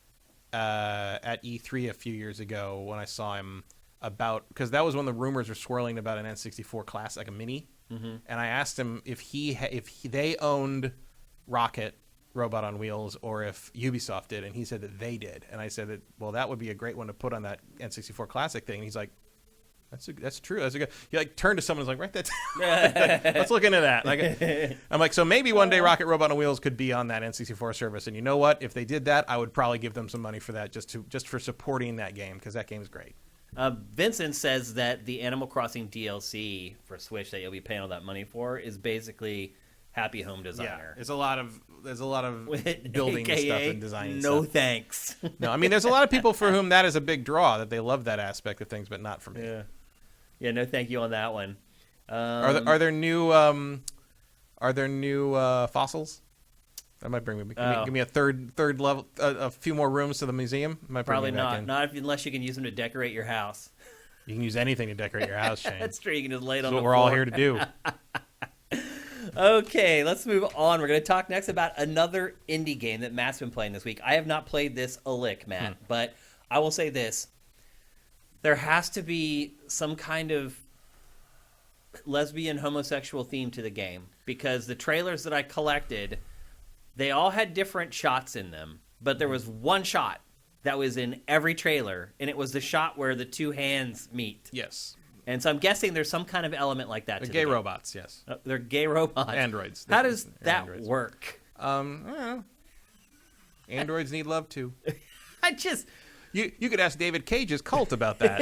Speaker 2: at E3 a few years ago when I saw him about, because that was when the rumors were swirling about an N64 class, like a mini, and I asked him if they owned Rocket Robot on Wheels or if Ubisoft did, and he said that they did, and I said that that would be a great one to put on that N64 classic thing, and he's like, that's true. That's a good. He like turned to someone and was like, write that down. Let's look into that. Like, I'm like, so maybe one day Rocket Robot on Wheels could be on that N64 service. And you know what? If they did that, I would probably give them some money for that, just for supporting that game, because that game's great.
Speaker 1: Vincent says that the Animal Crossing DLC for Switch that you'll be paying all that money for is basically Happy Home Designer.
Speaker 2: Yeah, there's a lot of building
Speaker 1: AKA,
Speaker 2: stuff and designing
Speaker 1: no
Speaker 2: stuff.
Speaker 1: thanks.
Speaker 2: No, I mean there's a lot of people for whom that is a big draw, that they love that aspect of things, but not for me.
Speaker 1: Yeah, no thank you on that one.
Speaker 2: Are there new fossils? That might bring me. Give me a third level, a few more rooms to the museum. Might bring
Speaker 1: Probably
Speaker 2: me back
Speaker 1: not.
Speaker 2: in.
Speaker 1: Not unless you can use them to decorate your house.
Speaker 2: You can use anything to decorate your house, Shane.
Speaker 1: That's true. You can just lay it
Speaker 2: That's
Speaker 1: on
Speaker 2: what
Speaker 1: the
Speaker 2: we're
Speaker 1: floor.
Speaker 2: all here to do.
Speaker 1: Okay, let's move on. We're going to talk next about another indie game that Matt's been playing this week. I have not played this a lick, Matt, but I will say this. There has to be some kind of lesbian homosexual theme to the game, because the trailers that I collected, they all had different shots in them, but there was one shot that was in every trailer, and it was the shot where the two hands meet.
Speaker 2: Yes.
Speaker 1: And so I'm guessing there's some kind of element like that.
Speaker 2: The
Speaker 1: to
Speaker 2: gay
Speaker 1: the game.
Speaker 2: robots, yes.
Speaker 1: They're gay robots.
Speaker 2: Androids.
Speaker 1: How does
Speaker 2: They're
Speaker 1: that
Speaker 2: androids.
Speaker 1: work?
Speaker 2: I don't know. Androids need love too.
Speaker 1: I just...
Speaker 2: You could ask David Cage's cult about that.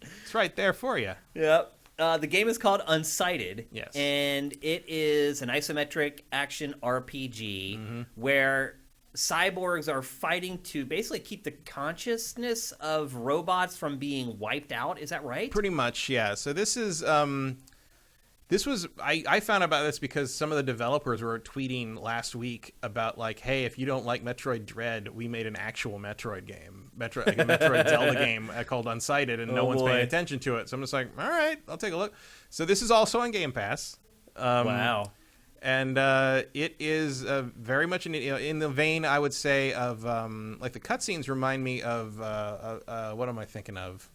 Speaker 2: It's right there for you.
Speaker 1: Yep. The game is called Unsighted.
Speaker 2: Yes.
Speaker 1: And it is an isometric action RPG where cyborgs are fighting to basically keep the consciousness of robots from being wiped out. Is that right?
Speaker 2: Pretty much, yeah. So this is I found out about this because some of the developers were tweeting last week about like, hey, if you don't like Metroid Dread, we made an actual Metroid game, like a Metroid Zelda game called Unsighted, and no one's paying attention to it. So I'm just like, all right, I'll take a look. So this is also on Game Pass.
Speaker 1: Wow.
Speaker 2: And it is very much in the vein, I would say, of like the cutscenes remind me of what am I thinking of?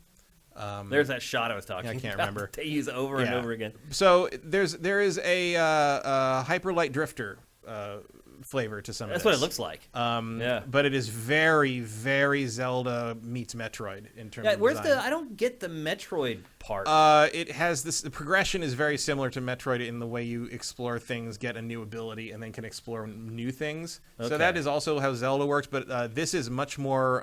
Speaker 1: There's that shot I was talking about.
Speaker 2: I can't remember.
Speaker 1: They use over and over again.
Speaker 2: So there is a Hyper Light Drifter flavor to some of
Speaker 1: That's
Speaker 2: this.
Speaker 1: what it looks like. Yeah.
Speaker 2: But it is very, very Zelda meets Metroid in terms of
Speaker 1: Where's
Speaker 2: design.
Speaker 1: I don't get the Metroid part.
Speaker 2: It has this. The progression is very similar to Metroid in the way you explore things, get a new ability, and then can explore new things.
Speaker 1: Okay.
Speaker 2: So that is also how Zelda works. But this is much more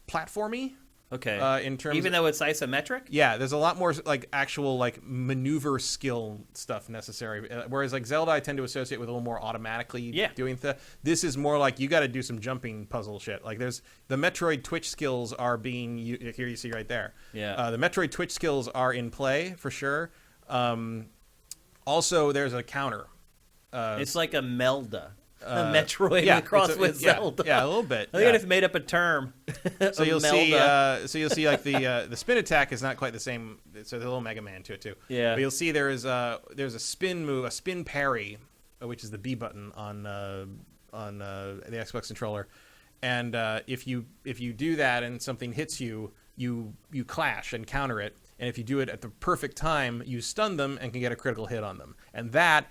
Speaker 2: platformy.
Speaker 1: Okay.
Speaker 2: In terms,
Speaker 1: Even though it's isometric.
Speaker 2: yeah, there's a lot more like actual like maneuver skill stuff necessary. Whereas like Zelda, I tend to associate with a little more automatically doing stuff. This is more like you got to do some jumping puzzle shit. Like there's the Metroid Twitch skills are being here. You see right there.
Speaker 1: Yeah.
Speaker 2: The Metroid Twitch skills are in play for sure. Also, there's a counter.
Speaker 1: It's like a Melda. A Metroid crossed with
Speaker 2: yeah,
Speaker 1: Zelda.
Speaker 2: Yeah, a little bit.
Speaker 1: I think I just made up a term.
Speaker 2: So you'll see like the spin attack is not quite the same. So there's a little Mega Man to it too.
Speaker 1: Yeah.
Speaker 2: But you'll see there's a spin move, a spin parry, which is the B button on the Xbox controller, and if you do that and something hits you, you clash and counter it, and if you do it at the perfect time, you stun them and can get a critical hit on them, and that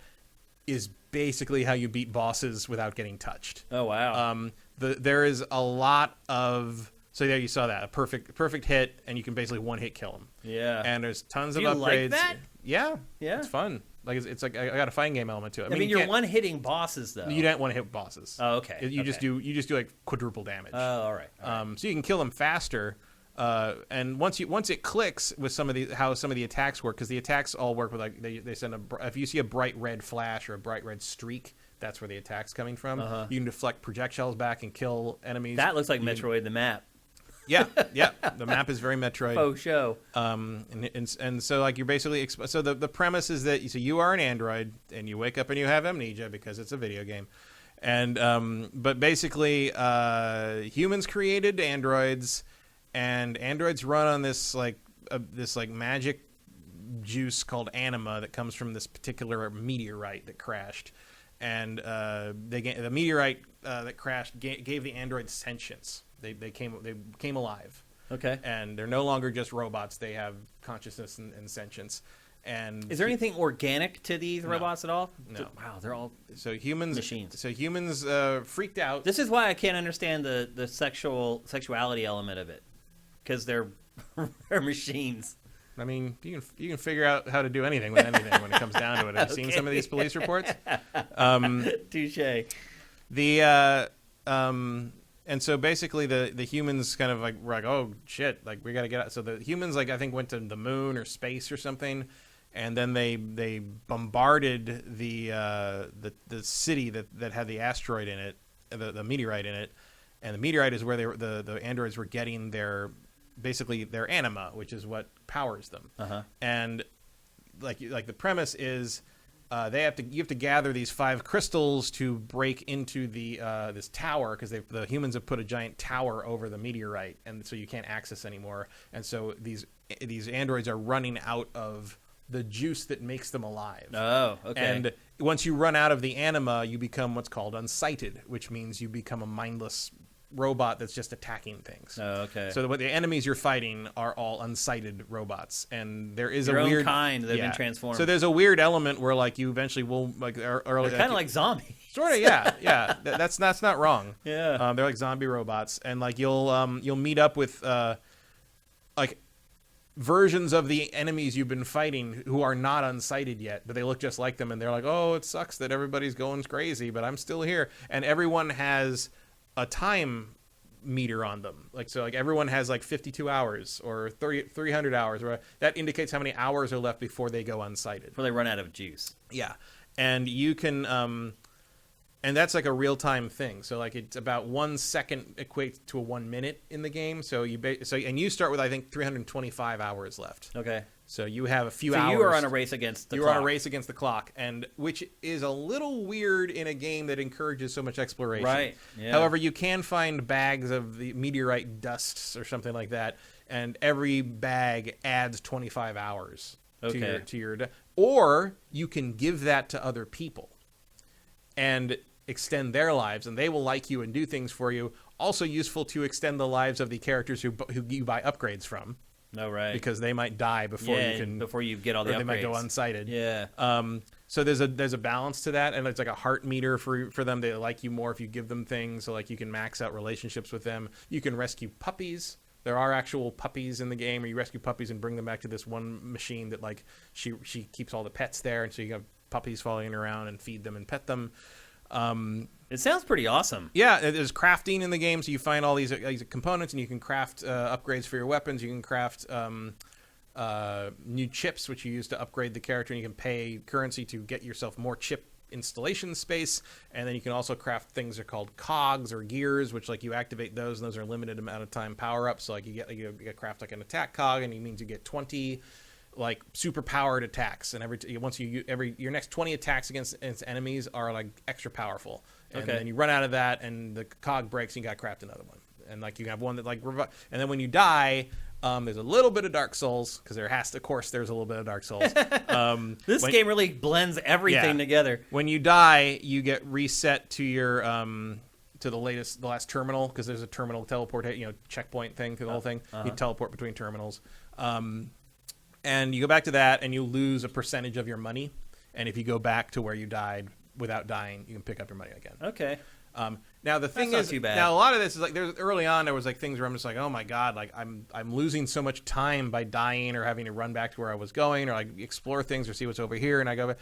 Speaker 2: is basically how you beat bosses without getting touched.
Speaker 1: Oh wow.
Speaker 2: There is a lot of there you saw that a perfect hit, and you can basically one hit kill them.
Speaker 1: Yeah.
Speaker 2: And there's tons
Speaker 1: Do
Speaker 2: of
Speaker 1: you
Speaker 2: upgrades.
Speaker 1: like that?
Speaker 2: Yeah.
Speaker 1: Yeah.
Speaker 2: It's fun. Like it's like I got a fighting game element to it.
Speaker 1: I mean, you're
Speaker 2: can't-
Speaker 1: one hitting bosses though.
Speaker 2: You don't want to hit bosses.
Speaker 1: Oh, okay.
Speaker 2: You just
Speaker 1: Okay.
Speaker 2: do like quadruple damage.
Speaker 1: Oh, all right.
Speaker 2: So you can kill them faster. And once it clicks with how some of the attacks work, because the attacks all work with like they send if you see a bright red flash or a bright red streak, that's where the attack's coming from. You can deflect projectiles back and kill enemies.
Speaker 1: That looks like Metroid the map.
Speaker 2: Yeah. The map is very Metroid.
Speaker 1: Oh, show.
Speaker 2: And so like you're basically so the premise is that you are an android and you wake up and you have amnesia because it's a video game. And but basically humans created androids, and androids run on this magic juice called anima that comes from this particular meteorite that crashed, and the meteorite that crashed gave the androids sentience. They came alive.
Speaker 1: Okay.
Speaker 2: And they're no longer just robots. They have consciousness and sentience. And
Speaker 1: Is there anything organic to these robots at all?
Speaker 2: No.
Speaker 1: Wow, they're all
Speaker 2: humans
Speaker 1: machines.
Speaker 2: So humans freaked out.
Speaker 1: This is why I can't understand the sexuality element of it, because they're machines.
Speaker 2: I mean, you can figure out how to do anything with anything when it comes down to it. Have you seen some of these police reports?
Speaker 1: Touche.
Speaker 2: And so basically the humans kind of like were like, oh shit, like we got to get out. So the humans I think went to the moon or space or something, and then they bombarded the city that had the asteroid in it, the meteorite in it, and the meteorite is where the androids were getting their anima, which is what powers them. And like the premise is you have to gather these 5 crystals to break into the this tower, because the humans have put a giant tower over the meteorite, and so you can't access anymore. And so these androids are running out of the juice that makes them alive.
Speaker 1: Oh, okay.
Speaker 2: And once you run out of the anima, you become what's called unsighted, which means you become a mindless robot that's just attacking things.
Speaker 1: Oh, okay.
Speaker 2: So the enemies you're fighting are all unsighted robots, and there is
Speaker 1: Your
Speaker 2: a
Speaker 1: own
Speaker 2: weird
Speaker 1: kind that have been transformed.
Speaker 2: So there's a weird element where like you eventually will like early
Speaker 1: They're kind of like zombies.
Speaker 2: sort of yeah. That's not wrong.
Speaker 1: Yeah.
Speaker 2: They're like zombie robots, and like you'll meet up with like versions of the enemies you've been fighting who are not unsighted yet, but they look just like them, and they're like, oh, it sucks that everybody's going crazy, but I'm still here. And everyone has a time meter on them, like everyone has like 52 hours or 300 hours, or that indicates how many hours are left before they go unsighted,
Speaker 1: Before they run out of juice.
Speaker 2: yeah. And you can and that's like a real-time thing, so like it's about 1 second equates to 1 minute in the game. So and you start with I think 325 hours left.
Speaker 1: Okay.
Speaker 2: So you have a few
Speaker 1: So
Speaker 2: hours.
Speaker 1: you are on a race against the clock.
Speaker 2: You're on a race against the clock, and which is a little weird in a game that encourages so much exploration.
Speaker 1: Right. Yeah.
Speaker 2: However, you can find bags of the meteorite dusts or something like that, and every bag adds 25 hours to your or you can give that to other people and extend their lives, and they will like you and do things for you. Also useful to extend the lives of the characters who you buy upgrades from.
Speaker 1: No, right.
Speaker 2: Because they might die before you get all the upgrades. They might go unsighted.
Speaker 1: Yeah.
Speaker 2: So there's a balance to that, and it's like a heart meter for them. They like you more if you give them things. So like you can max out relationships with them. You can rescue puppies. There are actual puppies in the game where you rescue puppies and bring them back to this one machine that like she keeps all the pets there, and so you have puppies following around and feed them and pet them.
Speaker 1: It sounds pretty awesome.
Speaker 2: Yeah, there's crafting in the game, so you find all these components, and you can craft upgrades for your weapons. You can craft new chips, which you use to upgrade the character, and you can pay currency to get yourself more chip installation space. And then you can also craft things that are called cogs or gears, which like you activate those, and those are a limited amount of time power ups. So like you get craft like an attack cog, and it means you get 20 like super powered attacks, and your next 20 attacks against enemies are like extra powerful. And then you run out of that, and the cog breaks, and you got to craft another one. And like you have one that like and then when you die, there's a little bit of Dark Souls, because there's a little bit of Dark Souls.
Speaker 1: This game really blends everything together.
Speaker 2: When you die, you get reset to your to the last terminal, because there's a terminal teleport, checkpoint thing through the whole thing. You teleport between terminals, and you go back to that, and you lose a percentage of your money. And if you go back to where you died without dying, you can pick up your money again.
Speaker 1: Okay.
Speaker 2: Now the thing is, now a lot of this is like early on there was like things where I'm just like, oh my god, like I'm losing so much time by dying or having to run back to where I was going, or like explore things or see what's over here, and I go.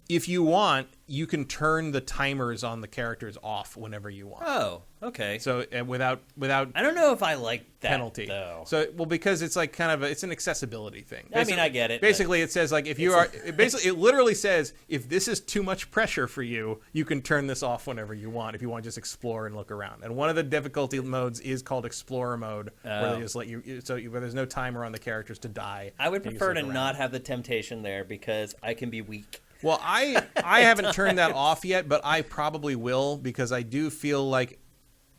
Speaker 2: If you want, you can turn the timers on the characters off whenever you want.
Speaker 1: Oh, okay.
Speaker 2: So without
Speaker 1: I don't know if I like that
Speaker 2: penalty
Speaker 1: though.
Speaker 2: So because it's like kind of it's an accessibility thing.
Speaker 1: Basically, I get it.
Speaker 2: Basically, it says like if you are it literally says if this is too much pressure for you, you can turn this off whenever you want. If you want to just explore and look around, and one of the difficulty modes is called Explorer mode, where they just let you where there's no timer on the characters to die.
Speaker 1: I would prefer to not have the temptation there, because I can be weak.
Speaker 2: Well, I haven't turned that off yet, but I probably will, because I do feel like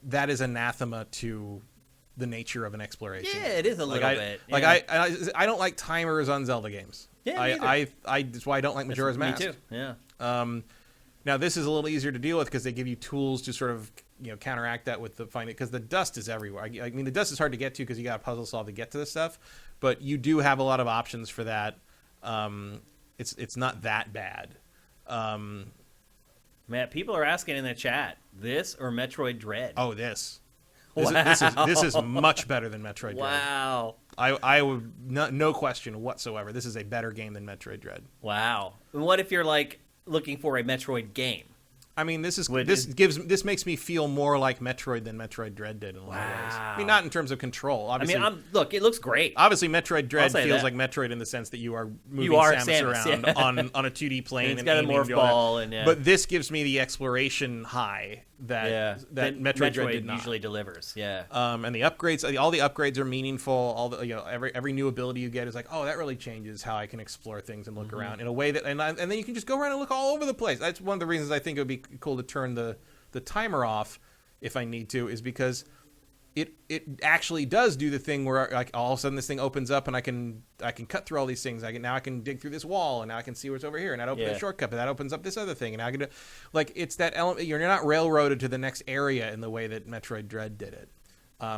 Speaker 2: that is anathema to the nature of an exploration.
Speaker 1: Yeah, it is a little bit.
Speaker 2: Like I don't like timers on Zelda games.
Speaker 1: Yeah,
Speaker 2: that's why I don't like Majora's Mask.
Speaker 1: Me too. Yeah.
Speaker 2: Now this is a little easier to deal with, because they give you tools to sort of counteract that with the finding, because the dust is everywhere. I mean, the dust is hard to get to because you got to puzzle solve to get to this stuff, but you do have a lot of options for that. It's not that bad.
Speaker 1: Matt, people are asking in the chat, this or Metroid Dread?
Speaker 2: Oh, this.
Speaker 1: Wow.
Speaker 2: This is much better than Metroid Dread.
Speaker 1: Wow.
Speaker 2: I would no question whatsoever. This is a better game than Metroid Dread.
Speaker 1: Wow. And what if you're like looking for a Metroid game?
Speaker 2: I mean, this makes me feel more like Metroid than Metroid Dread did in a lot of ways. I mean, not in terms of control. Obviously,
Speaker 1: look, it looks great.
Speaker 2: Obviously, Metroid Dread feels like Metroid in the sense that you are moving Samus around on a 2D plane,
Speaker 1: and it's got a morph ball,
Speaker 2: but this gives me the exploration high that Metroid Dread did not.
Speaker 1: Usually delivers. Yeah.
Speaker 2: And the upgrades, all the upgrades are meaningful. All the every new ability you get is like, oh, that really changes how I can explore things and look around in a way that, and then you can just go around and look all over the place. That's one of the reasons I think it would be cool to turn the timer off if I need to, is because it actually does do the thing where like all of a sudden this thing opens up and I can cut through all these things. Now I can dig through this wall, and now I can see what's over here, and that opens a shortcut, but that opens up this other thing, and I can like it's that element. You're not railroaded to the next area in the way that Metroid Dread did it.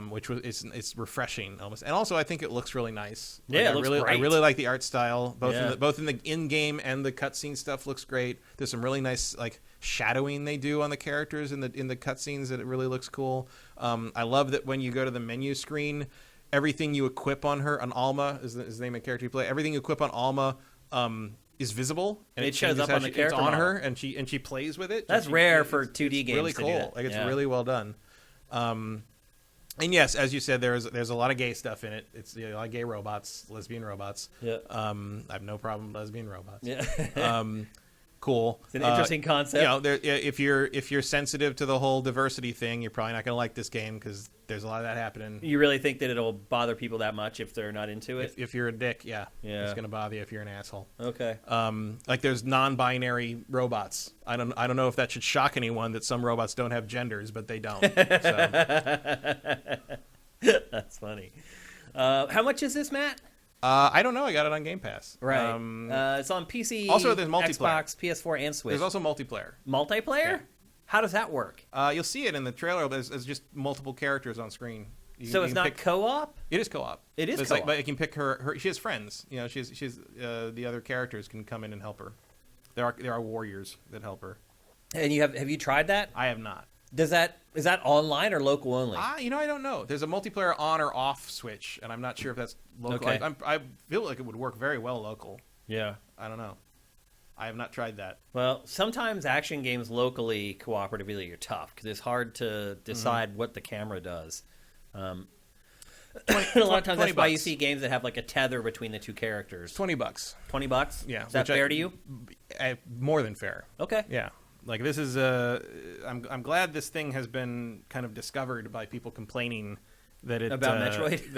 Speaker 2: Which was it's refreshing almost, and also I think it looks really nice.
Speaker 1: Like, it looks great.
Speaker 2: I really like the art style, both in the in-game and the cutscene stuff looks great. There's some really nice like shadowing they do on the characters in the cutscenes that it really looks cool. I love that when you go to the menu screen, everything you equip on Alma is the name of the character you play. Everything you equip on Alma is visible, and
Speaker 1: it shows up on the character
Speaker 2: it's on
Speaker 1: model.
Speaker 2: her, and she plays with it.
Speaker 1: That's rare for 2D games.
Speaker 2: Really
Speaker 1: to
Speaker 2: cool.
Speaker 1: do that.
Speaker 2: Like it's really well done. And yes, as you said, there's a lot of gay stuff in it. It's a lot of gay robots, lesbian robots.
Speaker 1: Yeah.
Speaker 2: I have no problem with lesbian robots.
Speaker 1: Yeah.
Speaker 2: Cool.
Speaker 1: It's an interesting concept.
Speaker 2: If you're sensitive to the whole diversity thing, you're probably not going to like this game, because there's a lot of that happening.
Speaker 1: You really think that it'll bother people that much if they're not into it?
Speaker 2: If you're a dick, yeah. It's going to bother you if you're an asshole.
Speaker 1: Okay.
Speaker 2: Like there's non-binary robots. I don't know if that should shock anyone that some robots don't have genders, but they don't. So.
Speaker 1: That's funny. How much is this, Matt?
Speaker 2: I don't know. I got it on Game Pass.
Speaker 1: Right. It's on PC,
Speaker 2: also, there's multiplayer.
Speaker 1: Xbox, PS4, and Switch.
Speaker 2: There's also multiplayer.
Speaker 1: Multiplayer?
Speaker 2: Yeah.
Speaker 1: How does that work?
Speaker 2: You'll see it in the trailer. There's just multiple characters on screen.
Speaker 1: So it's not co-op?
Speaker 2: It is co-op.
Speaker 1: It is
Speaker 2: co-op. But you can pick her. She has friends. She's the other characters can come in and help her. There are warriors that help her.
Speaker 1: And have you tried that?
Speaker 2: I have not.
Speaker 1: Is that online or local only?
Speaker 2: I don't know. There's a multiplayer on or off switch, and I'm not sure if that's local.
Speaker 1: Okay.
Speaker 2: I feel like it would work very well local.
Speaker 1: Yeah.
Speaker 2: I don't know. I have not tried that.
Speaker 1: Well, sometimes action games locally cooperatively are tough because it's hard to decide what the camera does. A lot of times that's why you see games that have like a tether between the two characters.
Speaker 2: $20.
Speaker 1: $20?
Speaker 2: Yeah.
Speaker 1: Is that fair to you?
Speaker 2: More than fair.
Speaker 1: Okay.
Speaker 2: Yeah. Like this is I'm glad this thing has been kind of discovered by people complaining that it
Speaker 1: about Metroid.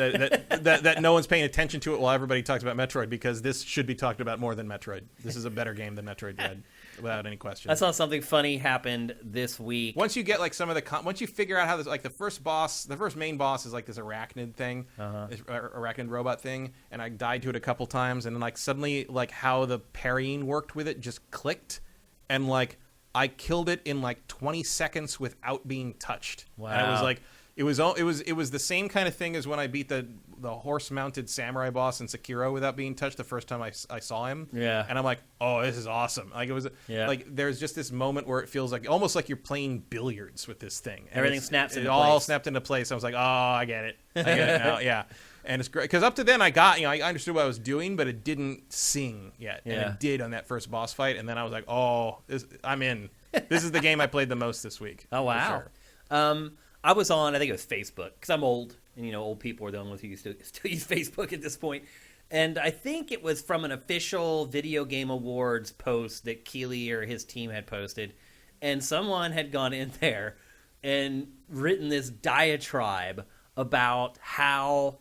Speaker 2: that no one's paying attention to it while everybody talks about Metroid, because this should be talked about more than Metroid. This is a better game than Metroid Dread, without any question.
Speaker 1: I saw something funny happened this week.
Speaker 2: Once you get like some of the once you figure out how this, like the first main boss is like this arachnid thing, this arachnid robot thing, and I died to it a couple times, and then like suddenly like how the parrying worked with it just clicked, and like I killed it in like 20 seconds without being touched.
Speaker 1: Wow.
Speaker 2: And it was like it was the same kind of thing as when I beat the horse-mounted samurai boss in Sekiro without being touched the first time I saw him.
Speaker 1: Yeah.
Speaker 2: And I'm like, "Oh, this is awesome." Like it was like there's just this moment where it feels like almost like you're playing billiards with this thing. And
Speaker 1: everything snaps into
Speaker 2: place. It all snapped into place. I was like, "Oh, I get it. I get it now." Yeah. And it's great because up to then I understood what I was doing, but it didn't sing yet.
Speaker 1: Yeah.
Speaker 2: And it did on that first boss fight, and then I was like, "Oh, I'm in." This is the game I played the most this week.
Speaker 1: Oh wow!
Speaker 2: Sure.
Speaker 1: I was on, I think it was Facebook, because I'm old, and old people are the only ones who still use Facebook at this point. And I think it was from an official Video Game Awards post that Keeley or his team had posted, and someone had gone in there and written this diatribe about how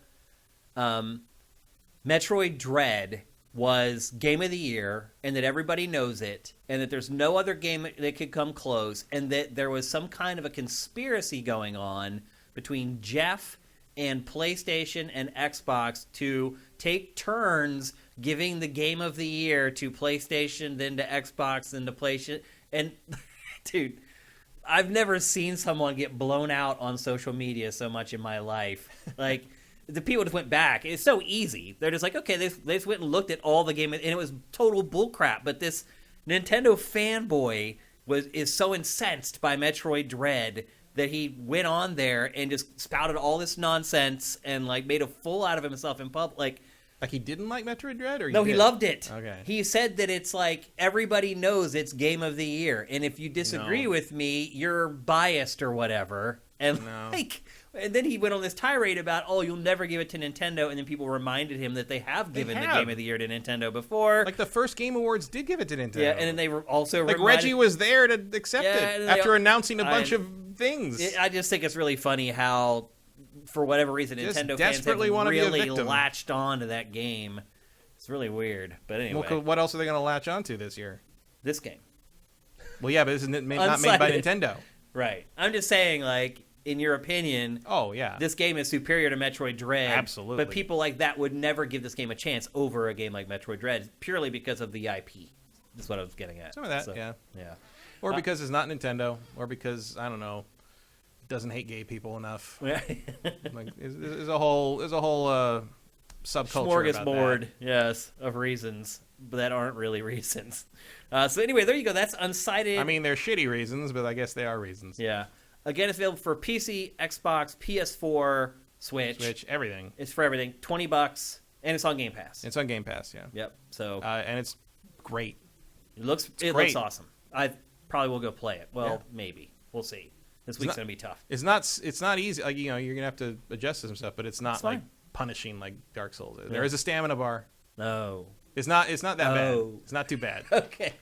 Speaker 1: Metroid Dread was Game of the Year, and that everybody knows it, and that there's no other game that could come close, and that there was some kind of a conspiracy going on between Jeff and PlayStation and Xbox to take turns giving the Game of the Year to PlayStation, then to Xbox, then to PlayStation. And, dude, I've never seen someone get blown out on social media so much in my life. Like... The people just went back. It's so easy. They're just like, okay, they just went and looked at all the game, and it was total bullcrap. But this Nintendo fanboy is so incensed by Metroid Dread that he went on there and just spouted all this nonsense and like made a fool out of himself in public.
Speaker 2: Like he didn't like Metroid Dread, or
Speaker 1: no, he loved it.
Speaker 2: Okay.
Speaker 1: He said that it's like everybody knows it's Game of the Year, and if you disagree with me, you're biased or whatever. And and then he went on this tirade about, oh, you'll never give it to Nintendo, and then people reminded him that they have given the Game of the Year to Nintendo before.
Speaker 2: Like the first Game Awards did give it to Nintendo.
Speaker 1: Yeah, and then they were also
Speaker 2: like Reggie was there to accept it after announcing a bunch of things.
Speaker 1: I just think it's really funny how, for whatever reason, Nintendo fans have really latched on to that game. It's really weird. But anyway.
Speaker 2: Well, what else are they going to latch onto this year?
Speaker 1: This game.
Speaker 2: Well, yeah, but this is not made by Nintendo.
Speaker 1: Right. I'm just saying, like, in your opinion, this game is superior to Metroid Dread.
Speaker 2: Absolutely.
Speaker 1: But people like that would never give this game a chance over a game like Metroid Dread, purely because of the IP. That's what I was getting at.
Speaker 2: Some of that, yeah. Or because it's not Nintendo, or because, I don't know, it doesn't hate gay people enough. Like, there's a whole subculture
Speaker 1: smorgasbord, yes, of reasons, but that aren't really reasons. So anyway, there you go. That's Unsighted.
Speaker 2: I mean, they're shitty reasons, but I guess they are reasons.
Speaker 1: Yeah. Again, it's available for PC, Xbox, PS4, Switch,
Speaker 2: everything.
Speaker 1: It's for everything. $20, and it's on Game Pass.
Speaker 2: It's on Game Pass, yeah.
Speaker 1: Yep. So
Speaker 2: and it's great.
Speaker 1: It looks awesome. I probably will go play it. Well, maybe we'll see. This week's gonna be tough.
Speaker 2: It's not easy. Like, you're gonna have to adjust to some stuff, but it's not like punishing like Dark Souls. Yeah. There is a stamina bar.
Speaker 1: No.
Speaker 2: It's not that bad. It's not too bad.
Speaker 1: Okay.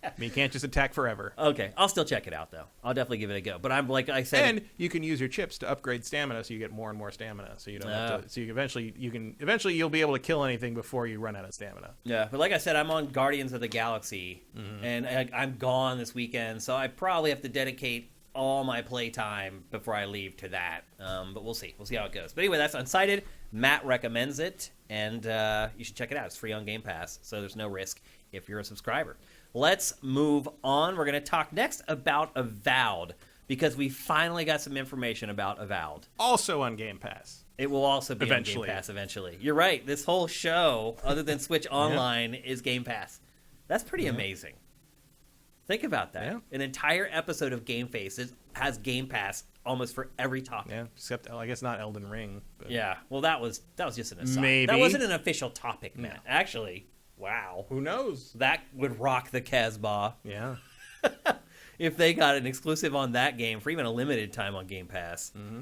Speaker 2: I mean, you can't just attack forever.
Speaker 1: Okay. I'll still check it out though. I'll definitely give it a go. But I'm like I said,
Speaker 2: and you can use your chips to upgrade stamina, so you get more and more stamina. So you don't have to. So you eventually you'll be able to kill anything before you run out of stamina.
Speaker 1: Yeah, but like I said, I'm on Guardians of the Galaxy, and I'm gone this weekend, so I probably have to dedicate all my playtime before I leave to that. But we'll see. We'll see how it goes. But anyway, that's Unsighted. Matt recommends it, and you should check it out. It's free on Game Pass, so there's no risk if you're a subscriber. Let's move on. We're going to talk next about Avowed, because we finally got some information about Avowed.
Speaker 2: Also on Game Pass.
Speaker 1: It will also be on Game Pass eventually. You're right. This whole show, other than Switch Online, is Game Pass. That's pretty amazing. Think about that.
Speaker 2: Yeah.
Speaker 1: An entire episode of GameFace has Game Pass almost for every topic.
Speaker 2: Yeah, except I guess not Elden Ring. But
Speaker 1: Yeah. Well, that was just an aside.
Speaker 2: Maybe.
Speaker 1: That wasn't an official topic, Matt. Actually, wow.
Speaker 2: who knows?
Speaker 1: That would rock the Casbah
Speaker 2: Yeah.
Speaker 1: if they got an exclusive on that game for even a limited time on Game Pass.
Speaker 2: Mm-hmm.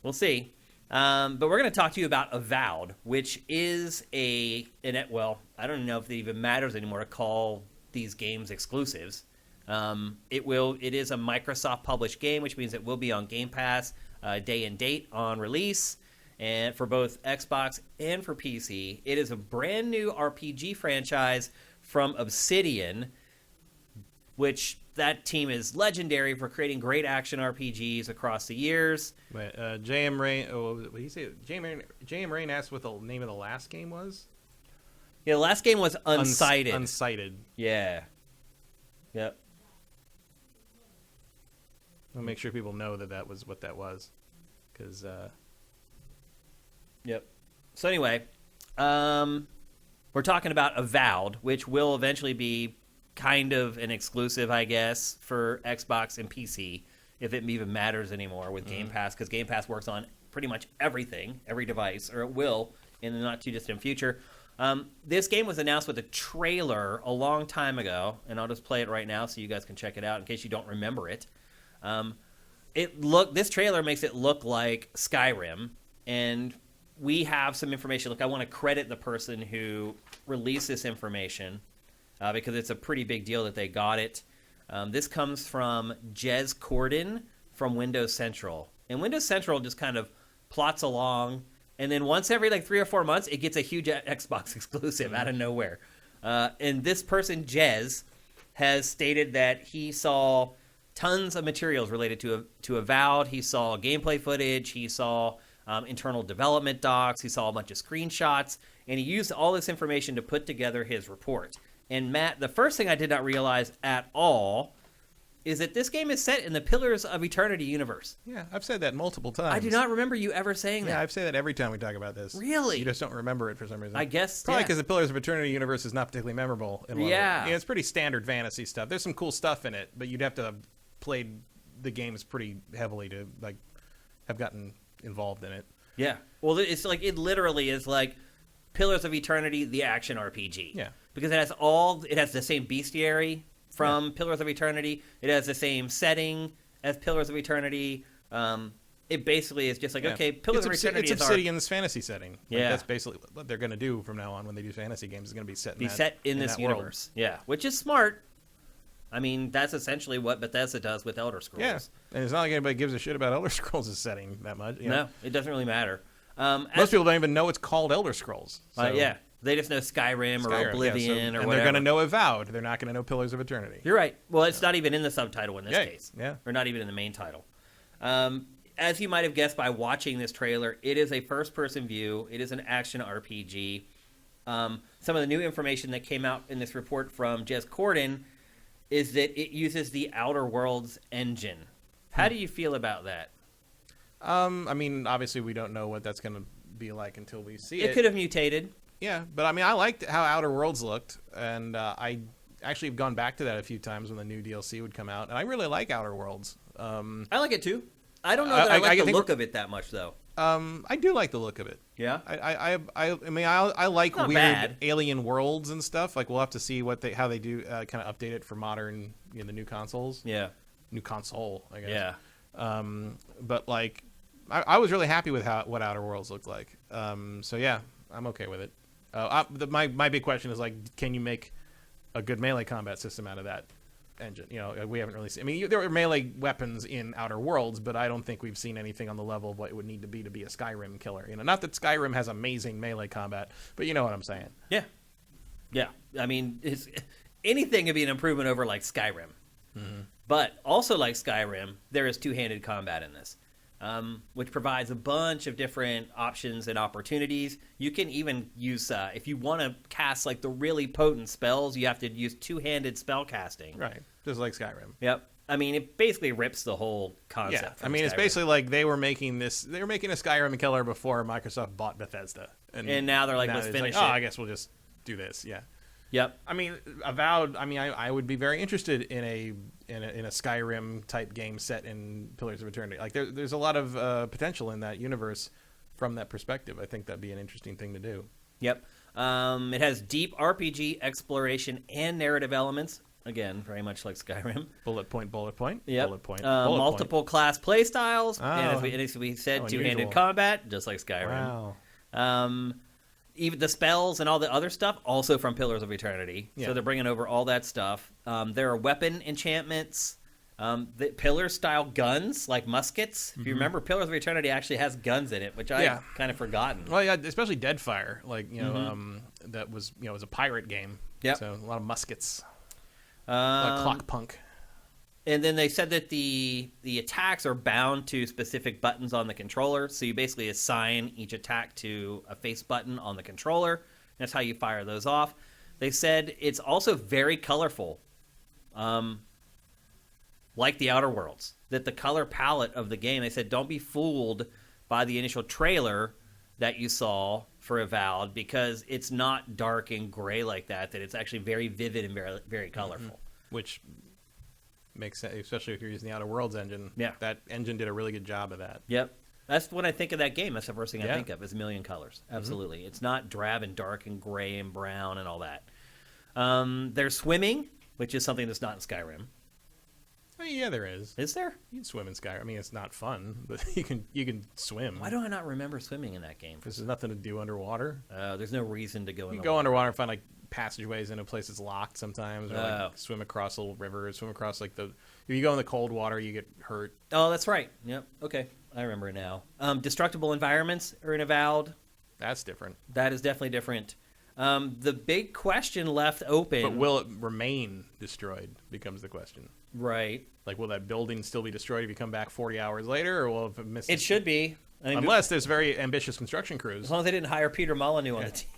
Speaker 1: We'll see. But we're going to talk to you about Avowed, which is well, I don't know if it even matters anymore to call these games exclusives. It is a Microsoft published game, which means it will be on Game Pass day and date on release, and for both Xbox and for PC. It is a brand new RPG franchise from Obsidian, which that team is legendary for creating great action RPGs across the years.
Speaker 2: Wait, J.M. Rain. Oh, what did he say? J.M. Rain asked what the name of the last game was.
Speaker 1: Yeah, the last game was Unsighted.
Speaker 2: Unsighted.
Speaker 1: Yeah. Yep.
Speaker 2: I'll make sure people know that was what that was, because.
Speaker 1: Yep. So anyway, we're talking about Avowed, which will eventually be kind of an exclusive, I guess, for Xbox and PC, if it even matters anymore with Game Pass, because Game Pass works on pretty much everything, every device, or it will in the not too distant future. This game was announced with a trailer a long time ago, and I'll just play it right now so you guys can check it out in case you don't remember it. This trailer makes it look like Skyrim, and we have some information. Look, I want to credit the person who released this information because it's a pretty big deal that they got it. This comes from Jez Corden from Windows Central, and Windows Central just kind of plots along. And then once every 3 or 4 months, it gets a huge Xbox exclusive out of nowhere. And this person, Jez, has stated that he saw tons of materials related to Avowed. He saw gameplay footage. He saw internal development docs. He saw a bunch of screenshots. And he used all this information to put together his report. And Matt, the first thing I did not realize at all is that this game is set in the Pillars of Eternity universe.
Speaker 2: Yeah, I've said that multiple times.
Speaker 1: I do not remember you ever saying that.
Speaker 2: Yeah, I've said that every time we talk about this.
Speaker 1: Really?
Speaker 2: You just don't remember it for some reason.
Speaker 1: I guess,
Speaker 2: Probably because the Pillars of Eternity universe is not particularly memorable.
Speaker 1: Yeah.
Speaker 2: It's pretty standard fantasy stuff. There's some cool stuff in it, but you'd have to have played the games pretty heavily to have gotten involved in it.
Speaker 1: Yeah. Well, it's it literally is like Pillars of Eternity, the action RPG.
Speaker 2: Yeah.
Speaker 1: Because it has the same bestiary from Pillars of Eternity. It has the same setting as Pillars of Eternity. It basically is just okay, Pillars of Eternity
Speaker 2: it's Obsidian's fantasy setting.
Speaker 1: Yeah.
Speaker 2: That's basically what they're going to do from now on when they do fantasy games. Is going to be set
Speaker 1: in this universe.
Speaker 2: World.
Speaker 1: Yeah, which is smart. I mean, that's essentially what Bethesda does with Elder Scrolls.
Speaker 2: Yeah, and it's not like anybody gives a shit about Elder Scrolls' setting that much.
Speaker 1: No, it doesn't really matter.
Speaker 2: Most people don't even know it's called Elder Scrolls. So.
Speaker 1: Yeah, they just know Skyrim or Oblivion or
Speaker 2: and
Speaker 1: whatever.
Speaker 2: they're going to know Avowed. They're not going to know Pillars of Eternity.
Speaker 1: You're right. Well, it's not even in the subtitle in this case.
Speaker 2: Yeah.
Speaker 1: Or not even in the main title. As you might have guessed by watching this trailer, it is a first-person view. It is an action RPG. Some of the new information that came out in this report from Jez Corden is that it uses the Outer Worlds engine. How do you feel about that?
Speaker 2: I mean, obviously we don't know what that's going to be like until we see it.
Speaker 1: It could have mutated.
Speaker 2: Yeah, but I mean, I liked how Outer Worlds looked, and I actually have gone back to that a few times when the new DLC would come out, and I really like Outer Worlds.
Speaker 1: I like it too. I don't know that I like the look of it that much, though.
Speaker 2: I do like the look of it.
Speaker 1: Yeah?
Speaker 2: I mean, I like
Speaker 1: Not
Speaker 2: weird
Speaker 1: bad.
Speaker 2: alien worlds and stuff. We'll have to see how they do kind of update it for modern, the new consoles.
Speaker 1: Yeah.
Speaker 2: New console, I guess.
Speaker 1: Yeah.
Speaker 2: But I was really happy with what Outer Worlds looked like. So yeah, I'm okay with it. My big question is can you make a good melee combat system out of that engine? We haven't really seen. I mean, there are melee weapons in Outer Worlds, but I don't think we've seen anything on the level of what it would need to be a Skyrim killer. Not that Skyrim has amazing melee combat, but you know what I'm saying.
Speaker 1: Yeah. Yeah. I mean, anything could be an improvement over Skyrim. Mm-hmm. But also like Skyrim, there is two-handed combat in this. Which provides a bunch of different options and opportunities. You can even use, if you want to cast the really potent spells, you have to use two-handed spell casting.
Speaker 2: Right, just like Skyrim.
Speaker 1: Yep. I mean, it basically rips the whole concept.
Speaker 2: Yeah,
Speaker 1: from
Speaker 2: I mean,
Speaker 1: Skyrim.
Speaker 2: it's basically they were making a Skyrim killer before Microsoft bought Bethesda.
Speaker 1: And now they're let's finish it.
Speaker 2: I guess we'll just do this, yeah.
Speaker 1: Yep.
Speaker 2: I mean, Avowed. I mean, I would be very interested in a Skyrim type game set in Pillars of Eternity. Like there's a lot of potential in that universe from that perspective. I think that'd be an interesting thing to do.
Speaker 1: Yep. It has deep RPG exploration and narrative elements. Again, very much like Skyrim.
Speaker 2: Bullet point.
Speaker 1: Yep.
Speaker 2: Bullet point.
Speaker 1: Multiple class play styles.
Speaker 2: Oh.
Speaker 1: And as we said, two-handed
Speaker 2: unusual.
Speaker 1: combat, just like Skyrim.
Speaker 2: Wow.
Speaker 1: Even the spells and all the other stuff, also from Pillars of Eternity.
Speaker 2: Yeah.
Speaker 1: So they're bringing over all that stuff. There are weapon enchantments, the Pillar-style guns, like muskets. If you remember, Pillars of Eternity actually has guns in it, which I've kind of forgotten.
Speaker 2: Well, yeah, especially Deadfire. Like, that was, it was a pirate game.
Speaker 1: Yep.
Speaker 2: So a lot of muskets. Like clock punk.
Speaker 1: And then they said that the attacks are bound to specific buttons on the controller. So you basically assign each attack to a face button on the controller. That's how you fire those off. They said it's also very colorful, like the Outer Worlds. That the color palette of the game, they said, don't be fooled by the initial trailer that you saw for Avowed, because it's not dark and gray like that. That it's actually very vivid and very, very colorful.
Speaker 2: Which makes sense, especially if you're using the Outer Worlds engine.
Speaker 1: Yeah.
Speaker 2: That engine did a really good job of that.
Speaker 1: Yep. That's when I think of that game. That's the first thing I think of, is a million colors. Absolutely. It's not drab and dark and gray and brown and all that. There's swimming, which is something that's not in Skyrim.
Speaker 2: Oh, yeah, there is.
Speaker 1: Is there?
Speaker 2: You can swim in Skyrim. I mean, it's not fun, but you can swim.
Speaker 1: Why do I not remember swimming in that game?
Speaker 2: Because there's nothing to do underwater.
Speaker 1: There's no reason to go in
Speaker 2: You
Speaker 1: the
Speaker 2: can go
Speaker 1: water.
Speaker 2: underwater and find like passageways in a place that's locked sometimes, or
Speaker 1: Oh.
Speaker 2: like swim across a little river, swim across like the. If you go in the cold water, you get hurt.
Speaker 1: Oh, that's right. Yep. Okay. I remember it now. Destructible environments are in Avowed.
Speaker 2: That's different.
Speaker 1: That is definitely different. The big question left open.
Speaker 2: But will it remain destroyed? Becomes the question.
Speaker 1: Right.
Speaker 2: Like, will that building still be destroyed if you come back 40 hours later, or will it miss?
Speaker 1: It should be. I mean,
Speaker 2: Unless there's very ambitious construction crews.
Speaker 1: as long as they didn't hire Peter Molyneux on the team.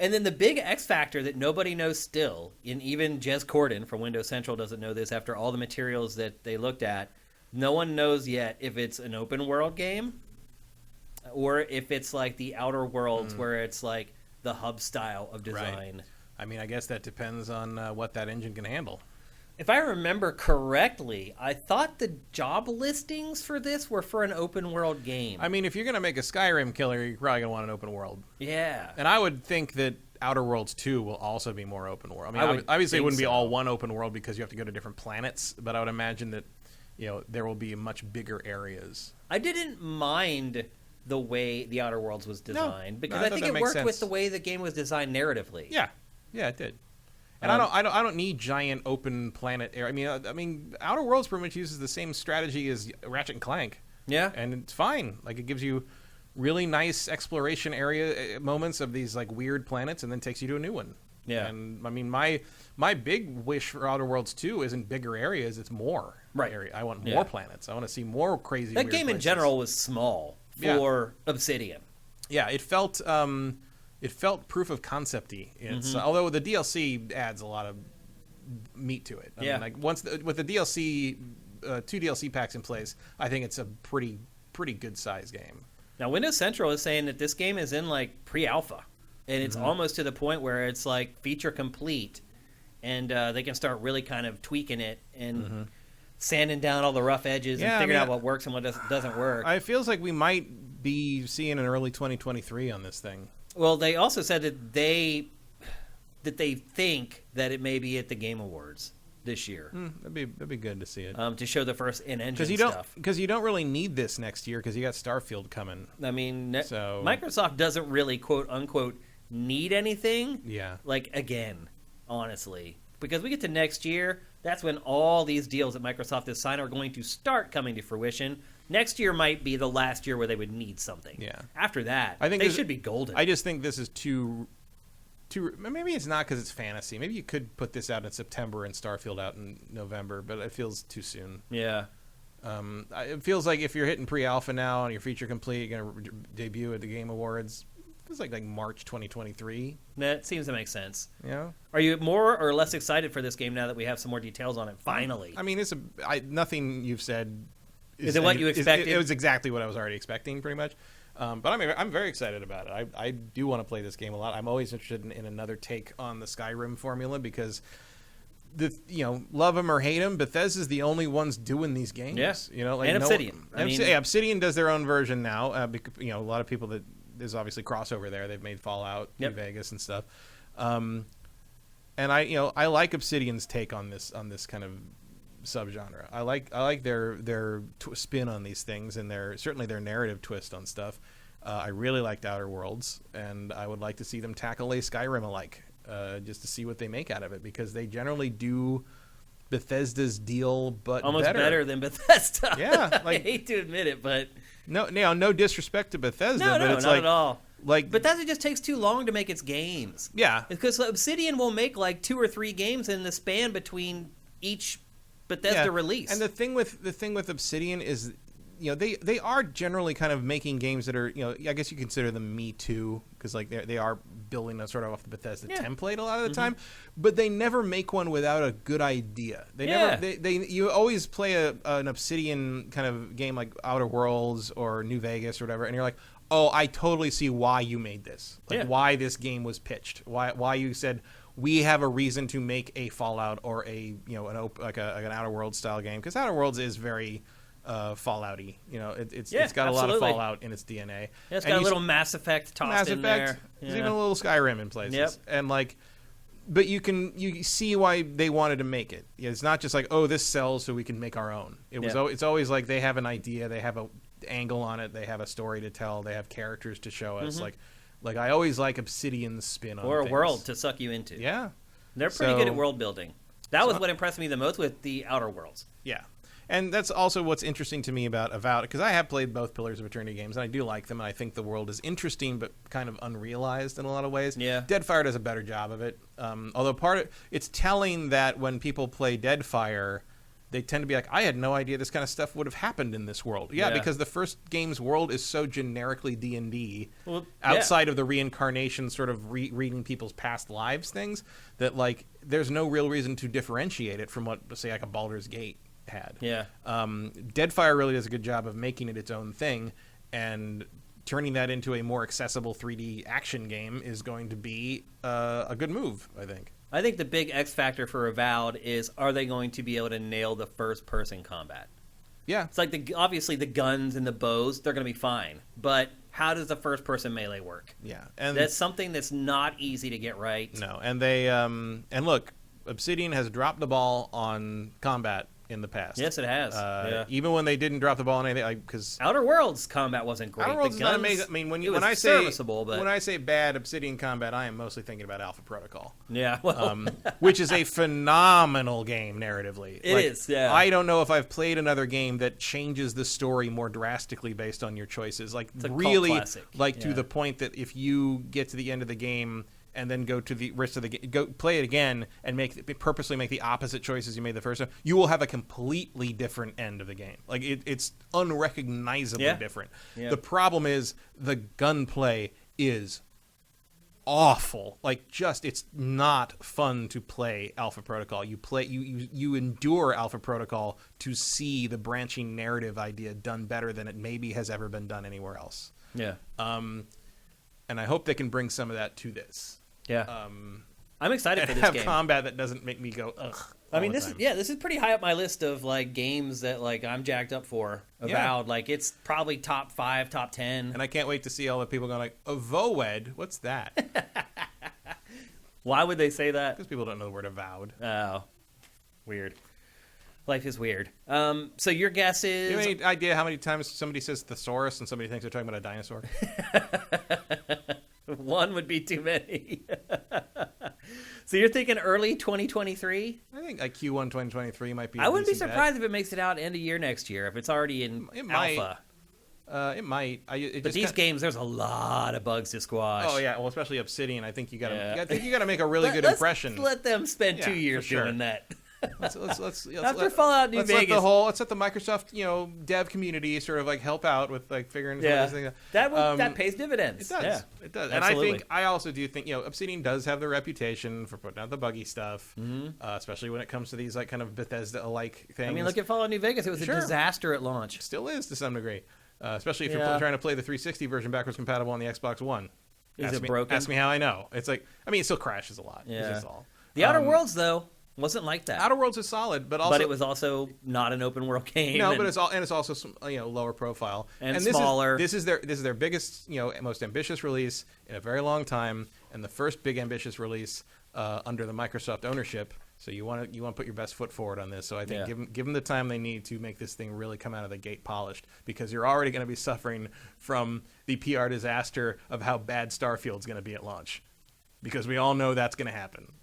Speaker 1: And then the big X factor that nobody knows still, and even Jez Corden from Windows Central doesn't know this after all the materials that they looked at, no one knows yet if it's an open world game or if it's like the Outer Worlds where it's like the hub style of design.
Speaker 2: Right. I mean, I guess that depends on what that engine can handle.
Speaker 1: If I remember correctly, I thought the job listings for this were for an open world game.
Speaker 2: I mean, if you're going to make a Skyrim killer, you're probably going to want an open world.
Speaker 1: Yeah.
Speaker 2: And I would think that Outer Worlds 2 will also be more open world. I mean,
Speaker 1: I would
Speaker 2: obviously it
Speaker 1: think
Speaker 2: wouldn't be
Speaker 1: so.
Speaker 2: all one open world because you have to go to different planets, but I would imagine that, there will be much bigger areas.
Speaker 1: I didn't mind the way the Outer Worlds was designed because
Speaker 2: I
Speaker 1: I
Speaker 2: thought
Speaker 1: think
Speaker 2: that
Speaker 1: it
Speaker 2: makes
Speaker 1: worked with
Speaker 2: sense.
Speaker 1: the way the game was designed narratively.
Speaker 2: Yeah, it did. And I don't need giant open planet area. I mean, Outer Worlds pretty much uses the same strategy as Ratchet and Clank.
Speaker 1: Yeah.
Speaker 2: And it's fine. Like, it gives you really nice exploration area moments of these like weird planets, and then takes you to a new one.
Speaker 1: Yeah.
Speaker 2: And I mean, my big wish for Outer Worlds 2 isn't bigger areas; it's more area. I want more planets. I want to see more crazy.
Speaker 1: That
Speaker 2: weird
Speaker 1: game in
Speaker 2: places.
Speaker 1: general was small for Obsidian.
Speaker 2: Yeah, it felt proof of concept-y. It's although the DLC adds a lot of meat to it. I mean, like with the DLC, 2 DLC packs in place, I think it's a pretty good size game.
Speaker 1: Now, Windows Central is saying that this game is in like pre-alpha, and it's almost to the point where it's like feature complete, and they can start really kind of tweaking it and sanding down all the rough edges and figuring out what works and what doesn't work.
Speaker 2: It feels like we might be seeing an early 2023 on this thing.
Speaker 1: Well, they also said that they think that it may be at the Game Awards this year
Speaker 2: That'd be good to see it.
Speaker 1: to show the first in-engine stuff.
Speaker 2: Because you don't really need this next year because you got Starfield coming.
Speaker 1: I mean,
Speaker 2: So-
Speaker 1: Microsoft doesn't really quote unquote need anything.
Speaker 2: Yeah.
Speaker 1: Like again, honestly, because we get to next year, that's when all these deals that Microsoft has signed are going to start coming to fruition. Next year might be the last year where they would need something.
Speaker 2: Yeah.
Speaker 1: After that,
Speaker 2: I think
Speaker 1: they
Speaker 2: this-
Speaker 1: should be golden.
Speaker 2: I just think this is too. Maybe it's not because it's fantasy. Maybe you could put this out in September and Starfield out in November, but it feels too soon.
Speaker 1: yeah.
Speaker 2: It feels like if you're hitting pre-alpha now and you're feature complete, you're going to debut at the Game Awards. It feels like March 2023.
Speaker 1: That seems to make sense.
Speaker 2: You know?
Speaker 1: Are you more or less excited for this game now that we have some more details on it? Finally.
Speaker 2: I mean, nothing you've said.
Speaker 1: Is it what you expected?
Speaker 2: It was exactly what I was already expecting, pretty much. But I'm very excited about it. I do want to play this game a lot. I'm always interested in another take on the Skyrim formula because love them or hate them, Bethesda's the only ones doing these games.
Speaker 1: Yes,
Speaker 2: like
Speaker 1: and Obsidian.
Speaker 2: Obsidian does their own version now. A lot of people there's obviously crossover there. They've made Fallout, New Vegas, and stuff. And I like Obsidian's take on this kind of subgenre. I like their spin on these things and certainly their narrative twist on stuff. I really liked Outer Worlds, and I would like to see them tackle a Skyrim alike. Just to see what they make out of it, because they generally do Bethesda's deal, but
Speaker 1: almost better than Bethesda.
Speaker 2: Yeah,
Speaker 1: I hate to admit it, but
Speaker 2: no disrespect to Bethesda, but it's
Speaker 1: not at all.
Speaker 2: Like
Speaker 1: Bethesda just takes too long to make its games.
Speaker 2: Yeah,
Speaker 1: because Obsidian will make like 2 or 3 games in the span between each Bethesda release.
Speaker 2: And the thing with Obsidian is, they are generally kind of making games that are, I guess you consider them Me Too, because like they are building a sort of off the Bethesda template a lot of the time, but they never make one without a good idea. You always play an Obsidian kind of game like Outer Worlds or New Vegas or whatever, and you're like, oh, I totally see why you made this, why this game was pitched, why you said we have a reason to make a Fallout or an Outer Worlds style game, because Outer Worlds is very Fallout-y. It's got a lot of Fallout in its DNA.
Speaker 1: Yeah, it's got a little Mass Effect tossed in there.
Speaker 2: There's even a little Skyrim in places. And but you see why they wanted to make it. It's not just like, oh, this sells so we can make our own. It's always like they have an idea, they have a angle on it, they have a story to tell, they have characters to show us. Like I always like Obsidian's spin on
Speaker 1: or
Speaker 2: things.
Speaker 1: A world to suck you into.
Speaker 2: Yeah,
Speaker 1: they're pretty good at world building. That was what impressed me the most with the Outer Worlds.
Speaker 2: Yeah. And that's also what's interesting to me about Avowed, because I have played both Pillars of Eternity games, and I do like them, and I think the world is interesting but kind of unrealized in a lot of ways.
Speaker 1: Yeah.
Speaker 2: Deadfire does a better job of it. Although it's telling that when people play Deadfire, they tend to be like, I had no idea this kind of stuff would have happened in this world. Yeah, because the first game's world is so generically D&D, outside of the reincarnation sort of reading people's past lives things, that like there's no real reason to differentiate it from what, say, like a Baldur's Gate had.
Speaker 1: Yeah.
Speaker 2: Deadfire really does a good job of making it its own thing, and turning that into a more accessible 3D action game is going to be a good move, I think.
Speaker 1: I think the big X factor for Avowed is, are they going to be able to nail the first-person combat?
Speaker 2: Yeah.
Speaker 1: It's like, obviously the guns and the bows, they're going to be fine. But how does the first-person melee work?
Speaker 2: Yeah. And
Speaker 1: that's something that's not easy to get right.
Speaker 2: No. And they and look, Obsidian has dropped the ball on combat in the past.
Speaker 1: Yes, it has.
Speaker 2: Even when they didn't drop the ball on anything, because
Speaker 1: Outer Worlds combat wasn't great.
Speaker 2: Outer Worlds is not amazing. I mean, when I say
Speaker 1: serviceable, but
Speaker 2: when I say bad Obsidian combat, I am mostly thinking about Alpha Protocol.
Speaker 1: Yeah, well.
Speaker 2: Which is a phenomenal game narratively.
Speaker 1: It is. Yeah.
Speaker 2: I don't know if I've played another game that changes the story more drastically based on your choices. Like
Speaker 1: it's
Speaker 2: really,
Speaker 1: to
Speaker 2: the point that if you get to the end of the game and then go to the rest of the game, go play it again and purposely make the opposite choices you made the first time, you will have a completely different end of the game. Like it's unrecognizably different. Yeah. The problem is the gunplay is awful. Like it's not fun to play Alpha Protocol. You endure Alpha Protocol to see the branching narrative idea done better than it maybe has ever been done anywhere else.
Speaker 1: Yeah.
Speaker 2: And I hope they can bring some of that to this.
Speaker 1: Yeah. I'm excited for this
Speaker 2: have
Speaker 1: game.
Speaker 2: Combat that doesn't make me go ugh.
Speaker 1: I mean, this is pretty high up my list of like games that like I'm jacked up for. Avowed,
Speaker 2: Yeah.
Speaker 1: like it's probably top 5, top 10.
Speaker 2: And I can't wait to see all the people going like, Avowed, what's that?
Speaker 1: Why would they say that?
Speaker 2: Because people don't know the word avowed.
Speaker 1: Oh, weird. Life is weird. So your guess is...
Speaker 2: Do you have any idea how many times somebody says thesaurus and somebody thinks they're talking about a dinosaur?
Speaker 1: One would be too many. So you're thinking early 2023?
Speaker 2: I think like Q1 2023 might be.
Speaker 1: I wouldn't be surprised if it makes it out end of year next year, if it's already in alpha.
Speaker 2: It might.
Speaker 1: But these games, there's a lot of bugs to squash.
Speaker 2: Oh yeah, well, especially Obsidian. I think you got to make a really good impression.
Speaker 1: Let them spend 2 years doing that. After Fallout New Vegas,
Speaker 2: let's let the Microsoft dev community sort of like help out with like figuring some of these things out.
Speaker 1: That pays dividends.
Speaker 2: It does.
Speaker 1: Yeah.
Speaker 2: It does.
Speaker 1: Absolutely.
Speaker 2: And I also do think Obsidian does have the reputation for putting out the buggy stuff, especially when it comes to these like kind of Bethesda alike things.
Speaker 1: I mean, look at Fallout New Vegas. It was a disaster at launch.
Speaker 2: Still is to some degree. especially if you're
Speaker 1: Yeah.
Speaker 2: trying to play the 360 version backwards compatible on the Xbox One.
Speaker 1: Is it broken?
Speaker 2: Ask me how I know. It's like, I mean, it still crashes a lot.
Speaker 1: Yeah.
Speaker 2: It's just all.
Speaker 1: The Outer Worlds, though, wasn't like that.
Speaker 2: Outer Worlds is solid, but also
Speaker 1: but it was also not an open world game.
Speaker 2: no,
Speaker 1: and,
Speaker 2: but it's also lower profile
Speaker 1: And
Speaker 2: this
Speaker 1: smaller.
Speaker 2: This is their biggest most ambitious release in a very long time, and the first big ambitious release under the Microsoft ownership. So you want to put your best foot forward on this. So I think give them the time they need to make this thing really come out of the gate polished, because you're already going to be suffering from the PR disaster of how bad Starfield's going to be at launch, because we all know that's going to happen.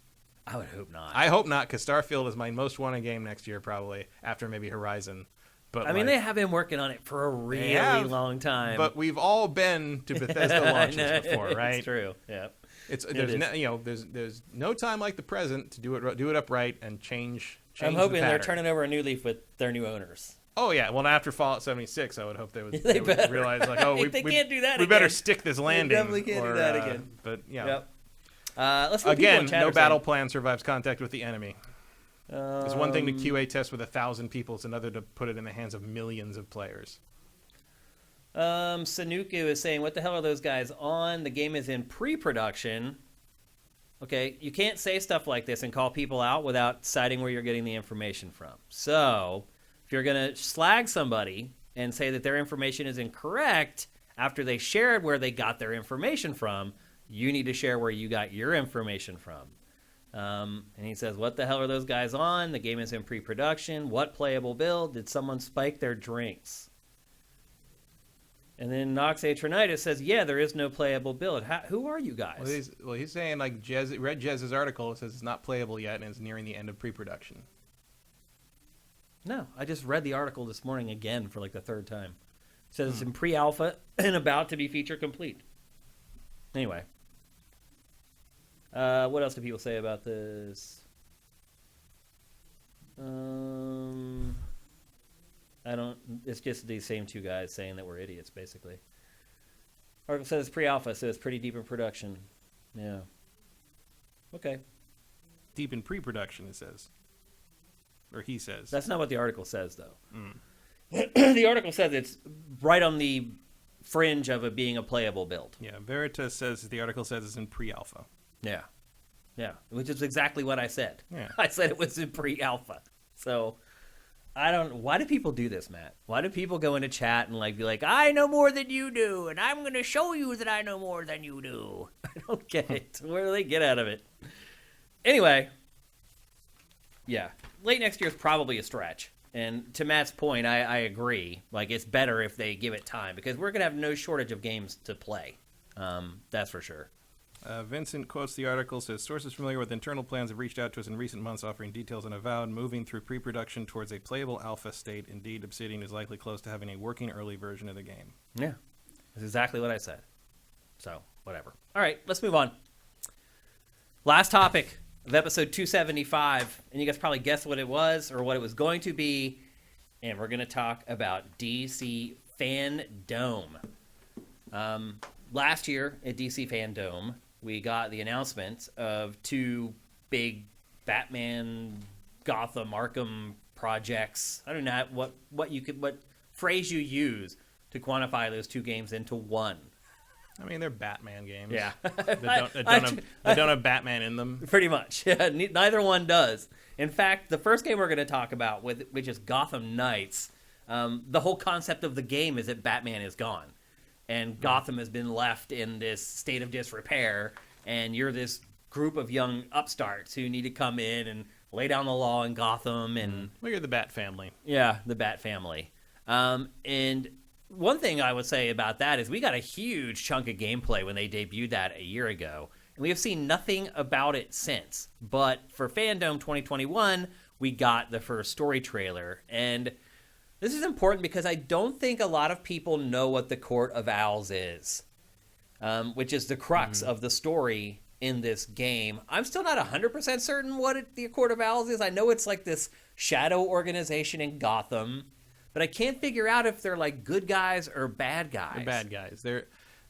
Speaker 1: I would hope not.
Speaker 2: I hope not, because Starfield is my most wanted game next year, probably after maybe Horizon. But
Speaker 1: I mean, they have been working on it for a really long time.
Speaker 2: But we've all been to Bethesda launches before, right?
Speaker 1: It's true. Yeah.
Speaker 2: There's no time like the present to do it upright and change.
Speaker 1: I'm
Speaker 2: the
Speaker 1: hoping they're
Speaker 2: pattern.
Speaker 1: turning over a new leaf with their new owners.
Speaker 2: Oh yeah, well after Fallout 76, I would hope they would
Speaker 1: They better.
Speaker 2: realize like, oh,
Speaker 1: They can't do that
Speaker 2: We better
Speaker 1: again.
Speaker 2: stick this landing.
Speaker 1: definitely can't do that again.
Speaker 2: But yeah.
Speaker 1: Yep. Let's see what people
Speaker 2: Again,
Speaker 1: in chat
Speaker 2: no
Speaker 1: are
Speaker 2: battle
Speaker 1: saying.
Speaker 2: plan survives contact with the enemy. It's one thing to QA test with 1,000 people; it's another to put it in the hands of millions of players.
Speaker 1: Sanuku is saying, "What the hell are those guys on? The game is in pre-production." Okay, you can't say stuff like this and call people out without citing where you're getting the information from. So, if you're going to slag somebody and say that their information is incorrect after they shared where they got their information from, you need to share where you got your information from. And he says, what the hell are those guys on? The game is in pre-production. What playable build? Did someone spike their drinks? And then Nox Atronitis says, yeah, there is no playable build. Who are you guys?
Speaker 2: Well, he's saying, like, read Jez's article. It says it's not playable yet and it's nearing the end of pre-production.
Speaker 1: No, I just read the article this morning again for like the third time. It says it's in pre-alpha and about to be feature complete. Anyway. What else do people say about this? It's just these same two guys saying that we're idiots, basically. Article says it's pre-alpha, so it's pretty deep in production. Yeah. Okay.
Speaker 2: Deep in pre-production, it says. Or he says.
Speaker 1: That's not what the article says, though. The article says it's right on the fringe of it being a playable build.
Speaker 2: Yeah, Veritas says, the article says it's in pre-alpha.
Speaker 1: Yeah. Yeah, which is exactly what I said.
Speaker 2: Yeah.
Speaker 1: I said it was in pre-alpha. So, why do people do this, Matt? Why do people go into chat and be like, I know more than you do, and I'm going to show you that I know more than you do? I don't get it. Where do they get out of it? Anyway, yeah, late next year is probably a stretch. And to Matt's point, I agree. It's better if they give it time, because we're going to have no shortage of games to play. That's for sure.
Speaker 2: Vincent quotes the article, says, sources familiar with internal plans have reached out to us in recent months offering details on Avowed, moving through pre-production towards a playable alpha state. Indeed, Obsidian is likely close to having a working early version of the game.
Speaker 1: Yeah, that's exactly what I said. So, whatever. All right, let's move on. Last topic of episode 275, and you guys probably guessed what it was or what it was going to be, and we're going to talk about DC FanDome. Last year at DC FanDome, we got the announcement of two big Batman, Gotham, Arkham projects. I don't know what phrase you use to quantify those two games into one.
Speaker 2: I mean, they're Batman games.
Speaker 1: Yeah.
Speaker 2: that don't have Batman in them.
Speaker 1: Pretty much. Yeah, neither one does. In fact, the first game we're going to talk about, which is Gotham Knights, the whole concept of the game is that Batman is gone. And Gotham has been left in this state of disrepair, and you're this group of young upstarts who need to come in and lay down the law in Gotham. And
Speaker 2: Well, you're the Bat family.
Speaker 1: yeah, the Bat family. And one thing I would say about that is we got a huge chunk of gameplay when they debuted that a year ago, and we have seen nothing about it since. But for FanDome 2021, we got the first story trailer, and this is important because I don't think a lot of people know what the Court of Owls is, which is the crux of the story in this game. I'm still not 100% certain what the Court of Owls is. I know it's this shadow organization in Gotham, but I can't figure out if they're good guys or bad guys.
Speaker 2: They're bad guys.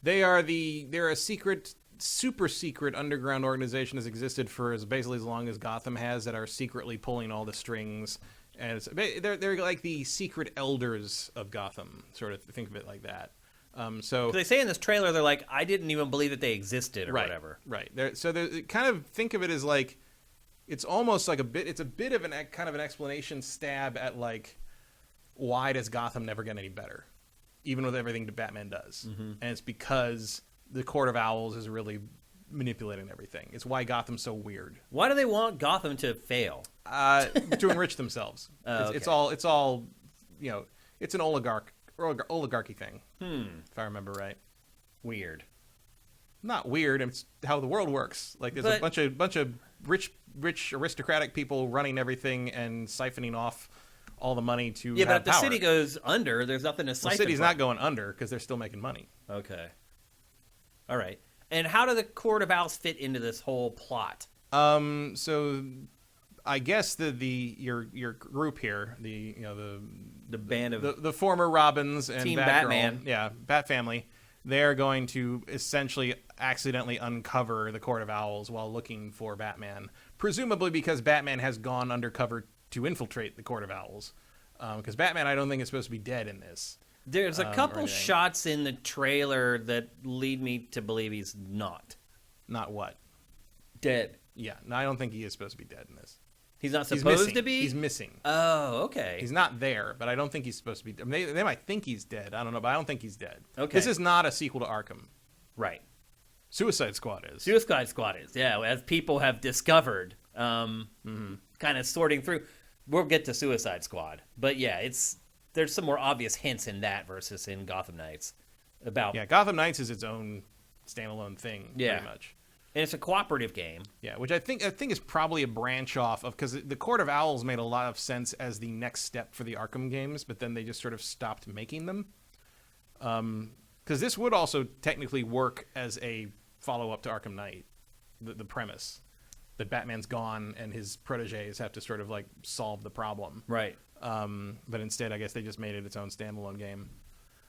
Speaker 2: They're a secret, super secret underground organization that's existed for basically as long as Gotham has, that are secretly pulling all the strings And they're like the secret elders of Gotham, sort of think of it like that. So
Speaker 1: they say in this trailer, they're like, I didn't even believe that they existed or whatever.
Speaker 2: Right. So kind of think of it as like, it's almost like it's a bit of kind of an explanation stab at like, why does Gotham never get any better, even with everything that Batman does? Mm-hmm. And it's because the Court of Owls is really manipulating everything. It's why Gotham's so weird.
Speaker 1: Why do they want Gotham to fail?
Speaker 2: To enrich themselves.
Speaker 1: Okay.
Speaker 2: It's all, you know, it's an oligarchy thing. If I remember right.
Speaker 1: Weird.
Speaker 2: Not weird. It's how the world works. Like there's a bunch of rich aristocratic people running everything and siphoning off all the money to have
Speaker 1: but if the
Speaker 2: power.
Speaker 1: city goes under, there's nothing to siphon.
Speaker 2: The city's
Speaker 1: from.
Speaker 2: not going under because they're still making money.
Speaker 1: Okay. All right. And how do the Court of Owls fit into this whole plot?
Speaker 2: So I guess your group here, the
Speaker 1: band of
Speaker 2: the former Robins and
Speaker 1: Team
Speaker 2: Batgirl,
Speaker 1: Batman,
Speaker 2: Bat Family, they're going to essentially accidentally uncover the Court of Owls while looking for Batman, presumably because Batman has gone undercover to infiltrate the Court of Owls. Because Batman, I don't think is supposed to be dead in this.
Speaker 1: There's a couple shots in the trailer that lead me to believe he's not.
Speaker 2: Not what?
Speaker 1: Dead.
Speaker 2: Yeah, no, I don't think he is supposed to be dead in this.
Speaker 1: He's not supposed to be?
Speaker 2: He's missing.
Speaker 1: Oh, okay.
Speaker 2: He's not there, but I don't think he's supposed to be. I mean, they might think he's dead. I don't know, but I don't think he's dead.
Speaker 1: Okay.
Speaker 2: This is not a sequel to Arkham.
Speaker 1: Right.
Speaker 2: Suicide Squad is.
Speaker 1: Suicide Squad is, yeah. As people have discovered, kind of sorting through. We'll get to Suicide Squad. But yeah, there's some more obvious hints in that versus in Gotham Knights.
Speaker 2: Gotham Knights is its own standalone thing, pretty much.
Speaker 1: And it's a cooperative game.
Speaker 2: Yeah, which I think is probably a branch off of, because the Court of Owls made a lot of sense as the next step for the Arkham games, but then they just sort of stopped making them. Because this would also technically work as a follow-up to Arkham Knight, the premise that Batman's gone and his protégés have to sort of like solve the problem.
Speaker 1: Right.
Speaker 2: But instead, I guess they just made it its own standalone game.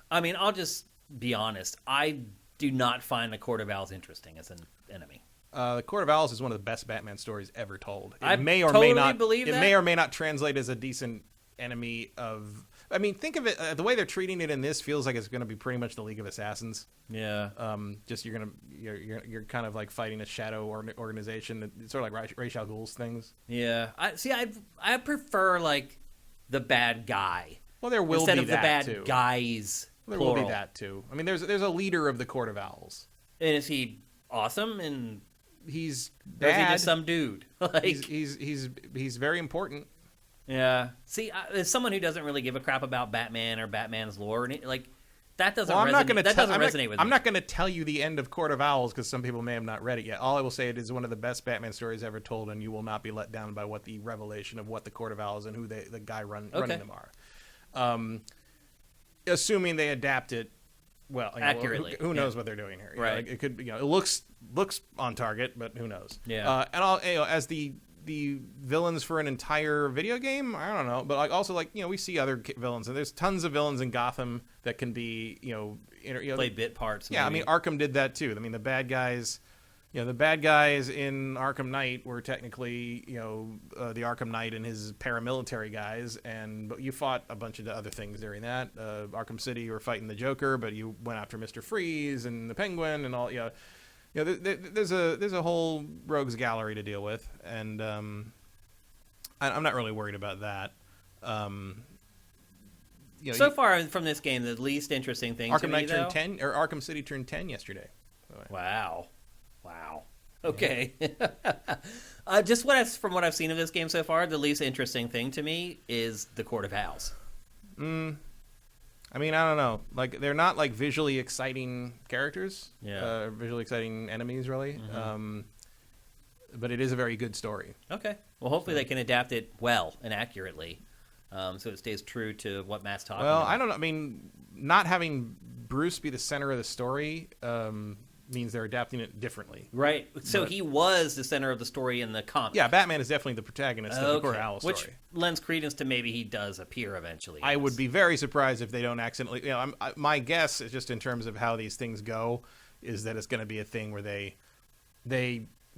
Speaker 1: I mean, I'll just be honest. I do not find the Court of Owls interesting as an enemy.
Speaker 2: The Court of Owls is one of the best Batman stories ever told.
Speaker 1: I may or may not believe that.
Speaker 2: It may or may not translate as a decent enemy of. I mean, think of it. The way they're treating it in this feels like it's going to be pretty much the League of Assassins. Yeah. Just you're kind of like fighting a shadow organization. It's sort of like Ra's al Ghul's things.
Speaker 1: Yeah. I prefer like the bad guy.
Speaker 2: Well, there will
Speaker 1: instead
Speaker 2: be
Speaker 1: of
Speaker 2: that
Speaker 1: the bad
Speaker 2: too.
Speaker 1: Guys.
Speaker 2: There
Speaker 1: plural.
Speaker 2: will be that too. I mean, there's a leader of the Court of Owls.
Speaker 1: And is he awesome? And
Speaker 2: he's
Speaker 1: bad. Or is he just some dude?
Speaker 2: Like he's very important.
Speaker 1: Yeah. See, as someone who doesn't really give a crap about Batman or Batman's lore, and that doesn't resonate with me.
Speaker 2: I'm not going to tell you the end of Court of Owls because some people may have not read it yet. All I will say, it is one of the best Batman stories ever told, and you will not be let down by what the revelation of what the Court of Owls and who the guy running them are. Assuming they adapt it well,
Speaker 1: accurately.
Speaker 2: Who knows what they're doing here?
Speaker 1: Right.
Speaker 2: Like, it could be. It looks on target, but who knows?
Speaker 1: Yeah.
Speaker 2: And as the villains for an entire video game, I don't know, but also we see other villains, and there's tons of villains in Gotham that can be
Speaker 1: play bit parts.
Speaker 2: Yeah, maybe. I mean Arkham did that too. I mean the bad guys in Arkham Knight were technically the Arkham Knight and his paramilitary guys, but you fought a bunch of other things during that. Arkham City, you were fighting the Joker, but you went after Mr. Freeze and the Penguin and all. There's a whole rogues gallery to deal with, and I'm not really worried about that.
Speaker 1: So far from this game, the least interesting thing
Speaker 2: Arkham
Speaker 1: to me,
Speaker 2: Knight turned 10, or Arkham City turned 10 yesterday.
Speaker 1: Wow. Okay. Just from what I've seen of this game so far, the least interesting thing to me is the Court of Owls.
Speaker 2: I mean, I don't know. Like, they're not like visually exciting characters.
Speaker 1: Yeah.
Speaker 2: Visually exciting enemies, really. Mm-hmm. But it is a very good story.
Speaker 1: Okay. Well, hopefully they can adapt it well and accurately, so it stays true to what Matt's talking about.
Speaker 2: Well, I don't know. I mean, not having Bruce be the center of the story means they're adapting it differently.
Speaker 1: Right. So he was the center of the story in the comic.
Speaker 2: Yeah, Batman is definitely the protagonist of the Court of Owls story.
Speaker 1: Which lends credence to maybe he does appear eventually.
Speaker 2: I would be very surprised if they don't accidentally... my guess is just in terms of how these things go is that it's going to be a thing where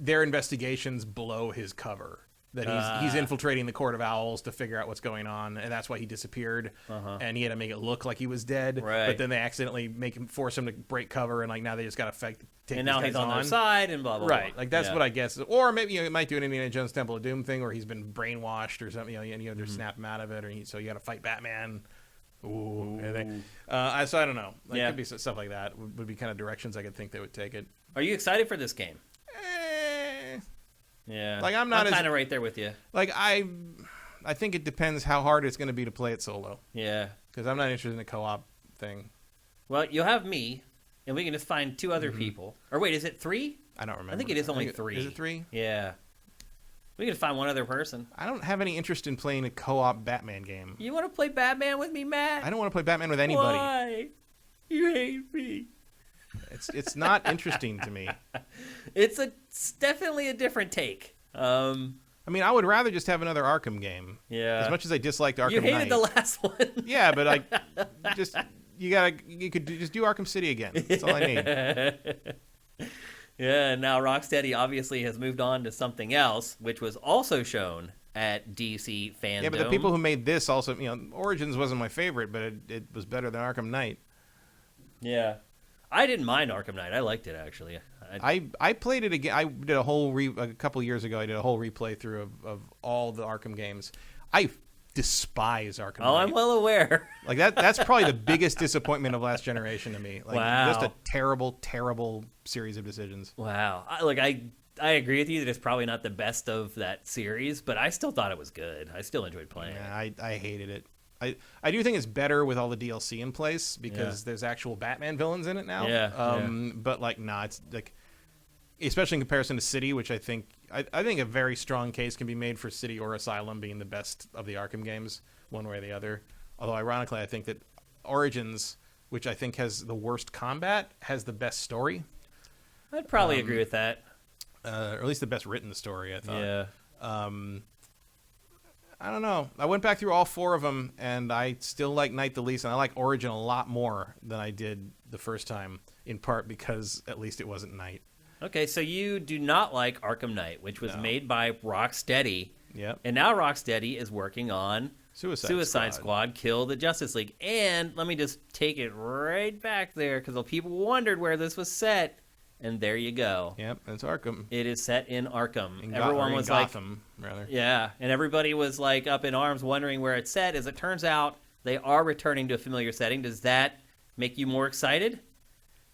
Speaker 2: their investigations blow his cover. that he's infiltrating the Court of Owls to figure out what's going on, and that's why he disappeared. And he had to make it look like he was dead.
Speaker 1: Right.
Speaker 2: But then they accidentally force him to break cover, and like now they just got to take.
Speaker 1: And now he's on their side, and blah blah.
Speaker 2: Right.
Speaker 1: Blah.
Speaker 2: Like that's what I guess. Or maybe it might do an Indiana Jones Temple of Doom thing where he's been brainwashed or something. And you just snap him out of it, so you got to fight Batman. Ooh. So I don't know. Like, could be stuff like that. Would be kind of directions I could think they would take it.
Speaker 1: Are you excited for this game? Yeah.
Speaker 2: Like I'm
Speaker 1: kind of right there with you.
Speaker 2: Like I think it depends how hard it's going to be to play it solo.
Speaker 1: Yeah.
Speaker 2: Because I'm not interested in the co-op thing.
Speaker 1: Well, you'll have me, and we can just find 2 other people. Or wait, is it 3?
Speaker 2: I don't remember.
Speaker 1: I think it is only 3.
Speaker 2: Is it 3?
Speaker 1: Yeah. We can find one other person.
Speaker 2: I don't have any interest in playing a co-op Batman game.
Speaker 1: You want to play Batman with me, Matt?
Speaker 2: I don't want to play Batman with anybody.
Speaker 1: Why? You hate me.
Speaker 2: It's not interesting to me.
Speaker 1: It's definitely a different take.
Speaker 2: I mean, I would rather just have another Arkham game.
Speaker 1: Yeah.
Speaker 2: As much as I disliked Arkham
Speaker 1: You hated
Speaker 2: Knight.
Speaker 1: the last one.
Speaker 2: Yeah, but you could just do Arkham City again. That's all I need.
Speaker 1: Yeah, now Rocksteady obviously has moved on to something else, which was also shown at DC FanDome.
Speaker 2: Yeah, but the people who made this also, Origins wasn't my favorite, but it was better than Arkham Knight.
Speaker 1: Yeah. I didn't mind Arkham Knight. I liked it, actually.
Speaker 2: I played it again. I did a couple years ago, I did a whole replay through of all the Arkham games. I despise Arkham Knight.
Speaker 1: Oh, I'm well aware.
Speaker 2: Like that's probably the biggest disappointment of last generation to me. Like,
Speaker 1: wow.
Speaker 2: Just a terrible, terrible series of decisions.
Speaker 1: Wow. I agree with you that it's probably not the best of that series, but I still thought it was good. I still enjoyed playing it.
Speaker 2: Yeah, I hated it. I do think it's better with all the DLC in place because there's actual Batman villains in it now.
Speaker 1: Yeah.
Speaker 2: But it's like, especially in comparison to City, which I think a very strong case can be made for City or Asylum being the best of the Arkham games, one way or the other. Although ironically, I think that Origins, which I think has the worst combat, has the best story.
Speaker 1: I'd probably agree with that.
Speaker 2: Or at least the best written story, I thought.
Speaker 1: Yeah.
Speaker 2: I don't know. I went back through all 4 of them, and I still like Knight the least, and I like Origin a lot more than I did the first time, in part because at least it wasn't Knight.
Speaker 1: Okay, so you do not like Arkham Knight, which was made by Rocksteady.
Speaker 2: Yep.
Speaker 1: And now Rocksteady is working on
Speaker 2: Suicide
Speaker 1: Squad, Kill the Justice League. And let me just take it right back there, because people wondered where this was set. And there you go.
Speaker 2: Yep, it's Arkham.
Speaker 1: It is set in Arkham.
Speaker 2: Everyone was Gotham, rather.
Speaker 1: Yeah, and everybody was like up in arms wondering where it's set. As it turns out, they are returning to a familiar setting. Does that make you more excited?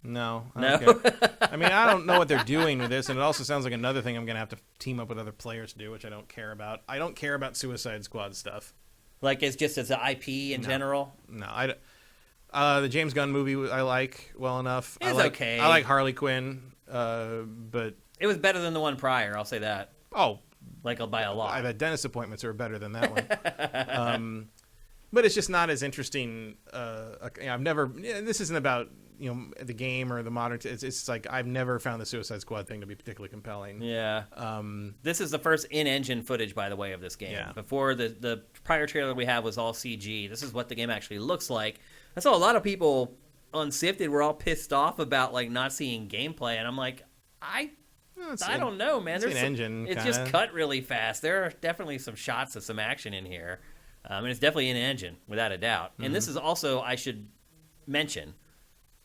Speaker 2: No.
Speaker 1: No?
Speaker 2: I mean, I don't know what they're doing with this, and it also sounds like another thing I'm going to have to team up with other players to do, which I don't care about. I don't care about Suicide Squad stuff.
Speaker 1: Like it's just as an IP in general?
Speaker 2: No, the James Gunn movie I like well enough.
Speaker 1: It's okay.
Speaker 2: I like Harley Quinn, but
Speaker 1: it was better than the one prior. I'll say that.
Speaker 2: Oh,
Speaker 1: like by a lot.
Speaker 2: I've had dentist appointments that are better than that one. But it's just not as interesting. I've never. This isn't about the game or the modern. It's like I've never found the Suicide Squad thing to be particularly compelling.
Speaker 1: Yeah. This is the first in-engine footage, by the way, of this game.
Speaker 2: Yeah.
Speaker 1: Before the prior trailer we have was all CG. This is what the game actually looks like. I saw a lot of people on Sifted were all pissed off about not seeing gameplay, and I'm like, I don't know, man.
Speaker 2: There's an engine.
Speaker 1: It's just cut really fast. There are definitely some shots of some action in here, and it's definitely an engine without a doubt. And this is also, I should mention,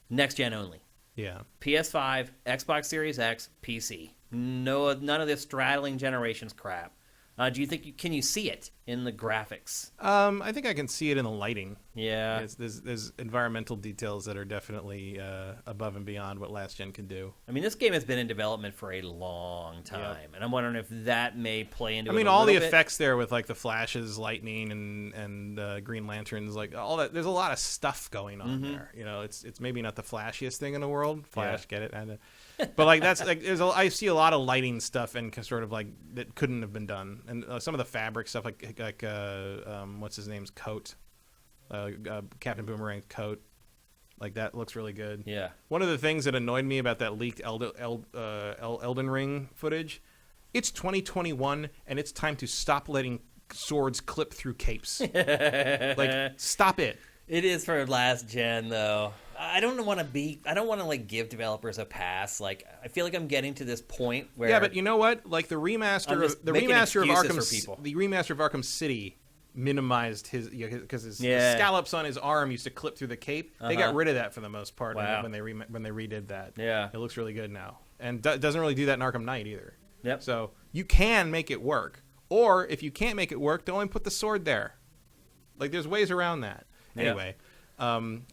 Speaker 1: next gen only.
Speaker 2: Yeah.
Speaker 1: PS5, Xbox Series X, PC. No, none of this straddling generations crap. Do you think can you see it in the graphics?
Speaker 2: I think I can see it in the lighting.
Speaker 1: Yeah.
Speaker 2: There's environmental details that are definitely above and beyond what last gen can do.
Speaker 1: I mean, this game has been in development for a long time, and I'm wondering if that may play into it.
Speaker 2: I mean,
Speaker 1: a
Speaker 2: all the
Speaker 1: little bit.
Speaker 2: effects there with the flashes, lightning, and Green Lanterns, all that. There's a lot of stuff going on there. It's maybe not the flashiest thing in the world. Flash, get it? But that's I see a lot of lighting stuff and sort of that couldn't have been done, and some of the fabric stuff what's his name's coat, Captain Boomerang's coat, that looks really good.
Speaker 1: Yeah.
Speaker 2: One of the things that annoyed me about that leaked Elden Ring footage, it's 2021 and it's time to stop letting swords clip through capes. Stop it.
Speaker 1: It is for last gen though. I don't want to like give developers a pass. Like I feel like I'm getting to this point where
Speaker 2: Yeah, but you know what? Like the
Speaker 1: I'm
Speaker 2: remaster
Speaker 1: just
Speaker 2: of the
Speaker 1: making
Speaker 2: remaster of
Speaker 1: excuses
Speaker 2: Arkham
Speaker 1: for people.
Speaker 2: the remaster of Arkham City minimized his because the
Speaker 1: Yeah.
Speaker 2: scallops on his arm used to clip through the cape. They got rid of that for the most part
Speaker 1: Wow.
Speaker 2: when they redid that.
Speaker 1: Yeah.
Speaker 2: It looks really good now. And doesn't really do that in Arkham Knight either.
Speaker 1: Yep.
Speaker 2: So you can make it work. Or if you can't make it work, don't put the sword there. Like there's ways around that.
Speaker 1: Yeah.
Speaker 2: Anyway,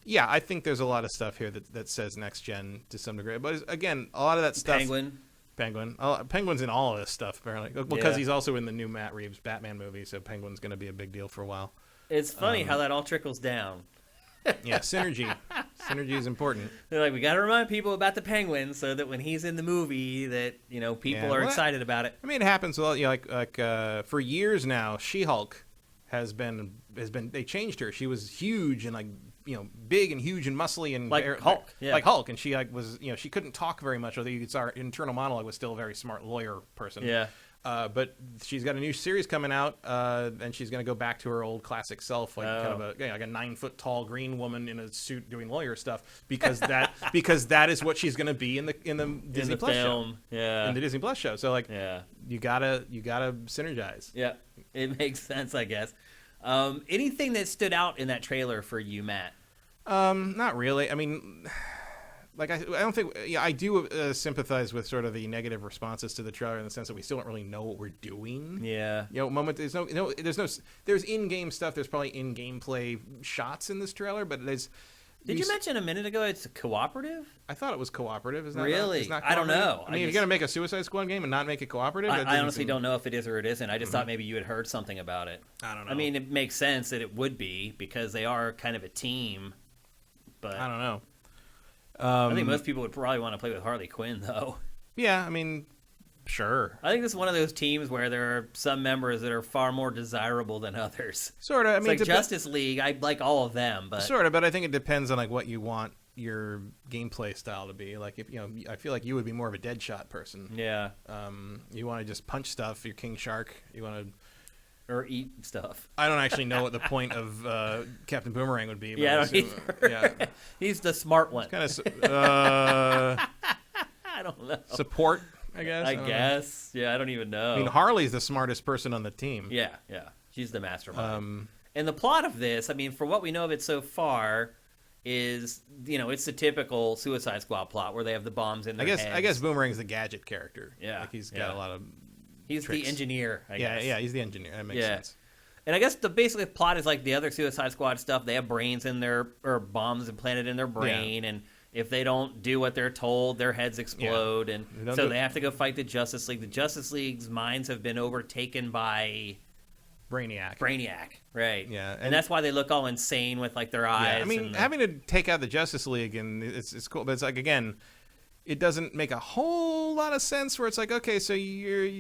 Speaker 2: yeah, I think there's a lot of stuff here that says next gen to some degree. But again, a lot of that stuff. Penguin's in all of this stuff apparently because he's also in the new Matt Reeves Batman movie. So Penguin's going to be a big deal for a while.
Speaker 1: It's funny how that all trickles down.
Speaker 2: Yeah, synergy. Synergy is important.
Speaker 1: They're like, we got to remind people about the Penguin so that when he's in the movie, that people are excited about it.
Speaker 2: I mean, it happens. Well, like for years now, She-Hulk has been. They changed her. She was huge and big and huge and muscly and
Speaker 1: Like Hulk, yeah.
Speaker 2: like Hulk, and she was she couldn't talk very much. Although you could saw her internal monologue was still a very smart lawyer person.
Speaker 1: Yeah.
Speaker 2: But she's got a new series coming out, and she's going to go back to her old classic self, like kind of like a 9-foot tall green woman in a suit doing lawyer stuff, because that is what she's going to be in the Disney Plus
Speaker 1: film.
Speaker 2: show.
Speaker 1: Yeah.
Speaker 2: In the Disney Plus show. So
Speaker 1: Yeah.
Speaker 2: you gotta synergize.
Speaker 1: Yeah. It makes sense, I guess. Anything that stood out in that trailer for you, Matt?
Speaker 2: Not really. I mean, like I don't think. Yeah, I do sympathize with sort of the negative responses to the trailer in the sense that we still don't really know what we're doing.
Speaker 1: Yeah.
Speaker 2: There's in-game stuff. There's probably in-gameplay shots in this trailer, but there's.
Speaker 1: Did you mention a minute ago it's cooperative?
Speaker 2: I thought it was cooperative. Is that
Speaker 1: Really?
Speaker 2: It's not
Speaker 1: I don't know.
Speaker 2: I mean, you're gonna make a Suicide Squad game and not make it cooperative?
Speaker 1: I honestly don't know if it is or it isn't. I just thought maybe you had heard something about it.
Speaker 2: I don't know.
Speaker 1: I mean, it makes sense that it would be because they are kind of a team. But
Speaker 2: I don't know.
Speaker 1: I think most people would probably want to play with Harley Quinn, though.
Speaker 2: Yeah, I mean, sure.
Speaker 1: I think this is one of those teams where there are some members that are far more desirable than others.
Speaker 2: Sort of. I mean,
Speaker 1: like Justice League, I like all of them, but
Speaker 2: sort of. But I think it depends on like what you want your gameplay style to be. Like if I feel like you would be more of a Deadshot person.
Speaker 1: Yeah.
Speaker 2: You want to just punch stuff. You're King Shark. You want to.
Speaker 1: Or eat stuff.
Speaker 2: I don't actually know what the point of Captain Boomerang would be. But
Speaker 1: Yeah, I don't either.
Speaker 2: Yeah.
Speaker 1: He's the smart one.
Speaker 2: Kind of
Speaker 1: I don't know.
Speaker 2: support, I guess.
Speaker 1: I guess. Yeah, I don't even know.
Speaker 2: I mean, Harley's the smartest person on the team.
Speaker 1: Yeah. She's the mastermind. And the plot of this, I mean, for what we know of it so far, is it's the typical Suicide Squad plot where they have the bombs in their heads.
Speaker 2: I guess Boomerang's the gadget character.
Speaker 1: Yeah,
Speaker 2: like he's got a lot of.
Speaker 1: He's
Speaker 2: tricks.
Speaker 1: the engineer, I guess.
Speaker 2: Yeah, he's the engineer. That makes sense.
Speaker 1: And I guess the basic plot is like the other Suicide Squad stuff. They have brains in or bombs implanted in their brain, and if they don't do what they're told, their heads explode, and so they have to go fight the Justice League. The Justice League's minds have been overtaken by
Speaker 2: Brainiac,
Speaker 1: right?
Speaker 2: Yeah,
Speaker 1: and that's why they look all insane with like their eyes.
Speaker 2: Yeah, I mean, having to take out the Justice League and it's cool, but it's like again. It doesn't make a whole lot of sense where it's like, okay, so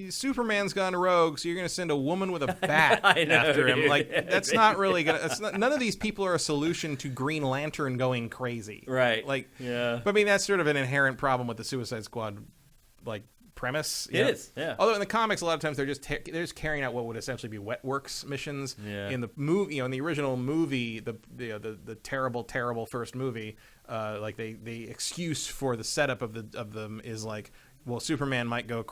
Speaker 2: Superman's gone rogue, so you're going to send a woman with a bat after him. Like, that's not really going to... None of these people are a solution to Green Lantern going crazy.
Speaker 1: Right.
Speaker 2: Like,
Speaker 1: yeah.
Speaker 2: But I mean, that's sort of an inherent problem with the Suicide Squad, like, premise.
Speaker 1: It is, yeah.
Speaker 2: Although in the comics, a lot of times they're just carrying out what would essentially be wet works missions.
Speaker 1: Yeah.
Speaker 2: In the movie, in the original movie, the terrible first movie, like the excuse for the setup of them is like, well, Superman might go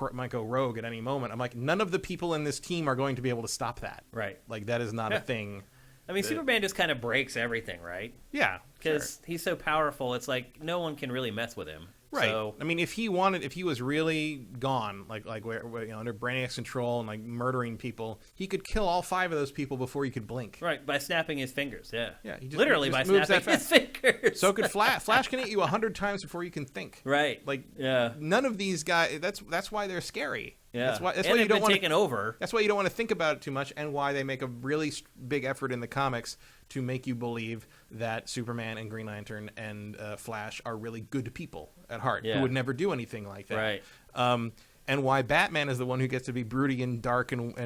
Speaker 2: rogue at any moment. I'm like, none of the people in this team are going to be able to stop that.
Speaker 1: Right.
Speaker 2: Like that is not a thing.
Speaker 1: I mean, Superman just kind of breaks everything, right?
Speaker 2: Yeah.
Speaker 1: Because he's so powerful, it's like no one can really mess with him.
Speaker 2: Right.
Speaker 1: So,
Speaker 2: I mean, if he was really gone, like where under Brainiac's control and like murdering people, he could kill all 5 of those people before he could blink.
Speaker 1: Right, by snapping his fingers. Yeah.
Speaker 2: Yeah. He just,
Speaker 1: literally by snapping his fingers.
Speaker 2: So could Flash. Flash can hit you 100 times before you can think.
Speaker 1: Right.
Speaker 2: Like.
Speaker 1: Yeah.
Speaker 2: None of these guys. That's why they're scary.
Speaker 1: Yeah.
Speaker 2: That's why
Speaker 1: and
Speaker 2: you don't want
Speaker 1: taken over.
Speaker 2: That's why you don't want to think about it too much, and why they make a really big effort in the comics to make you believe that Superman and Green Lantern and Flash are really good people at heart, who would never do anything like that.
Speaker 1: Right.
Speaker 2: And why Batman is the one who gets to be broody and dark and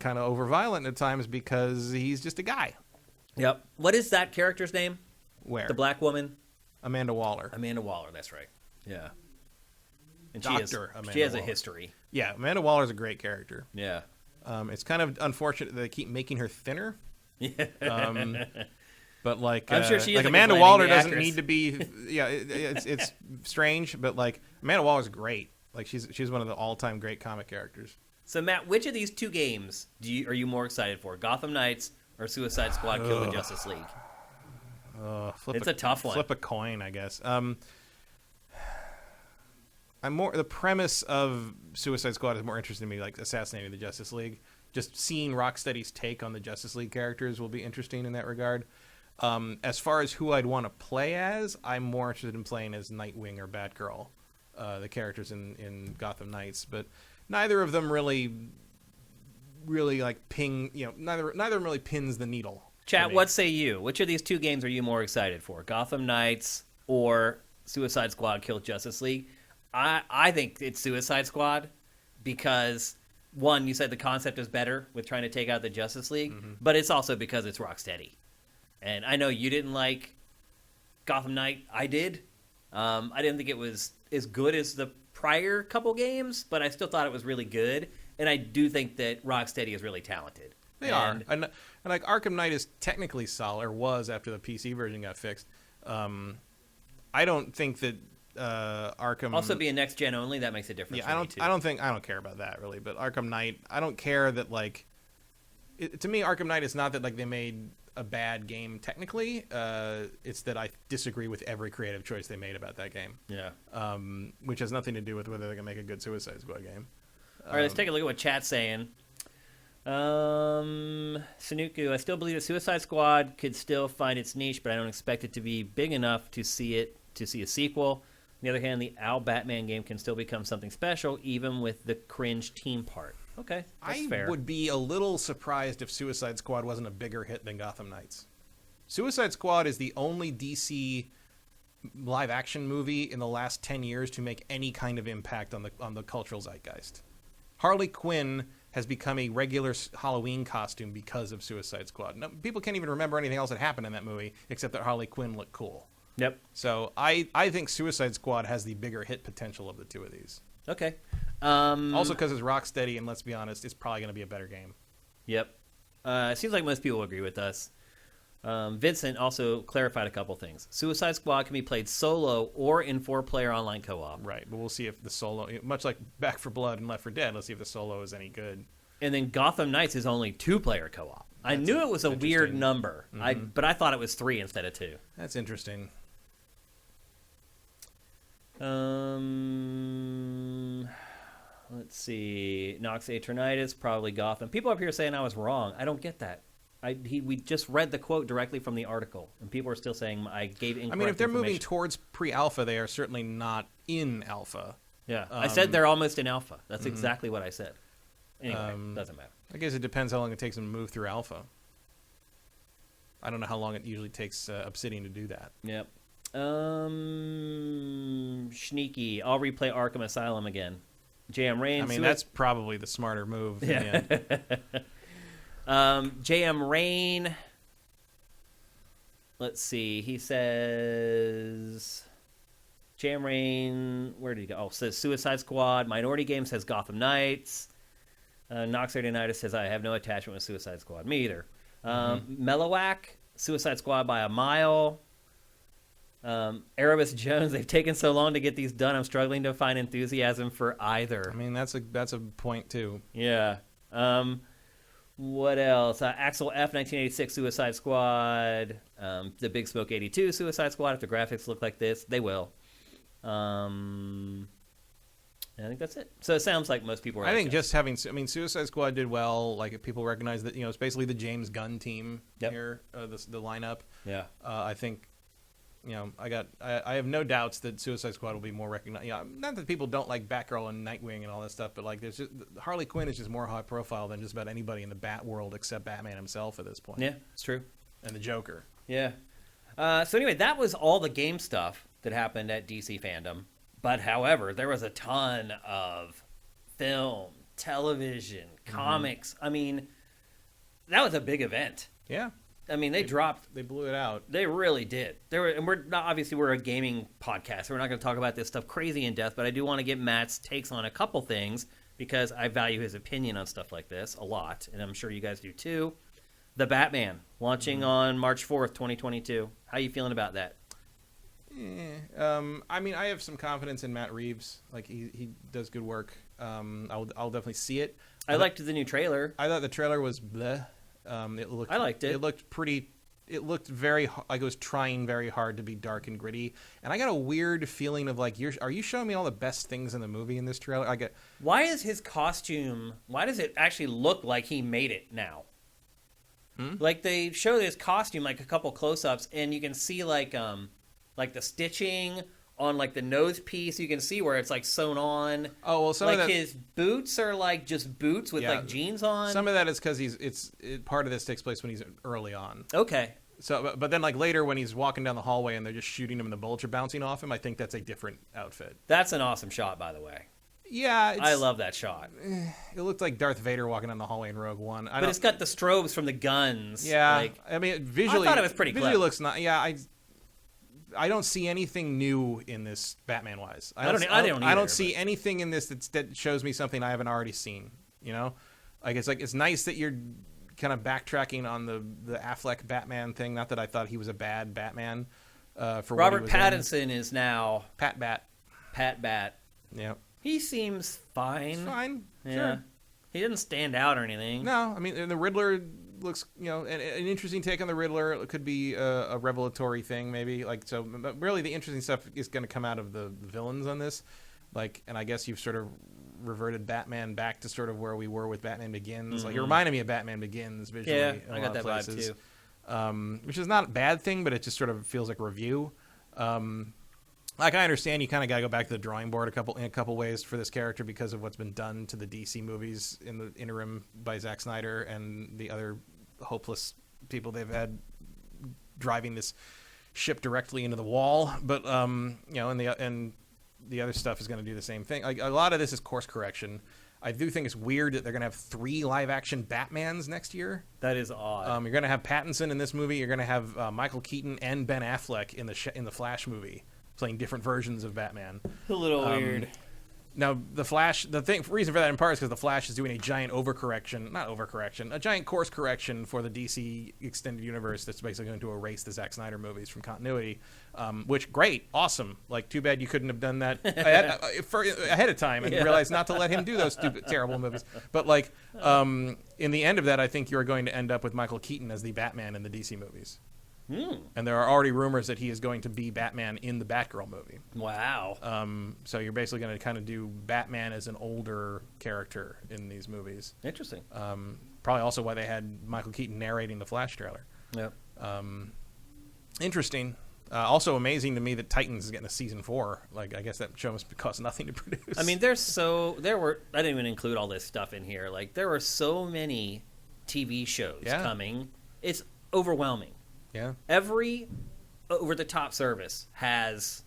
Speaker 2: kind of over-violent at times because he's just a guy.
Speaker 1: Yep. What is that character's name?
Speaker 2: Where?
Speaker 1: The black woman?
Speaker 2: Amanda Waller.
Speaker 1: Amanda Waller, that's right. Yeah. And
Speaker 2: Dr. Amanda
Speaker 1: she has a
Speaker 2: Waller.
Speaker 1: history.
Speaker 2: Yeah, Amanda Waller's a great character.
Speaker 1: Yeah.
Speaker 2: It's kind of unfortunate that they keep making her thinner.
Speaker 1: Yeah.
Speaker 2: But like,
Speaker 1: I'm sure she is
Speaker 2: like
Speaker 1: a
Speaker 2: Amanda
Speaker 1: complaining
Speaker 2: Waller doesn't
Speaker 1: actress.
Speaker 2: need to be. Yeah, it's strange, but like Amanda Waller's great. Like she's one of the all-time great comic characters.
Speaker 1: So Matt, which of these two games are you more excited for? Gotham Knights or Suicide Squad: Kill the Justice League? It's a tough one.
Speaker 2: Flip a coin, I guess. The premise of Suicide Squad is more interesting to me, like assassinating the Justice League. Just seeing Rocksteady's take on the Justice League characters will be interesting in that regard. As far as who I'd want to play as, I'm more interested in playing as Nightwing or Batgirl, the characters in Gotham Knights. But neither of them really like ping. Neither of them really pins the needle.
Speaker 1: Chat, what say you? Which of these two games are you more excited for? Gotham Knights or Suicide Squad: Kill Justice League? I think it's Suicide Squad because, one, you said the concept is better with trying to take out the Justice League, but it's also because it's Rocksteady. And I know you didn't like Gotham Knight. I did. I didn't think it was as good as the prior couple games, but I still thought it was really good. And I do think that Rocksteady is really talented.
Speaker 2: They are. And like Arkham Knight is technically solid, or was after the PC version got fixed. I don't think that Arkham
Speaker 1: Also being next gen only, that makes a difference.
Speaker 2: Yeah, I don't care about that really, but Arkham Knight, I don't care that like to me Arkham Knight is not that like they made a bad game technically. It's that I disagree with every creative choice they made about that game.
Speaker 1: Yeah.
Speaker 2: Which has nothing to do with whether they can make a good Suicide Squad game.
Speaker 1: All right, let's take a look at what chat's saying. Sanuku, I still believe that Suicide Squad could still find its niche, but I don't expect it to be big enough to see a sequel. On the other hand, the Al Batman game can still become something special, even with the cringe team part. Okay, that's fair.
Speaker 2: I would be a little surprised if Suicide Squad wasn't a bigger hit than Gotham Knights. Suicide Squad is the only DC live-action movie in the last 10 years to make any kind of impact on the cultural zeitgeist. Harley Quinn has become a regular Halloween costume because of Suicide Squad. No, people can't even remember anything else that happened in that movie except that Harley Quinn looked cool.
Speaker 1: Yep.
Speaker 2: So I think Suicide Squad has the bigger hit potential of the two of these.
Speaker 1: Okay.
Speaker 2: Also because it's Rocksteady, and let's be honest, it's probably going to be a better game.
Speaker 1: Yep. It seems like most people agree with us. Vincent also clarified a couple things. Suicide Squad can be played solo or in 4-player online co-op.
Speaker 2: Right, but we'll see if the solo, much like Back 4 Blood and Left 4 Dead, let's see if the solo is any good.
Speaker 1: And then Gotham Knights is only 2-player co-op. I knew it was a weird number, but I thought it was 3 instead of 2.
Speaker 2: That's interesting.
Speaker 1: Let's see. Nox Aeternitis, probably Gotham. People up here saying I was wrong. I don't get that. We just read the quote directly from the article, and people are still saying I gave incorrect
Speaker 2: I mean, if they're moving
Speaker 1: information.
Speaker 2: towards pre-alpha, they are certainly not in alpha.
Speaker 1: Yeah, I said they're almost in alpha. That's exactly what I said. Anyway, doesn't matter.
Speaker 2: I guess it depends how long it takes them to move through alpha. I don't know how long it usually takes Obsidian to do that.
Speaker 1: Yep. Sneaky. I'll replay Arkham Asylum again. JM Rain.
Speaker 2: I mean, that's probably the smarter move. In the end.
Speaker 1: JM Rain. Let's see. He says... JM Rain... Where did he go? Oh, says Suicide Squad. Minority Game says Gotham Knights. Nox Aeternitis says I have no attachment with Suicide Squad. Me either. Mellowak. Suicide Squad by a mile. Erebus Jones, they've taken so long to get these done. I'm struggling to find enthusiasm for either.
Speaker 2: I mean, that's a point too.
Speaker 1: Yeah. What else? Axel F, 1986 Suicide Squad. The Big Smoke 82 Suicide Squad. If the graphics look like this, they will. I think that's it. So it sounds like most people are.
Speaker 2: I think just having. I mean, Suicide Squad did well. Like people recognize that it's basically the James Gunn team here. The lineup. Yeah. I think. I have no doubts that Suicide Squad will be more recognized. Not that people don't like Batgirl and Nightwing and all that stuff, but like there's just Harley Quinn is just more high profile than just about anybody in the Bat world except Batman himself at this point.
Speaker 1: Yeah, it's true.
Speaker 2: And the Joker.
Speaker 1: Yeah. So anyway, that was all the game stuff that happened at DC Fandom. But however, there was a ton of film, television, comics. I mean, that was a big event.
Speaker 2: Yeah.
Speaker 1: I mean, they
Speaker 2: blew it out.
Speaker 1: They really did. And we're not, obviously we're a gaming podcast, so we're not going to talk about this stuff crazy in depth. But I do want to get Matt's takes on a couple things because I value his opinion on stuff like this a lot, and I'm sure you guys do too. The Batman, launching on March 4th, 2022. How you feeling about that?
Speaker 2: I mean, I have some confidence in Matt Reeves. Like, he does good work. I'll definitely see it.
Speaker 1: I liked the new trailer.
Speaker 2: I thought the trailer was bleh.
Speaker 1: I liked it.
Speaker 2: It looked pretty. It looked very like it was trying very hard to be dark and gritty. And I got a weird feeling of like, are you showing me all the best things in the movie in this trailer?
Speaker 1: Why is his costume? Why does it actually look like he made it now? Like they show his costume like a couple close-ups, and you can see like the stitching on like the nose piece. You can see where it's like sewn on.
Speaker 2: Oh well, some
Speaker 1: like
Speaker 2: of that,
Speaker 1: his boots are like just boots with like jeans on.
Speaker 2: Some of that is because part of this takes place when he's early on.
Speaker 1: Okay.
Speaker 2: So, but then like later when he's walking down the hallway and they're just shooting him and the bullets are bouncing off him, I think that's a different outfit.
Speaker 1: That's an awesome shot, by the way.
Speaker 2: Yeah,
Speaker 1: I love that shot.
Speaker 2: It looked like Darth Vader walking down the hallway in Rogue One.
Speaker 1: But it's got the strobes from the guns.
Speaker 2: Yeah,
Speaker 1: like,
Speaker 2: I mean visually,
Speaker 1: I thought it was pretty
Speaker 2: visually
Speaker 1: clever.
Speaker 2: looks not. Yeah, I don't see anything new in this Batman wise. I don't see anything in this that shows me something I haven't already seen. You know, like it's nice that you're kind of backtracking on the Affleck Batman thing. Not that I thought he was a bad Batman. For
Speaker 1: Robert
Speaker 2: what he was
Speaker 1: Pattinson is now
Speaker 2: Pat Bat. Yeah,
Speaker 1: he seems fine.
Speaker 2: it's fine.
Speaker 1: Yeah.
Speaker 2: Sure.
Speaker 1: He didn't stand out or anything.
Speaker 2: No, I mean, and the Riddler looks, an interesting take on the Riddler. It could be a revelatory thing, maybe. Like, so, but really, the interesting stuff is going to come out of the villains on this. Like, and I guess you've sort of reverted Batman back to sort of where we were with Batman Begins. Like, it reminded me of Batman Begins visually.
Speaker 1: Yeah,
Speaker 2: in
Speaker 1: I
Speaker 2: a
Speaker 1: got
Speaker 2: lot
Speaker 1: that
Speaker 2: of places.
Speaker 1: vibe too.
Speaker 2: Which is not a bad thing, but it just sort of feels like review. Like, I understand you kind of got to go back to the drawing board in a couple ways for this character because of what's been done to the DC movies in the interim by Zack Snyder and the other hopeless people they've had driving this ship directly into the wall. But and the other stuff is going to do the same thing. Like, a lot of this is course correction. I do think it's weird that they're going to have 3 live-action Batmans next year.
Speaker 1: That is odd.
Speaker 2: You're going to have Pattinson in this movie. You're going to have Michael Keaton and Ben Affleck in the Flash movie, playing different versions of Batman.
Speaker 1: A little weird.
Speaker 2: Now, the Flash, reason for that in part is because the Flash is doing a giant a giant course correction for the DC extended universe that's basically going to erase the Zack Snyder movies from continuity, which, great, awesome. Like, too bad you couldn't have done that ahead of time and realized not to let him do those stupid, terrible movies. But, like, in the end of that, I think you're going to end up with Michael Keaton as the Batman in the DC movies. And there are already rumors that he is going to be Batman in the Batgirl movie.
Speaker 1: Wow.
Speaker 2: So you're basically going to kind of do Batman as an older character in these movies.
Speaker 1: Interesting.
Speaker 2: Probably also why they had Michael Keaton narrating the Flash trailer.
Speaker 1: Yep.
Speaker 2: Interesting. Also amazing to me that Titans is getting a season 4. Like, I guess that show must cost nothing to produce.
Speaker 1: I mean, I didn't even include all this stuff in here. Like, there were so many TV shows coming. It's overwhelming.
Speaker 2: Yeah.
Speaker 1: Every over-the-top service has...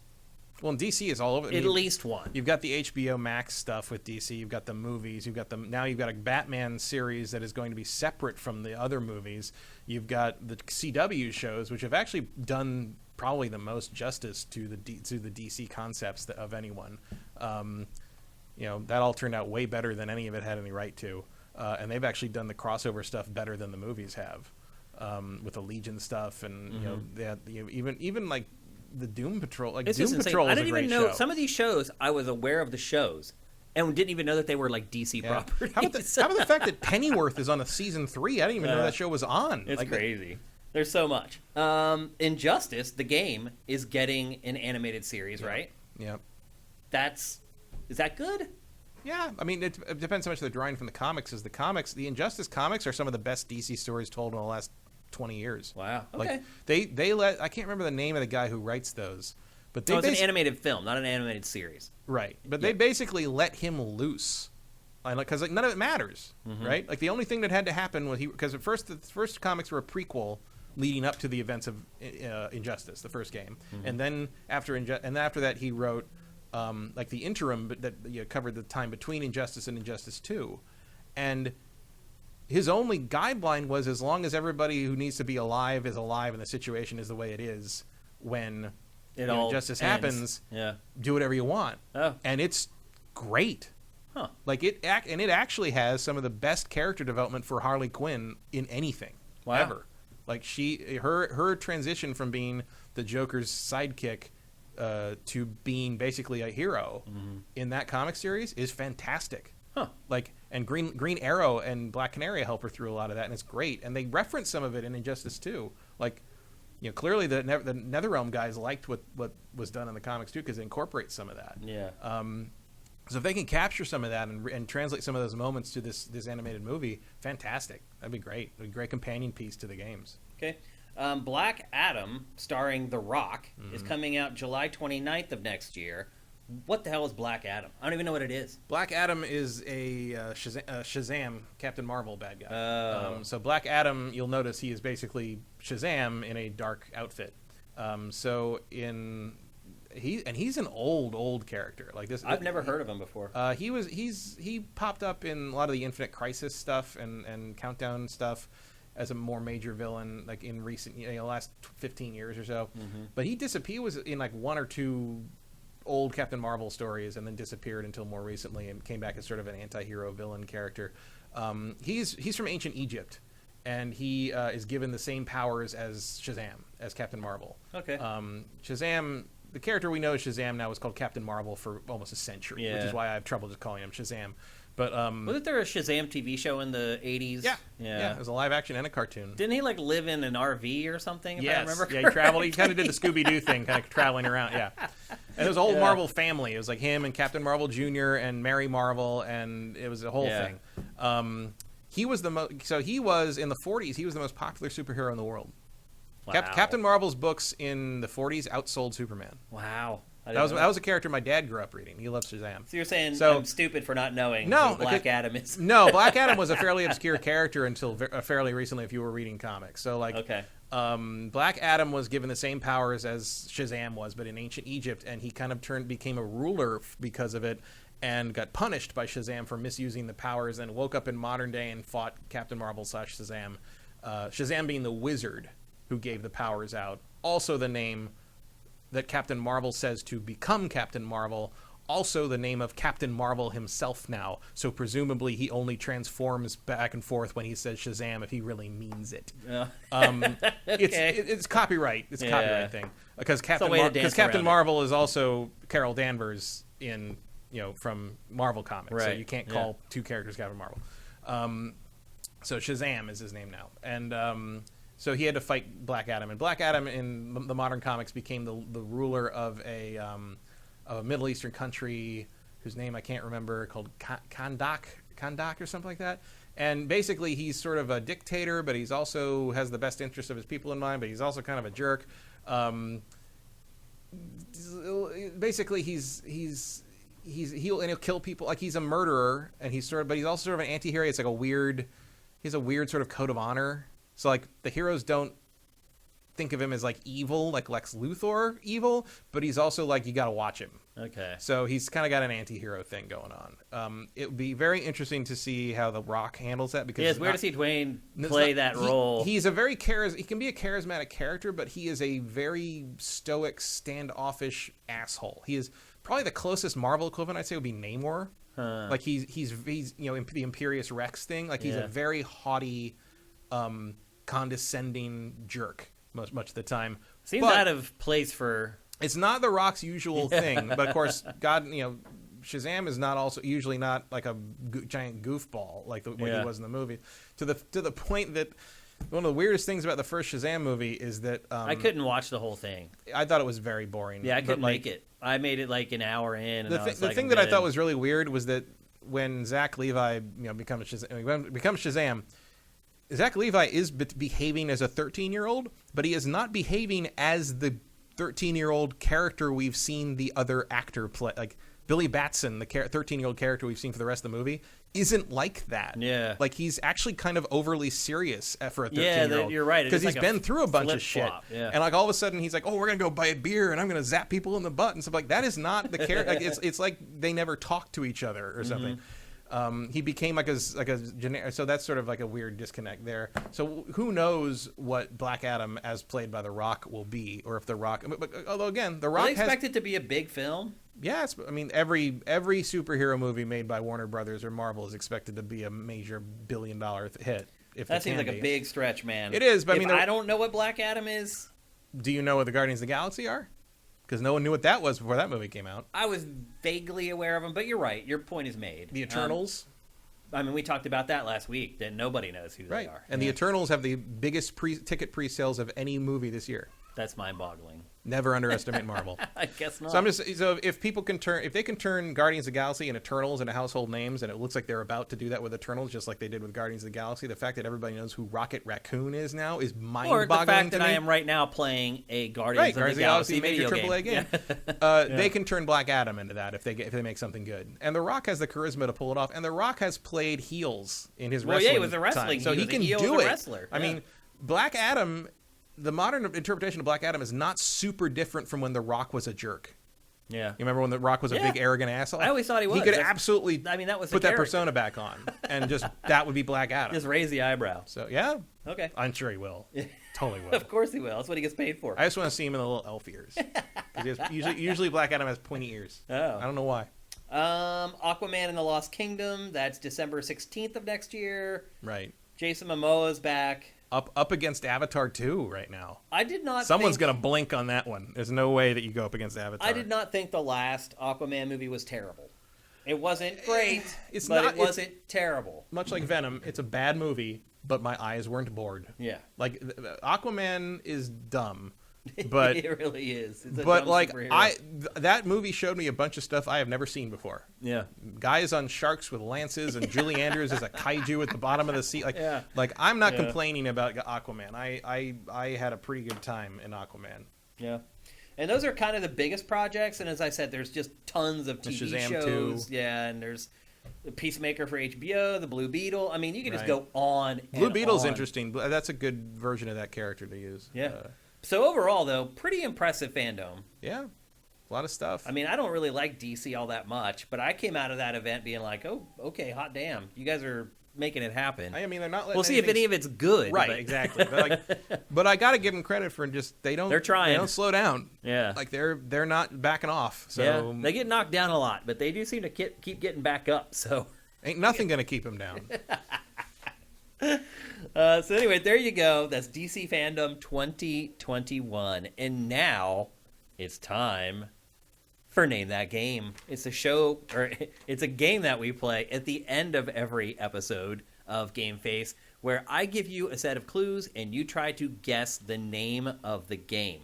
Speaker 2: Well, and DC is all over.
Speaker 1: At least one.
Speaker 2: You've got the HBO Max stuff with DC. You've got the movies. Now you've got a Batman series that is going to be separate from the other movies. You've got the CW shows, which have actually done probably the most justice to the DC concepts of anyone. That all turned out way better than any of it had any right to. And they've actually done the crossover stuff better than the movies have. With the Legion stuff, and even like the Doom Patrol. Like, Doom Patrol is a great show. I didn't even know
Speaker 1: some of these shows. I was aware of the shows, and didn't even know that they were like DC properties.
Speaker 2: How about the fact that Pennyworth is on a season 3? I didn't even know that show was on.
Speaker 1: It's crazy. There's so much. Injustice, the game, is getting an animated series, right?
Speaker 2: Yeah.
Speaker 1: Is that good?
Speaker 2: Yeah, I mean, it depends how much they're drawing from the comics. The Injustice comics are some of the best DC stories told in the last 20 years.
Speaker 1: Wow. Okay.
Speaker 2: Like, they let, I can't remember the name of the guy who writes those, but
Speaker 1: it's an animated film, not an animated series.
Speaker 2: Right, but they basically let him loose, because none of it matters, right? Like, the only thing that had to happen was because at first the first comics were a prequel leading up to the events of Injustice, the first game, and then after that he wrote like the interim that covered the time between Injustice and Injustice 2, and his only guideline was as long as everybody who needs to be alive is alive and the situation is the way it is when Injustice happens, do whatever you want.
Speaker 1: Oh.
Speaker 2: And it's great.
Speaker 1: Huh.
Speaker 2: Like, it actually has some of the best character development for Harley Quinn in anything.
Speaker 1: Wow.
Speaker 2: ever. Like her transition from being the Joker's sidekick to being basically a hero in that comic series is fantastic.
Speaker 1: Huh.
Speaker 2: Like, and Green Arrow and Black Canary help her through a lot of that, and it's great. And they reference some of it in Injustice 2. Like, clearly the NetherRealm guys liked what was done in the comics too, because it incorporates some of that.
Speaker 1: Yeah.
Speaker 2: So if they can capture some of that and translate some of those moments to this animated movie, fantastic. That'd be great. A great companion piece to the games.
Speaker 1: Okay. Black Adam, starring The Rock, is coming out July 29th of next year. What the hell is Black Adam? I don't even know what it is.
Speaker 2: Black Adam is a Shazam, Captain Marvel bad guy.
Speaker 1: Oh.
Speaker 2: So Black Adam, you'll notice he is basically Shazam in a dark outfit. He's an old character like this.
Speaker 1: I've never heard of him before.
Speaker 2: He popped up in a lot of the Infinite Crisis stuff and Countdown stuff as a more major villain, like in recent, last 15 years or so. But he disappeared. He was in like one or two old Captain Marvel stories and then disappeared until more recently and came back as sort of an anti-hero villain character. He's from ancient Egypt, and he is given the same powers as Shazam, as Captain Marvel.
Speaker 1: Okay.
Speaker 2: Shazam, the character we know as Shazam now, is called Captain Marvel for almost a century, which
Speaker 1: Yeah.
Speaker 2: is why I have trouble just calling him Shazam. But
Speaker 1: wasn't there a Shazam TV show in the 80s?
Speaker 2: Yeah. It was a live action and a cartoon.
Speaker 1: Didn't he like live in an RV or something? If I remember
Speaker 2: he traveled. He kind of did the Scooby-Doo thing, kind of traveling around. Yeah, and it was a whole Marvel family. It was like him and Captain Marvel Jr. and Mary Marvel, and it was a whole thing. He was he was in the 40s. He was the most popular superhero in the world.
Speaker 1: Wow.
Speaker 2: Captain Marvel's books in the 40s outsold Superman.
Speaker 1: Wow.
Speaker 2: That was a character my dad grew up reading. He loves Shazam.
Speaker 1: So you're saying I'm stupid for not knowing who Black Adam is?
Speaker 2: No, Black Adam was a fairly obscure character until fairly recently, if you were reading comics. So Black Adam was given the same powers as Shazam was, but in ancient Egypt, and he kind of became a ruler because of it, and got punished by Shazam for misusing the powers, and woke up in modern day and fought Captain Marvel / Shazam. Shazam being the wizard who gave the powers out. Also the name that Captain Marvel says to become Captain Marvel, also the name of Captain Marvel himself now. So presumably he only transforms back and forth when he says Shazam if he really means it. It's copyright. It's a copyright thing. Because Captain Marvel is also Carol Danvers in from Marvel Comics.
Speaker 1: Right.
Speaker 2: So you can't call two characters Captain Marvel. So Shazam is his name now. And so he had to fight Black Adam, and Black Adam in the modern comics became the ruler of a Middle Eastern country whose name I can't remember, called Kandak or something like that. And basically, he's sort of a dictator, but he's also has the best interest of his people in mind. But he's also kind of a jerk. Basically, he'll kill people. Like, he's a murderer, and but he's also sort of an anti-hero. It's like he has a weird sort of code of honor. So, like, the heroes don't think of him as, like, evil, like Lex Luthor evil, but he's also, like, you gotta watch him.
Speaker 1: Okay.
Speaker 2: So he's kind of got an anti-hero thing going on. It would be very interesting to see how The Rock handles that, because
Speaker 1: it's weird to see Dwayne play that role.
Speaker 2: He's a very he can be a charismatic character, but he is a very stoic, standoffish asshole. He is probably the closest Marvel equivalent I'd say would be Namor. Like, he's the Imperious Rex thing. Like, he's a very haughty, condescending jerk much of the time.
Speaker 1: Seems out of place for...
Speaker 2: It's not The Rock's usual thing, but of course, Shazam is usually not like a giant goofball like what he was in the movie. To the point that one of the weirdest things about the first Shazam movie is that
Speaker 1: I couldn't watch the whole thing.
Speaker 2: I thought it was very boring.
Speaker 1: Yeah, I couldn't make it. I made it like an hour in. And
Speaker 2: the thing that I thought was really weird was that when Zach Levi becomes Shazam, Zach Levi is behaving as a 13-year-old, but he is not behaving as the 13-year-old character we've seen the other actor play. Like, Billy Batson, the 13-year-old character we've seen for the rest of the movie, isn't like that.
Speaker 1: Yeah.
Speaker 2: Like, he's actually kind of overly serious for a 13-year-old.
Speaker 1: Yeah, you're right.
Speaker 2: Because he's been through a bunch of shit.
Speaker 1: Yeah.
Speaker 2: And, like, all of a sudden, he's like, oh, we're going to go buy a beer, and I'm going to zap people in the butt and stuff. Like, that is not the character. Like, it's like they never talk to each other or something. He became like a generic, so that's sort of like a weird disconnect there. So who knows what Black Adam, as played by The Rock, will be, or if The Rock. But although again, The Rock
Speaker 1: they expect it to be a big film.
Speaker 2: Yes, I mean every superhero movie made by Warner Brothers or Marvel is expected to be a major billion-dollar hit. if
Speaker 1: That
Speaker 2: they
Speaker 1: seems
Speaker 2: can
Speaker 1: like a
Speaker 2: be.
Speaker 1: big stretch, man.
Speaker 2: It is, but I
Speaker 1: If
Speaker 2: mean,
Speaker 1: I don't know what Black Adam is.
Speaker 2: Do you know what the Guardians of the Galaxy are? Because no one knew what that was before that movie came out.
Speaker 1: I was vaguely aware of them, but you're right. Your point is made.
Speaker 2: The Eternals.
Speaker 1: I mean, we talked about that last week, that nobody knows who they are.
Speaker 2: And the Eternals have the biggest ticket pre-sales of any movie this year.
Speaker 1: That's mind-boggling.
Speaker 2: Never underestimate Marvel.
Speaker 1: I guess not.
Speaker 2: So if people can if they can turn Guardians of the Galaxy and Eternals into household names, and it looks like they're about to do that with Eternals, just like they did with Guardians of the Galaxy, the fact that everybody knows who Rocket Raccoon is now is mind-boggling.
Speaker 1: Or the fact
Speaker 2: to
Speaker 1: that
Speaker 2: me.
Speaker 1: I am right now playing a Guardians of the Galaxy
Speaker 2: major
Speaker 1: video
Speaker 2: AAA game. They can turn Black Adam into that if they make something good. And The Rock has the charisma to pull it off. And The Rock has played heels in his wrestling.
Speaker 1: Yeah, he was a wrestling.
Speaker 2: Time, so he can do it.
Speaker 1: Wrestler.
Speaker 2: I mean, Black Adam. The modern interpretation of Black Adam is not super different from when The Rock was a jerk.
Speaker 1: Yeah.
Speaker 2: You remember when The Rock was a big arrogant asshole?
Speaker 1: I always thought he was.
Speaker 2: He could absolutely
Speaker 1: I mean, that was
Speaker 2: put
Speaker 1: the
Speaker 2: that
Speaker 1: character.
Speaker 2: persona back on, and just that would be Black Adam.
Speaker 1: Just raise the eyebrow.
Speaker 2: So yeah,
Speaker 1: Okay.
Speaker 2: I'm sure he will. Totally will.
Speaker 1: Of course he will. That's what he gets paid for.
Speaker 2: I just want to see him in the little elf ears. 'Cause usually Black Adam has pointy ears.
Speaker 1: Oh.
Speaker 2: I don't know why.
Speaker 1: Aquaman and the Lost Kingdom. That's December 16th of next year.
Speaker 2: Right.
Speaker 1: Jason Momoa's back.
Speaker 2: Up against Avatar 2 right now.
Speaker 1: I did not.
Speaker 2: Someone's gonna blink on that one. There's no way that you go up against Avatar.
Speaker 1: I did not think the last Aquaman movie was terrible. It wasn't great,
Speaker 2: It's
Speaker 1: but
Speaker 2: not-
Speaker 1: it wasn't terrible.
Speaker 2: Much like Venom, it's a bad movie, but my eyes weren't bored.
Speaker 1: Yeah.
Speaker 2: Like Aquaman is dumb, but
Speaker 1: It really is. It's a
Speaker 2: but
Speaker 1: dumb
Speaker 2: like
Speaker 1: superhero.
Speaker 2: that movie showed me a bunch of stuff I have never seen before.
Speaker 1: Yeah.
Speaker 2: Guys on sharks with lances, and Julie Andrews is a kaiju at the bottom of the sea. Like,
Speaker 1: Yeah.
Speaker 2: like I'm not
Speaker 1: Yeah.
Speaker 2: complaining about Aquaman. I had a pretty good time in Aquaman.
Speaker 1: Yeah. And those are kind of the biggest projects. And as I said, there's just tons of TV
Speaker 2: Shazam
Speaker 1: shows.
Speaker 2: 2.
Speaker 1: Yeah, and there's the Peacemaker for HBO, the Blue Beetle. I mean, you can just
Speaker 2: Right.
Speaker 1: go on.
Speaker 2: Blue
Speaker 1: and
Speaker 2: Beetle's
Speaker 1: on.
Speaker 2: interesting. That's a good version of that character to use.
Speaker 1: Yeah. So overall, though, pretty impressive FanDome.
Speaker 2: Yeah. A lot of stuff.
Speaker 1: I mean, I don't really like DC all that much, but I came out of that event being like, oh, okay, hot damn. You guys are making it happen.
Speaker 2: I mean, they're not letting
Speaker 1: We'll see if any of it's good.
Speaker 2: Right,
Speaker 1: but-
Speaker 2: exactly. But I got to give them credit for just they're trying. They don't slow down.
Speaker 1: Yeah.
Speaker 2: Like they're not backing off. So
Speaker 1: Yeah, they get knocked down a lot, but they do seem to keep getting back up. So,
Speaker 2: ain't nothing gonna keep them down.
Speaker 1: so anyway, there you go. That's DC Fandom 2021, and now it's time for Name That Game. It's a show, or it's a game that we play at the end of every episode of GameFace, where I give you a set of clues and you try to guess the name of the game.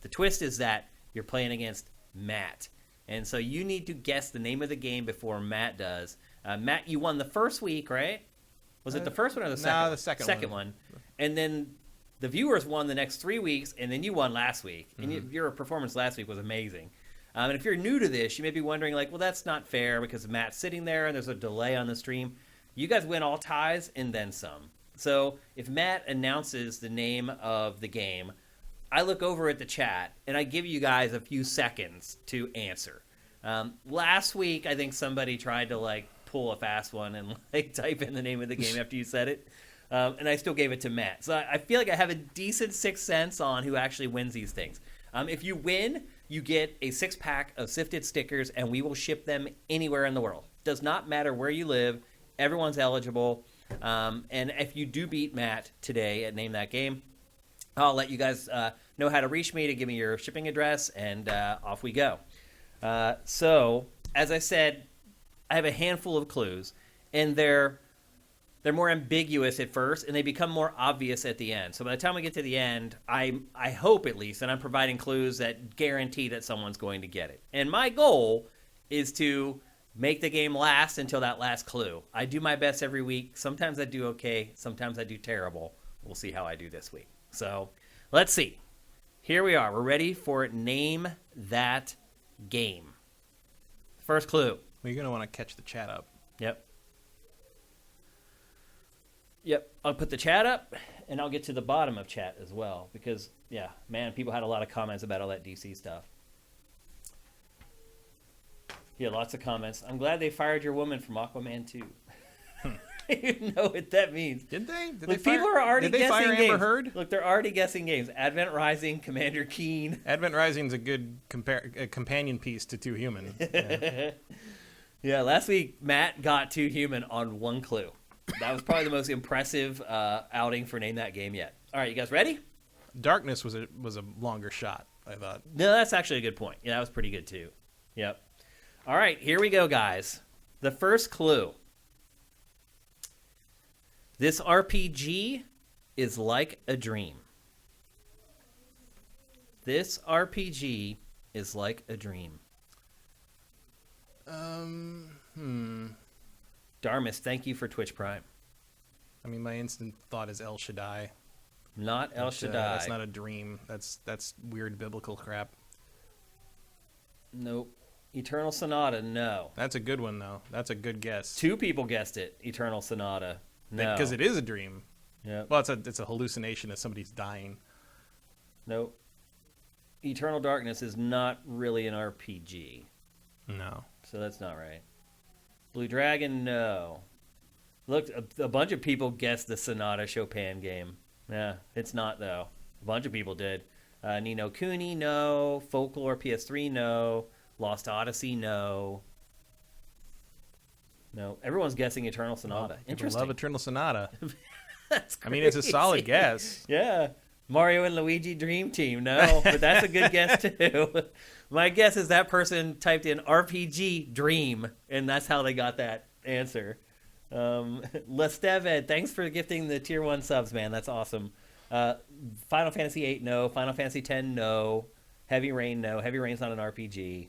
Speaker 1: The twist is that you're playing against Matt, and so you need to guess the name of the game before Matt does. Matt, you won the first week, right? Was it the first one or the second?
Speaker 2: No, the second
Speaker 1: Second one. And then the viewers won the next 3 weeks, and then you won last week. And your performance last week was amazing. And if you're new to this, you may be wondering, like, well, that's not fair because Matt's sitting there and there's a delay on the stream. You guys win all ties and then some. So if Matt announces the name of the game, I look over at the chat and I give you guys a few seconds to answer. Last week, I think somebody tried to, like, pull a fast one and like type in the name of the game after you said it, and I still gave it to Matt. So I feel like I have a decent sixth sense on who actually wins these things. If you win, you get a 6-pack of Sifted stickers, and we will ship them anywhere in the world. Does not matter where you live. Everyone's eligible. And if you do beat Matt today at Name That Game, I'll let you guys know how to reach me to give me your shipping address, and off we go. So, as I said, I have a handful of clues, and they're more ambiguous at first, and they become more obvious at the end. So by the time we get to the end, I hope at least that I'm providing clues that guarantee that someone's going to get it. And my goal is to make the game last until that last clue. I do my best every week. Sometimes I do okay. Sometimes I do terrible. We'll see how I do this week. So let's see. Here we are. We're ready for Name That Game. First clue.
Speaker 2: Well, you're gonna want to catch the chat up.
Speaker 1: Yep. I'll put the chat up, and I'll get to the bottom of chat as well, because, yeah, man, people had a lot of comments about all that DC stuff. Yeah, lots of comments. I'm glad they fired your woman from Aquaman 2. You know what that means.
Speaker 2: Did they? Did
Speaker 1: Look,
Speaker 2: they fire,
Speaker 1: people are already
Speaker 2: did they
Speaker 1: guessing
Speaker 2: fire
Speaker 1: games.
Speaker 2: Amber Heard?
Speaker 1: Look, they're already guessing games. Advent Rising, Commander Keen.
Speaker 2: Advent Rising's a good companion piece to Two Human. Yeah.
Speaker 1: Yeah, last week Matt got 2 Human on one clue. That was probably the most impressive outing for Name That Game yet. All right, you guys ready?
Speaker 2: Darkness was a longer shot, I thought.
Speaker 1: No, that's actually a good point. Yeah, that was pretty good too. Yep. All right, here we go, guys. The first clue. This RPG is like a dream. This RPG is like a dream. Darmus, thank you for Twitch Prime.
Speaker 2: I mean, my instant thought is El Shaddai.
Speaker 1: Not El Shaddai.
Speaker 2: That's not a dream. That's weird biblical crap.
Speaker 1: Nope. Eternal Sonata, no.
Speaker 2: That's a good one, though. That's a good guess.
Speaker 1: 2 people guessed it. Eternal Sonata, no.
Speaker 2: Because it is a dream.
Speaker 1: Yep.
Speaker 2: Well, it's a hallucination that somebody's dying.
Speaker 1: Nope. Eternal Darkness is not really an RPG.
Speaker 2: No.
Speaker 1: So that's not right. Blue Dragon, no. Look, a bunch of people guessed the Sonata Chopin game. Yeah, it's not, though. A bunch of people did. Ni no Kuni, no. Folklore PS3, no. Lost Odyssey, no. No, everyone's guessing Eternal Sonata. Interesting.
Speaker 2: I love Eternal Sonata.
Speaker 1: That's
Speaker 2: I mean, it's a solid guess.
Speaker 1: Yeah. Mario and Luigi Dream Team, no. But that's a good guess, too. My guess is that person typed in RPG Dream, and that's how they got that answer. Lesteved, thanks for gifting the Tier 1 subs, man. That's awesome. Final Fantasy VIII, no. Final Fantasy X, no. Heavy Rain, no. Heavy Rain's not an RPG.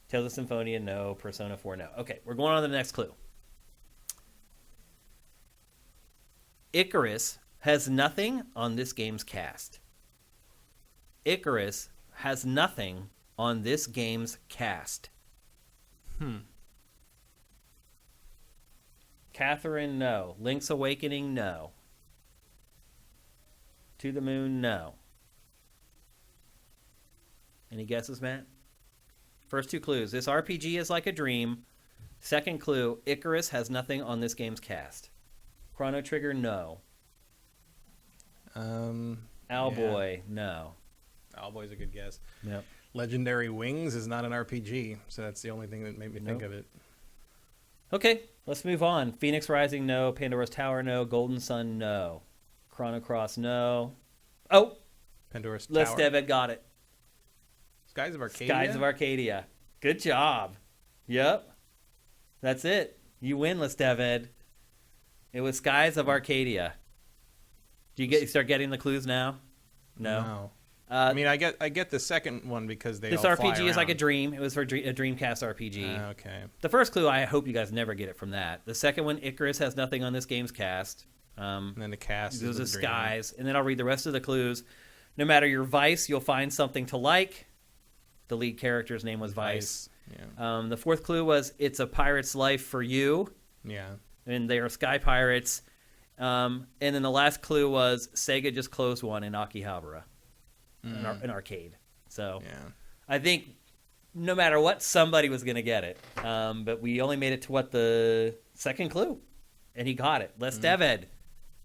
Speaker 1: Tales of Symphonia, no. Persona 4, no. Okay, we're going on to the next clue. Icarus has nothing on this game's cast. Icarus has nothing on this game's cast. Catherine, no. Link's Awakening, no. To the Moon, no. Any guesses, Matt? First 2 clues. This RPG is like a dream. Second clue, Icarus has nothing on this game's cast. Chrono Trigger, no. Owlboy, no.
Speaker 2: Owlboy's a good guess.
Speaker 1: Yep.
Speaker 2: Legendary Wings is not an RPG, so that's the only thing that made me think of it.
Speaker 1: Okay, let's move on. Phoenix Rising, no. Pandora's Tower, no. Golden Sun, no. Chrono Cross, no. Oh!
Speaker 2: Pandora's Tower.
Speaker 1: Les Devitt got it.
Speaker 2: Skies of Arcadia?
Speaker 1: Skies of Arcadia. Good job. Yep. That's it. You win, Les Devitt. It was Skies of Arcadia. Do you start getting the clues now? No.
Speaker 2: I mean, I get the second one because they
Speaker 1: this
Speaker 2: all fly
Speaker 1: RPG is like a
Speaker 2: around.
Speaker 1: dream. It was for a Dreamcast RPG.
Speaker 2: Okay.
Speaker 1: The first clue, I hope you guys never get it from that. The second one, Icarus has nothing on this game's cast.
Speaker 2: And then the cast
Speaker 1: Those
Speaker 2: is
Speaker 1: are
Speaker 2: the dream.
Speaker 1: skies. And then I'll read the rest of the clues. No matter your vice, you'll find something to like. The lead character's name was Vice.
Speaker 2: Yeah.
Speaker 1: The fourth clue was it's a pirate's life for you.
Speaker 2: Yeah.
Speaker 1: And they are sky pirates. And then the last clue was Sega just closed one in Akihabara, an arcade. So
Speaker 2: Yeah.
Speaker 1: I think no matter what, somebody was going to get it. But we only made it to the second clue, and he got it. Les Deved.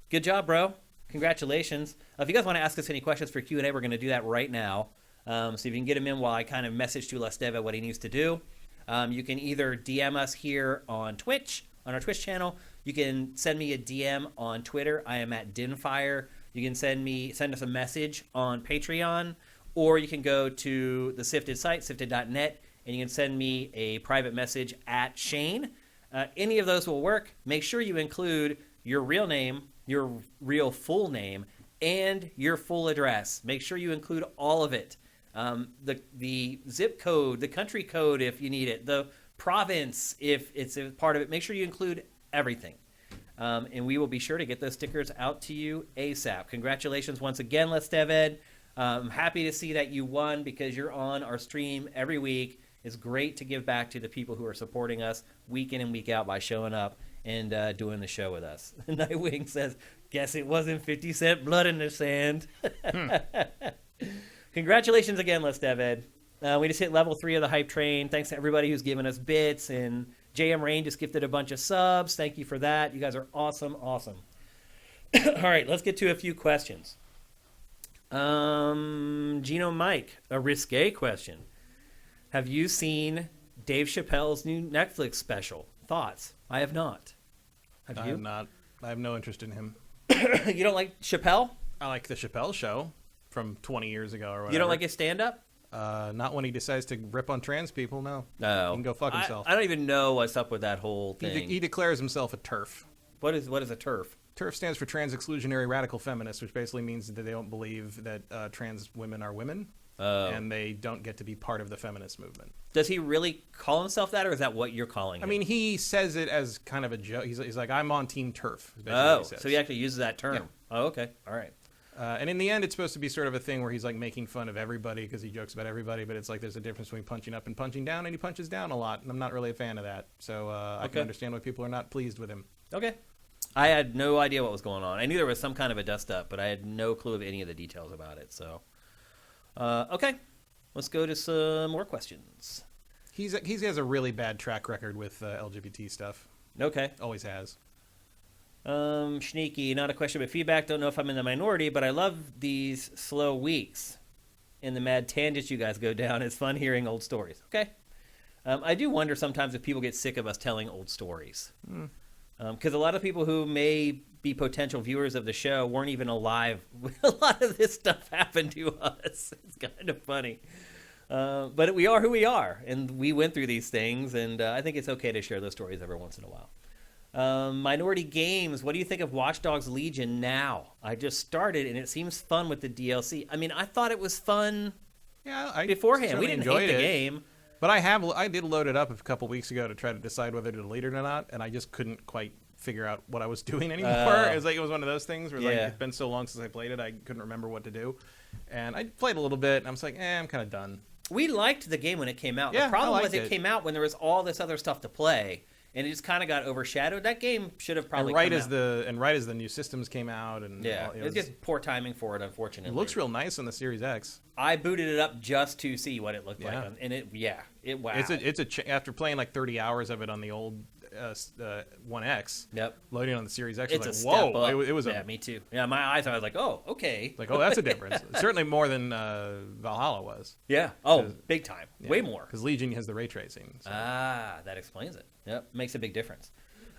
Speaker 1: Good job, bro. Congratulations. If you guys want to ask us any questions for Q&A, we're going to do that right now. So if you can get him in while I kind of message to Les Deved what he needs to do. You can either DM us here on Twitch, on our Twitch channel. You can send me a DM on Twitter. I am at Dinfire. You can send us a message on Patreon, or you can go to the Sifted site, sifted.net, and you can send me a private message at Shane. Any of those will work. Make sure you include your real name, your real full name, and your full address. Make sure you include all of it. The zip code, the country code if you need it, the province if it's a part of it. Make sure you include everything. And we will be sure to get those stickers out to you ASAP. Congratulations once again, Les Deved. I'm happy to see that you won because you're on our stream every week. It's great to give back to the people who are supporting us week in and week out by showing up and doing the show with us. Nightwing says, guess it wasn't 50 Cent blood in the sand. Congratulations again, Les Deved. We just hit level 3 of the hype train. Thanks to everybody who's given us bits. And JM Rain just gifted a bunch of subs. Thank you for that. You guys are awesome. All right, let's get to a few questions. Gino Mike, a risque question. Have you seen Dave Chappelle's new Netflix special? Thoughts? I have not. Have
Speaker 2: I
Speaker 1: you?
Speaker 2: am not. I have no interest in him.
Speaker 1: You don't like Chappelle?
Speaker 2: I like the Chappelle Show from 20 years ago or whatever.
Speaker 1: You don't like his stand-up?
Speaker 2: Not when he decides to rip on trans people. No.
Speaker 1: No.
Speaker 2: He can go fuck himself.
Speaker 1: I don't even know what's up with that whole thing.
Speaker 2: He declares himself a TERF.
Speaker 1: What is a TERF?
Speaker 2: TERF stands for Trans Exclusionary Radical Feminist, which basically means that they don't believe that trans women are women, and they don't get to be part of the feminist movement.
Speaker 1: Does he really call himself that, or is that what you're calling him?
Speaker 2: I mean, he says it as kind of a joke. He's like, I'm on Team TERF. is basically what
Speaker 1: Oh,
Speaker 2: he says.
Speaker 1: so he actually uses that term.
Speaker 2: Yeah.
Speaker 1: Oh, okay. All right.
Speaker 2: And in the end, it's supposed to be sort of a thing where he's like making fun of everybody because he jokes about everybody, but it's like there's a difference between punching up and punching down, and he punches down a lot, and I'm not really a fan of that. So I can understand why people are not pleased with him.
Speaker 1: Okay. I had no idea what was going on. I knew there was some kind of a dust-up, but I had no clue of any of the details about it. So, okay. Let's go to some more questions.
Speaker 2: He has a really bad track record with LGBT stuff.
Speaker 1: Okay.
Speaker 2: Always has.
Speaker 1: Sneaky, not a question but feedback. Don't know if I'm in the minority, but I love these slow weeks and the mad tangents you guys go down. It's fun hearing old stories. Okay. I do wonder sometimes if people get sick of us telling old stories. Because a lot of people who may be potential viewers of the show weren't even alive when a lot of this stuff happened to us. It's kind of funny. But we are who we are, and we went through these things, and I think it's okay to share those stories every once in a while. Minority Games, what do you think of Watch Dogs Legion now? I just started, and it seems fun with the DLC. I mean, I thought it was fun beforehand. We didn't hate the game.
Speaker 2: But I did load it up a couple weeks ago to try to decide whether to delete it or not, and I just couldn't quite figure out what I was doing anymore. It was one of those things where like it's been so long since I played it, I couldn't remember what to do. And I played a little bit, and I was like, I'm kind of done.
Speaker 1: We liked the game when it came out.
Speaker 2: Yeah,
Speaker 1: the problem
Speaker 2: I
Speaker 1: was
Speaker 2: liked
Speaker 1: it came out when there was all this other stuff to play, and it just kind of got overshadowed. That game should have probably
Speaker 2: right as the new systems came out, and
Speaker 1: it was just poor timing for it, unfortunately.
Speaker 2: It looks real nice on the Series X.
Speaker 1: I booted it up just to see what it looked like, and wow.
Speaker 2: After playing like 30 hours of it on the old 1X.
Speaker 1: Yep.
Speaker 2: Loading on the Series X.
Speaker 1: It's
Speaker 2: was
Speaker 1: a
Speaker 2: like,
Speaker 1: step
Speaker 2: whoa!
Speaker 1: up.
Speaker 2: It was
Speaker 1: me too. Yeah, my eyes. I was like, oh, okay.
Speaker 2: Like, oh, that's a difference. Certainly more than Valhalla was.
Speaker 1: Yeah. Oh, big time. Yeah. Way more.
Speaker 2: Because Legion has the ray tracing. So.
Speaker 1: That explains it. Yep, makes a big difference.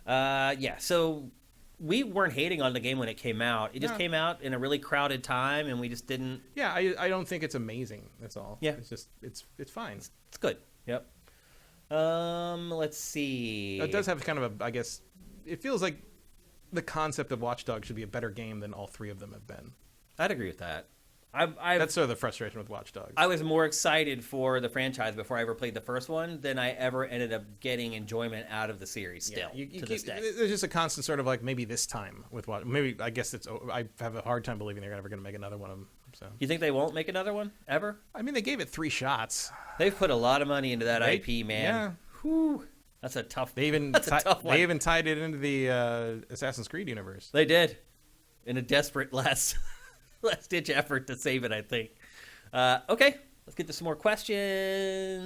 Speaker 1: So we weren't hating on the game when it came out. It just came out in a really crowded time, and we just didn't.
Speaker 2: Yeah, I don't think it's amazing. That's all.
Speaker 1: Yeah,
Speaker 2: it's just it's fine.
Speaker 1: It's good. Yep. Let's see.
Speaker 2: It does have kind of I guess it feels like the concept of Watch Dogs should be a better game than all three of them have been.
Speaker 1: I'd agree with that.
Speaker 2: That's sort of the frustration with Watch Dogs.
Speaker 1: I was more excited for the franchise before I ever played the first one than I ever ended up getting enjoyment out of the series still, to this day.
Speaker 2: There's just a constant sort of like maybe this time with Watch. Maybe I guess I have a hard time believing they're ever going to make another one of them. So.
Speaker 1: You think they won't make another one ever?
Speaker 2: I mean, they gave it 3 shots.
Speaker 1: They've put a lot of money into that IP, man.
Speaker 2: Yeah.
Speaker 1: Whew. That's a tough.
Speaker 2: They even
Speaker 1: tough one.
Speaker 2: They even tied it into the Assassin's Creed universe.
Speaker 1: They did, in a desperate last ditch effort to save it, I think. Okay, let's get to some more questions.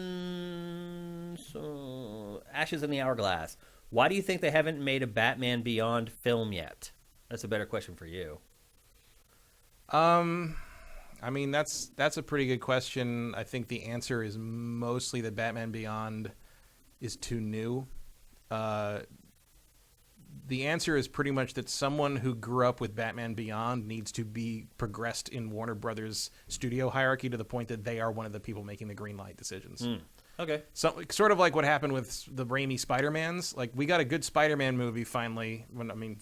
Speaker 1: Ashes in the Hourglass. Why do you think they haven't made a Batman Beyond film yet? That's a better question for you.
Speaker 2: I mean, that's a pretty good question. I think the answer is mostly that Batman Beyond is too new. The answer is pretty much that someone who grew up with Batman Beyond needs to be progressed in Warner Brothers studio hierarchy to the point that they are one of the people making the green light decisions.
Speaker 1: Okay.
Speaker 2: So, sort of like what happened with the Raimi Spider-Mans. Like, we got a good Spider-Man movie finally.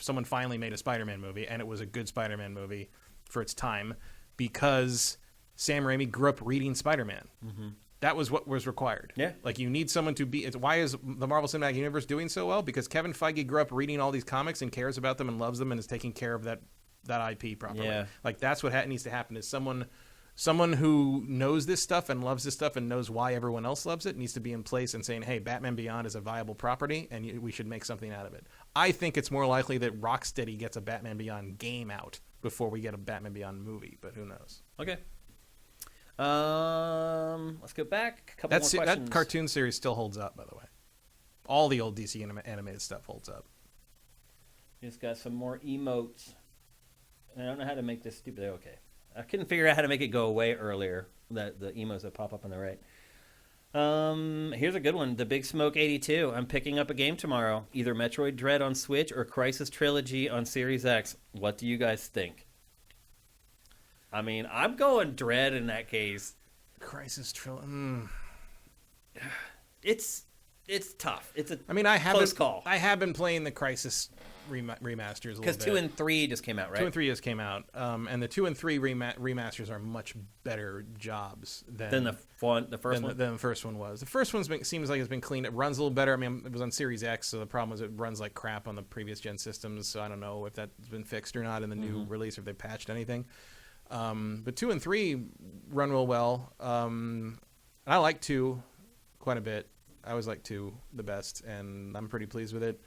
Speaker 2: Someone finally made a Spider-Man movie, and it was a good Spider-Man movie for its time because Sam Raimi grew up reading Spider-Man. Mm-hmm. That was what was required. Yeah. Like, you need someone to be... why is the Marvel Cinematic Universe doing so well? Because Kevin Feige grew up reading all these comics and cares about them and loves them and is taking care of that IP properly. Yeah. Like, that's what needs to happen is someone who knows this stuff and loves this stuff and knows why everyone else loves it needs to be in place and saying, hey, Batman Beyond is a viable property and we should make something out of it. I think it's more likely that Rocksteady gets a Batman Beyond game out before we get a Batman Beyond movie, but who knows?
Speaker 1: Okay. Let's go back. A couple more questions.
Speaker 2: That cartoon series still holds up, by the way. All the old DC animated stuff holds up.
Speaker 1: Just got some more emotes. I don't know how to make this stupid. Okay. I couldn't figure out how to make it go away earlier. The emotes that pop up on the right. Here's a good one. The Big Smoke 82. I'm picking up a game tomorrow. Either Metroid Dread on Switch or Crisis Trilogy on Series X. What do you guys think? I mean, I'm going Dread in that case.
Speaker 2: Crisis Trilogy.
Speaker 1: It's tough. It's a
Speaker 2: close
Speaker 1: call.
Speaker 2: I have been playing the Crisis remasters
Speaker 1: because 2 and 3 just came out, right?
Speaker 2: 2 and 3 just came out, and the 2 and 3 remasters are much better jobs than
Speaker 1: the first one.
Speaker 2: Than the first one was. The first one seems like it's been cleaned. It runs a little better. I mean, it was on Series X, so the problem was it runs like crap on the previous gen systems. So I don't know if that's been fixed or not in the new release, or if they patched anything. But 2 and 3 run real well. I like 2 quite a bit. I always like 2 the best, and I'm pretty pleased with it.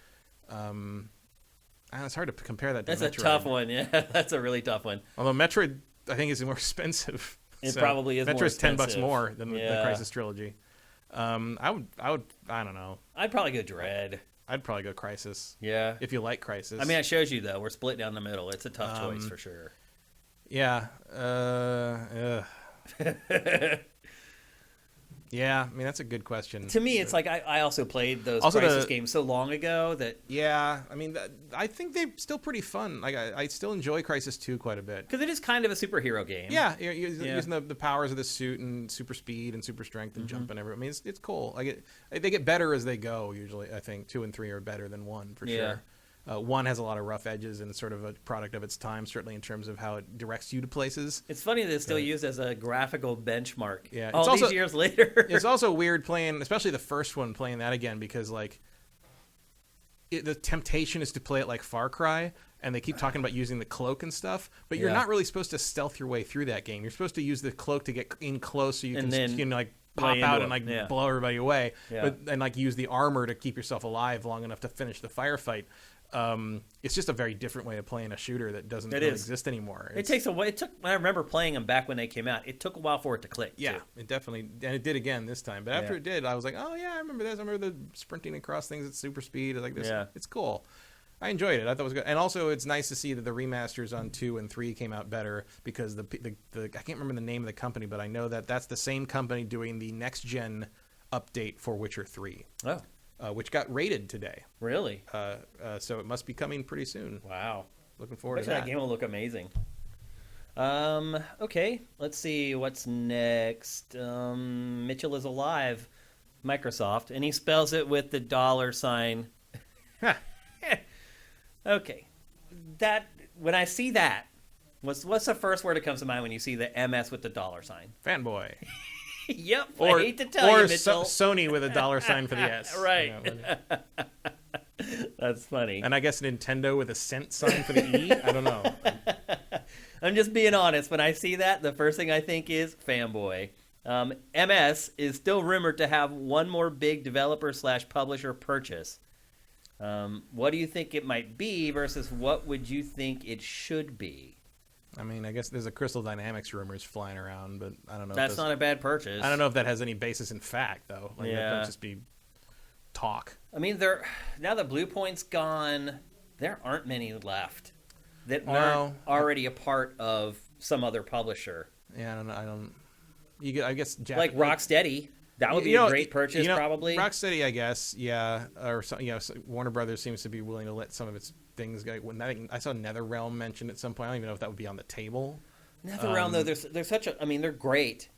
Speaker 2: It's hard to compare that to
Speaker 1: That's
Speaker 2: Metroid.
Speaker 1: a tough one. Yeah, that's a really tough one.
Speaker 2: Although Metroid, I think, is more expensive.
Speaker 1: It probably is more
Speaker 2: Metroid's
Speaker 1: expensive.
Speaker 2: $10 more than the Crisis Trilogy. I would, I don't know.
Speaker 1: I'd probably go Dread.
Speaker 2: I'd probably go Crisis.
Speaker 1: Yeah.
Speaker 2: If you like Crisis.
Speaker 1: I mean, it shows you, though. We're split down the middle. It's a tough choice for sure.
Speaker 2: Yeah. Yeah, I mean, that's a good question.
Speaker 1: To me, it's like I also played those
Speaker 2: Also
Speaker 1: Crisis games so long ago that...
Speaker 2: Yeah, I mean, I think they're still pretty fun. Like, I still enjoy Crisis 2 quite a bit.
Speaker 1: Because it is kind of a superhero game.
Speaker 2: Yeah, you're using the powers of the suit and super speed and super strength and jump and everything. I mean, it's cool. They get better as they go, usually. I think 2 and 3 are better than 1, for sure. 1 has a lot of rough edges and sort of a product of its time, certainly in terms of how it directs you to places.
Speaker 1: It's funny that it's still used as a graphical benchmark.
Speaker 2: Yeah,
Speaker 1: all these years later.
Speaker 2: It's also weird playing, especially the first one, playing that again, because like the temptation is to play it like Far Cry, and they keep talking about using the cloak and stuff, but you're not really supposed to stealth your way through that game. You're supposed to use the cloak to get in close so you can like pop out and like blow everybody away, and like use the armor to keep yourself alive long enough to finish the firefight. It's just a very different way of playing a shooter that doesn't really exist anymore.
Speaker 1: It takes a while. I remember playing them back when they came out. It took a while for it to click.
Speaker 2: Yeah,
Speaker 1: too.
Speaker 2: it definitely, and it did again this time. But after it did, I was like, oh yeah, I remember this. I remember the sprinting across things at super speed. Like this, it's cool. I enjoyed it. I thought it was good, and also it's nice to see that the remasters on 2 and 3 came out better because the I can't remember the name of the company, but I know that that's the same company doing the next gen update for Witcher 3. Oh. Which got rated today.
Speaker 1: Really?
Speaker 2: So it must be coming pretty soon.
Speaker 1: Wow.
Speaker 2: Looking forward to that.
Speaker 1: That game will look amazing. Okay, let's see what's next. Mitchell is alive, Microsoft, and he spells it with the $sign. Okay, when I see that, what's the first word that comes to mind when you see the MS with the $sign?
Speaker 2: Fanboy.
Speaker 1: Yep, I hate to tell you, Mitchell.
Speaker 2: Or Sony with a $sign for the S.
Speaker 1: Right. That's funny.
Speaker 2: And I guess Nintendo with a cent sign for the E? I don't know.
Speaker 1: I'm just being honest. When I see that, the first thing I think is fanboy. MS is still rumored to have one more big developer/publisher purchase. What do you think it might be versus what would you think it should be?
Speaker 2: I mean, I guess there's a Crystal Dynamics rumors flying around, but I don't know.
Speaker 1: That's not a bad purchase.
Speaker 2: I don't know if that has any basis in fact, though. Like, that might just be talk.
Speaker 1: I mean, now that Blue Point's gone, there aren't many left that aren't already a part of some other publisher.
Speaker 2: Yeah, I don't. I guess
Speaker 1: like Rocksteady. That would be a great purchase, probably.
Speaker 2: Rocksteady, I guess, yeah. Or Warner Brothers seems to be willing to let some of its things go. I saw NetherRealm mentioned at some point. I don't even know if that would be on the table.
Speaker 1: NetherRealm, though, they're such a. I mean, they're great.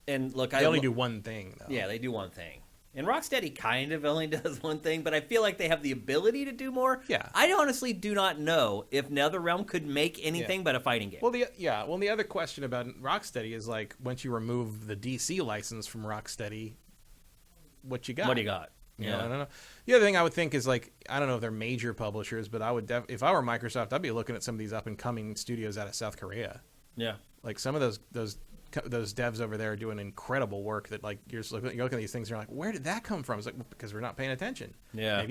Speaker 1: And look,
Speaker 2: they only do one thing, though.
Speaker 1: Yeah, they do one thing. And Rocksteady kind of only does one thing, but I feel like they have the ability to do more.
Speaker 2: Yeah.
Speaker 1: I honestly do not know if NetherRealm could make anything but a fighting game.
Speaker 2: Well, the other question about Rocksteady is, like, once you remove the DC license from Rocksteady, what you got?
Speaker 1: What do you got?
Speaker 2: Yeah, I don't know. The other thing I would think is, like, I don't know if they're major publishers, but I would if I were Microsoft, I'd be looking at some of these up and coming studios out of South Korea.
Speaker 1: Yeah.
Speaker 2: Like, some of those devs over there are doing incredible work that, like, you're looking at these things and you're like, where did that come from? It's like, because we're not paying attention.
Speaker 1: Yeah.
Speaker 2: And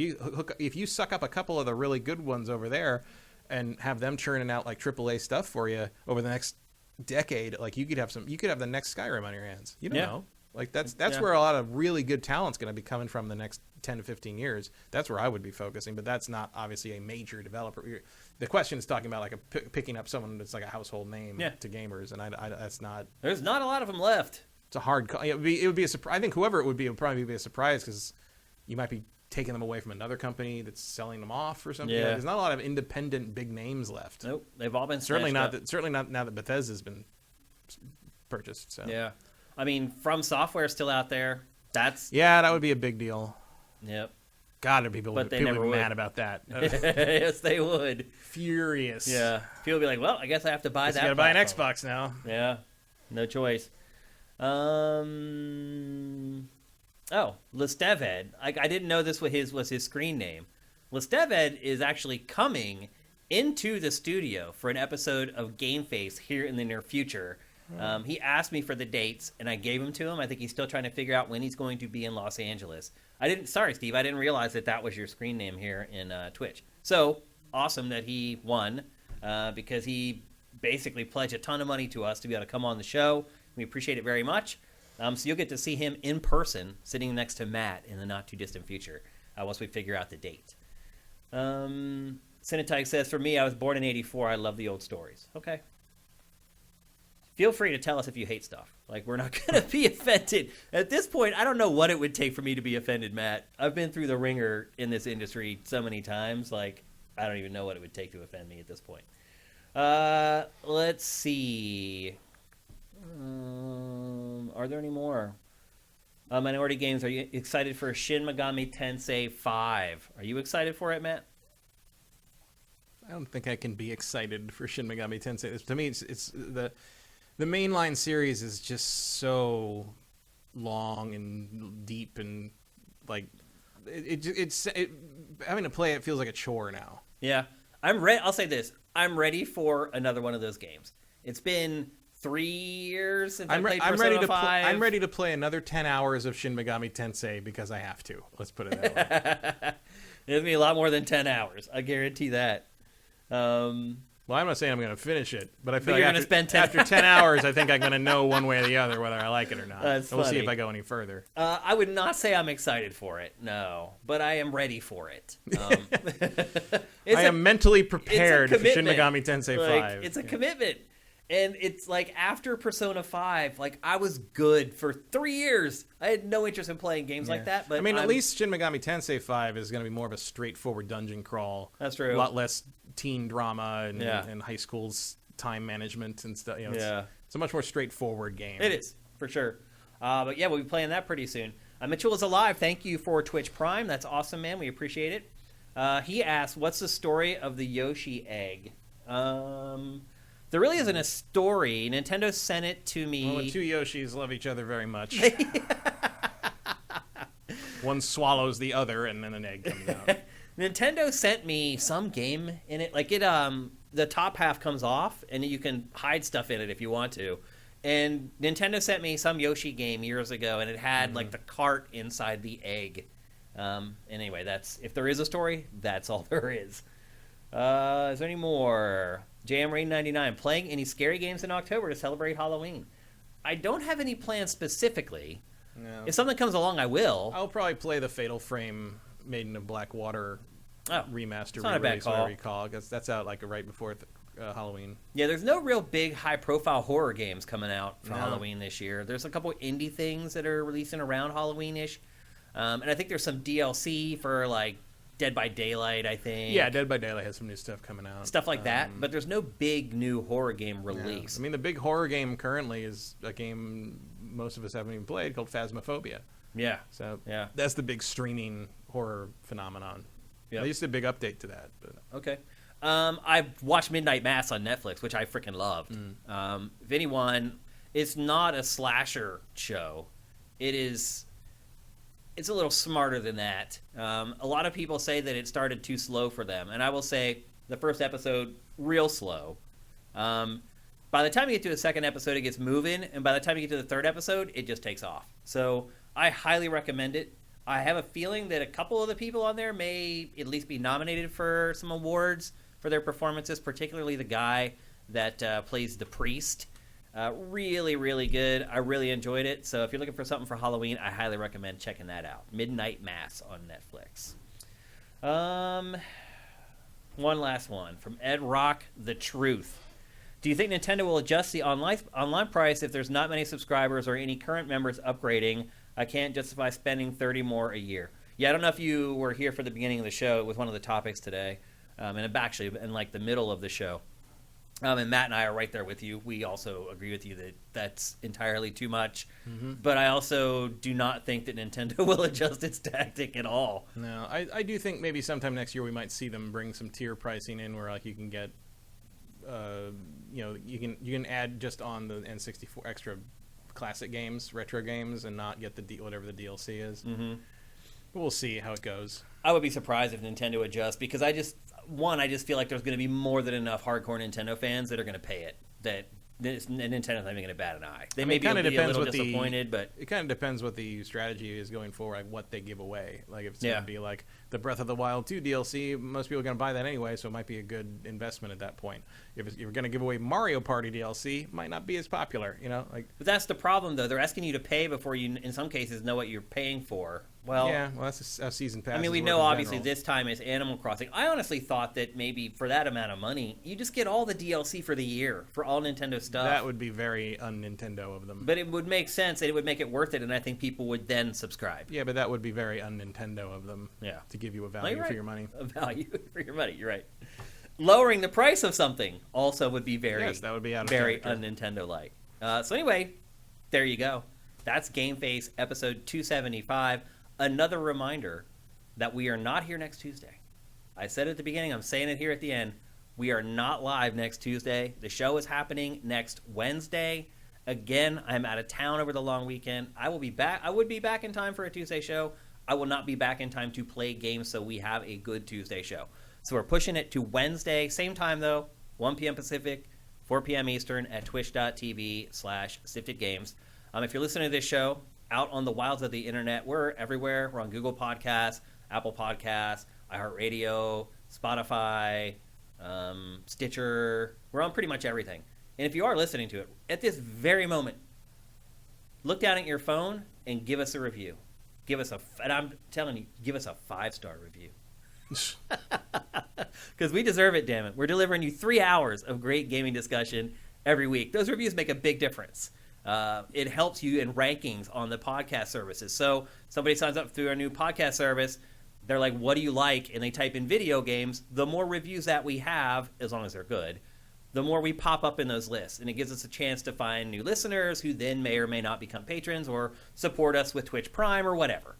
Speaker 2: if you suck up a couple of the really good ones over there and have them churning out like AAA stuff for you over the next decade, like, you could have the next Skyrim on your hands. You don't know. Like, that's where a lot of really good talent's going to be coming from the next 10 to 15 years. That's where I would be focusing, but that's not obviously a major developer. The question is talking about like picking up someone that's like a household name to gamers, and I that's not.
Speaker 1: There's not a lot of them left.
Speaker 2: It's a hard call. It would be a surprise. I think whoever it would probably be a surprise because you might be taking them away from another company that's selling them off or something.
Speaker 1: Yeah.
Speaker 2: There's not a lot of independent big names left.
Speaker 1: Nope, they've all been
Speaker 2: Certainly
Speaker 1: snatched
Speaker 2: not.
Speaker 1: up.
Speaker 2: Certainly not now that Bethesda's been purchased. So
Speaker 1: Yeah, I mean, From Software is still out there. That's
Speaker 2: yeah, that would be a big deal.
Speaker 1: Yep.
Speaker 2: God, people
Speaker 1: But they
Speaker 2: would
Speaker 1: never
Speaker 2: be
Speaker 1: would.
Speaker 2: mad about that.
Speaker 1: Yes, they would.
Speaker 2: Furious.
Speaker 1: Yeah, people would be like, "Well, I guess I have to buy
Speaker 2: You
Speaker 1: that."
Speaker 2: gotta buy an
Speaker 1: platform."
Speaker 2: Xbox now.
Speaker 1: Yeah, no choice. Oh, Listeved. I didn't know this was his screen name. Listeved is actually coming into the studio for an episode of GameFace here in the near future. He asked me for the dates, and I gave them to him. I think he's still trying to figure out when he's going to be in Los Angeles. Sorry, Steve, I didn't realize that was your screen name here in Twitch. So awesome that he won, because he basically pledged a ton of money to us to be able to come on the show. We appreciate it very much. So you'll get to see him in person, sitting next to Matt in the not too distant future, once we figure out the date. Cinetike says, for me, I was born in '84. I love the old stories. Okay. Feel free to tell us if you hate stuff. Like, we're not going to be offended. At this point, I don't know what it would take for me to be offended, Matt. I've been through the ringer in this industry so many times. Like, I don't even know what it would take to offend me at this point. Let's see. Are there any more? Minority Games, are you excited for Shin Megami Tensei 5? Are you excited for it, Matt?
Speaker 2: I don't think I can be excited for Shin Megami Tensei. To me, it's the mainline series is just so long and deep and like it's having to play it feels like a chore now.
Speaker 1: Yeah, I'm ready. I'll say this: I'm ready for another one of those games. It's been 3 years since I played Persona 5.
Speaker 2: I'm ready to play another 10 hours of Shin Megami Tensei because I have to. Let's put it that way.
Speaker 1: It'll be a lot more than 10 hours. I guarantee that.
Speaker 2: Well, I'm not saying I'm going to finish it, but I feel
Speaker 1: But
Speaker 2: like
Speaker 1: you're gonna spend 10
Speaker 2: after 10 hours, I think I'm going to know one way or the other whether I like it or not.
Speaker 1: That's
Speaker 2: We'll see
Speaker 1: funny.
Speaker 2: if I go any further.
Speaker 1: I would not say I'm excited for it, no, but I am ready for it.
Speaker 2: I am mentally prepared for Shin
Speaker 1: commitment.
Speaker 2: Megami Tensei 5.
Speaker 1: It's a commitment. And it's like after Persona 5, like I was good for 3 years. I had no interest in playing games like that. But
Speaker 2: I mean, at least Shin Megami Tensei 5 is going to be more of a straightforward dungeon crawl.
Speaker 1: That's true.
Speaker 2: A lot less teen drama and,
Speaker 1: Yeah.
Speaker 2: and high school's time management and stuff. You know,
Speaker 1: Yeah.
Speaker 2: it's a much more straightforward game.
Speaker 1: It is, for sure. But yeah, we'll be playing that pretty soon. Mitchell is alive. Thank you for Twitch Prime. That's awesome, man. We appreciate it. He asked, what's the story of the Yoshi egg? There really isn't a story. Nintendo sent it to me.
Speaker 2: Well, the two Yoshis love each other very much. One swallows the other, and then an egg comes out.
Speaker 1: Nintendo sent me some game in it. Like the top half comes off, and you can hide stuff in it if you want to. And Nintendo sent me some Yoshi game years ago, and it had like the cart inside the egg. Anyway, if there is a story, that's all there is. Is there any more? JM Rain 99, playing any scary games in October to celebrate Halloween? I don't have any plans specifically.
Speaker 2: No.
Speaker 1: If something comes along, I will.
Speaker 2: I'll probably play the Fatal Frame Maiden of Black Water remaster,
Speaker 1: not a bad
Speaker 2: re-release,
Speaker 1: call.
Speaker 2: whatever you call it. That's out like right before Halloween.
Speaker 1: Yeah, there's no real big high-profile horror games coming out for
Speaker 2: No.
Speaker 1: Halloween this year. There's a couple indie things that are releasing around Halloween-ish. And I think there's some DLC for, like, Dead by Daylight, I think.
Speaker 2: Yeah, Dead by Daylight has some new stuff coming out.
Speaker 1: Stuff like that. But there's no big new horror game
Speaker 2: Yeah.
Speaker 1: release.
Speaker 2: I mean, the big horror game currently is a game most of us haven't even played called Phasmophobia.
Speaker 1: Yeah.
Speaker 2: So
Speaker 1: Yeah.
Speaker 2: that's the big streaming horror phenomenon.
Speaker 1: Yep.
Speaker 2: At least a big update to that. But
Speaker 1: Okay. I've watched Midnight Mass on Netflix, which I freaking loved. If anyone, it's not a slasher show. It's a little smarter than that. A lot of people say that it started too slow for them, and I will say the first episode, real slow. By the time you get to the second episode, it gets moving, and by the time you get to the third episode, it just takes off. So I highly recommend it. I have a feeling that a couple of the people on there may at least be nominated for some awards for their performances, particularly the guy that plays the priest. Really, really good. I really enjoyed it. So if you're looking for something for Halloween, I highly recommend checking that out. Midnight Mass on Netflix. One last one from Ed Rock, The Truth. Do you think Nintendo will adjust the online price if there's not many subscribers or any current members upgrading? I can't justify spending $30 more a year. Yeah, I don't know if you were here for the beginning of the show. It was one of the topics today, and actually in like the middle of the show. And Matt and I are right there with you. We also agree with you that that's entirely too much. Mm-hmm. But I also do not think that Nintendo will adjust its tactic at all.
Speaker 2: No, I do think maybe sometime next year we might see them bring some tier pricing in where like you can get, you can add just on the N64 extra classic games, retro games, and not get whatever the DLC is. Mm-hmm. But we'll see how it goes.
Speaker 1: I would be surprised if Nintendo adjusts because I just feel like there's going to be more than enough hardcore Nintendo fans that are going to pay it. That Nintendo's not even going to bat an eye. They may be a little disappointed, but
Speaker 2: it kind of depends what the strategy is going forward, like what they give away. Like if it's going to be like the Breath of the Wild 2 DLC, most people are going to buy that anyway, so it might be a good investment at that point. If you're going to give away Mario Party DLC, it might not be as popular, But
Speaker 1: that's the problem, though. They're asking you to pay before you, in some cases, know what you're paying for. Well,
Speaker 2: that's a season pass.
Speaker 1: I mean, we know obviously this time is Animal Crossing. I honestly thought that maybe for that amount of money, you just get all the DLC for the year for all Nintendo stuff.
Speaker 2: That would be very un-Nintendo of them.
Speaker 1: But it would make sense, and it would make it worth it, and I think people would then subscribe.
Speaker 2: Yeah, but that would be very un-Nintendo of them.
Speaker 1: Yeah,
Speaker 2: to give you a value for your money.
Speaker 1: A value for your money. You're right. Lowering the price of something also would be that would be very un-Nintendo-like. So anyway, there you go. That's GameFace episode 275. Another reminder that we are not here next Tuesday. I said it at the beginning. I'm saying it here at the end. We are not live next Tuesday. The show is happening next Wednesday. Again, I'm out of town over the long weekend. I will be back. I would be back in time for a Tuesday show. I will not be back in time to play games, so we have a good Tuesday show. So we're pushing it to Wednesday. Same time, though, 1 p.m. Pacific, 4 p.m. Eastern at twitch.tv/SiftedGames. If you're listening to this show out on the wilds of the internet, we're everywhere. We're on Google Podcasts, Apple Podcasts, iHeartRadio, Spotify, Stitcher. We're on pretty much everything. And if you are listening to it, at this very moment, look down at your phone and give us a review. And I'm telling you, give us a 5-star review. Because we deserve it, damn it. We're delivering you 3 hours of great gaming discussion every week. Those reviews make a big difference. It helps you in rankings on the podcast services. So somebody signs up through our new podcast service. They're like, what do you like? And they type in video games. The more reviews that we have, as long as they're good, the more we pop up in those lists. And it gives us a chance to find new listeners who then may or may not become patrons or support us with Twitch Prime or whatever.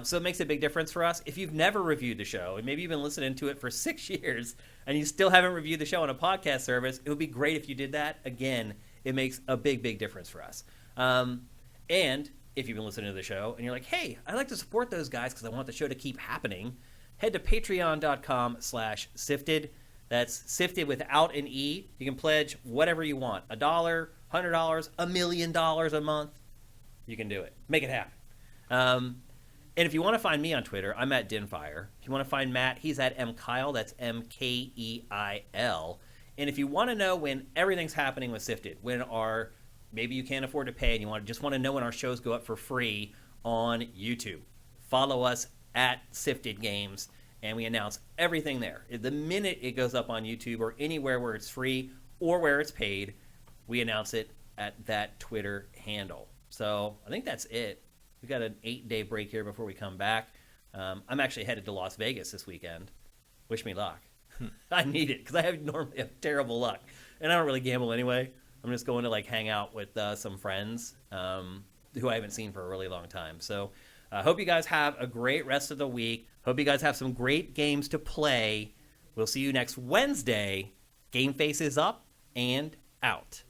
Speaker 1: So it makes a big difference for us. If you've never reviewed the show, and maybe you've been listening to it for 6 years, and you still haven't reviewed the show on a podcast service, it would be great if you did that. Again, it makes a big, big difference for us. And if you've been listening to the show and you're like, hey, I'd like to support those guys because I want the show to keep happening, head to patreon.com/sifted. That's sifted without an E. You can pledge whatever you want. $1, $100, $1 million a month. You can do it. Make it happen. And if you want to find me on Twitter, I'm at Dinfire. If you want to find Matt, he's at MKeil. That's MKEIL. And if you want to know when everything's happening with Sifted, when maybe you can't afford to pay and you just want to know when our shows go up for free on YouTube, follow us at Sifted Games, and we announce everything there. The minute it goes up on YouTube or anywhere where it's free or where it's paid, we announce it at that Twitter handle. So I think that's it. We've got an 8-day break here before we come back. I'm actually headed to Las Vegas this weekend. Wish me luck. I need it because I normally have terrible luck. And I don't really gamble anyway. I'm just going to hang out with some friends who I haven't seen for a really long time. So I hope you guys have a great rest of the week. Hope you guys have some great games to play. We'll see you next Wednesday. GameFace is up and out.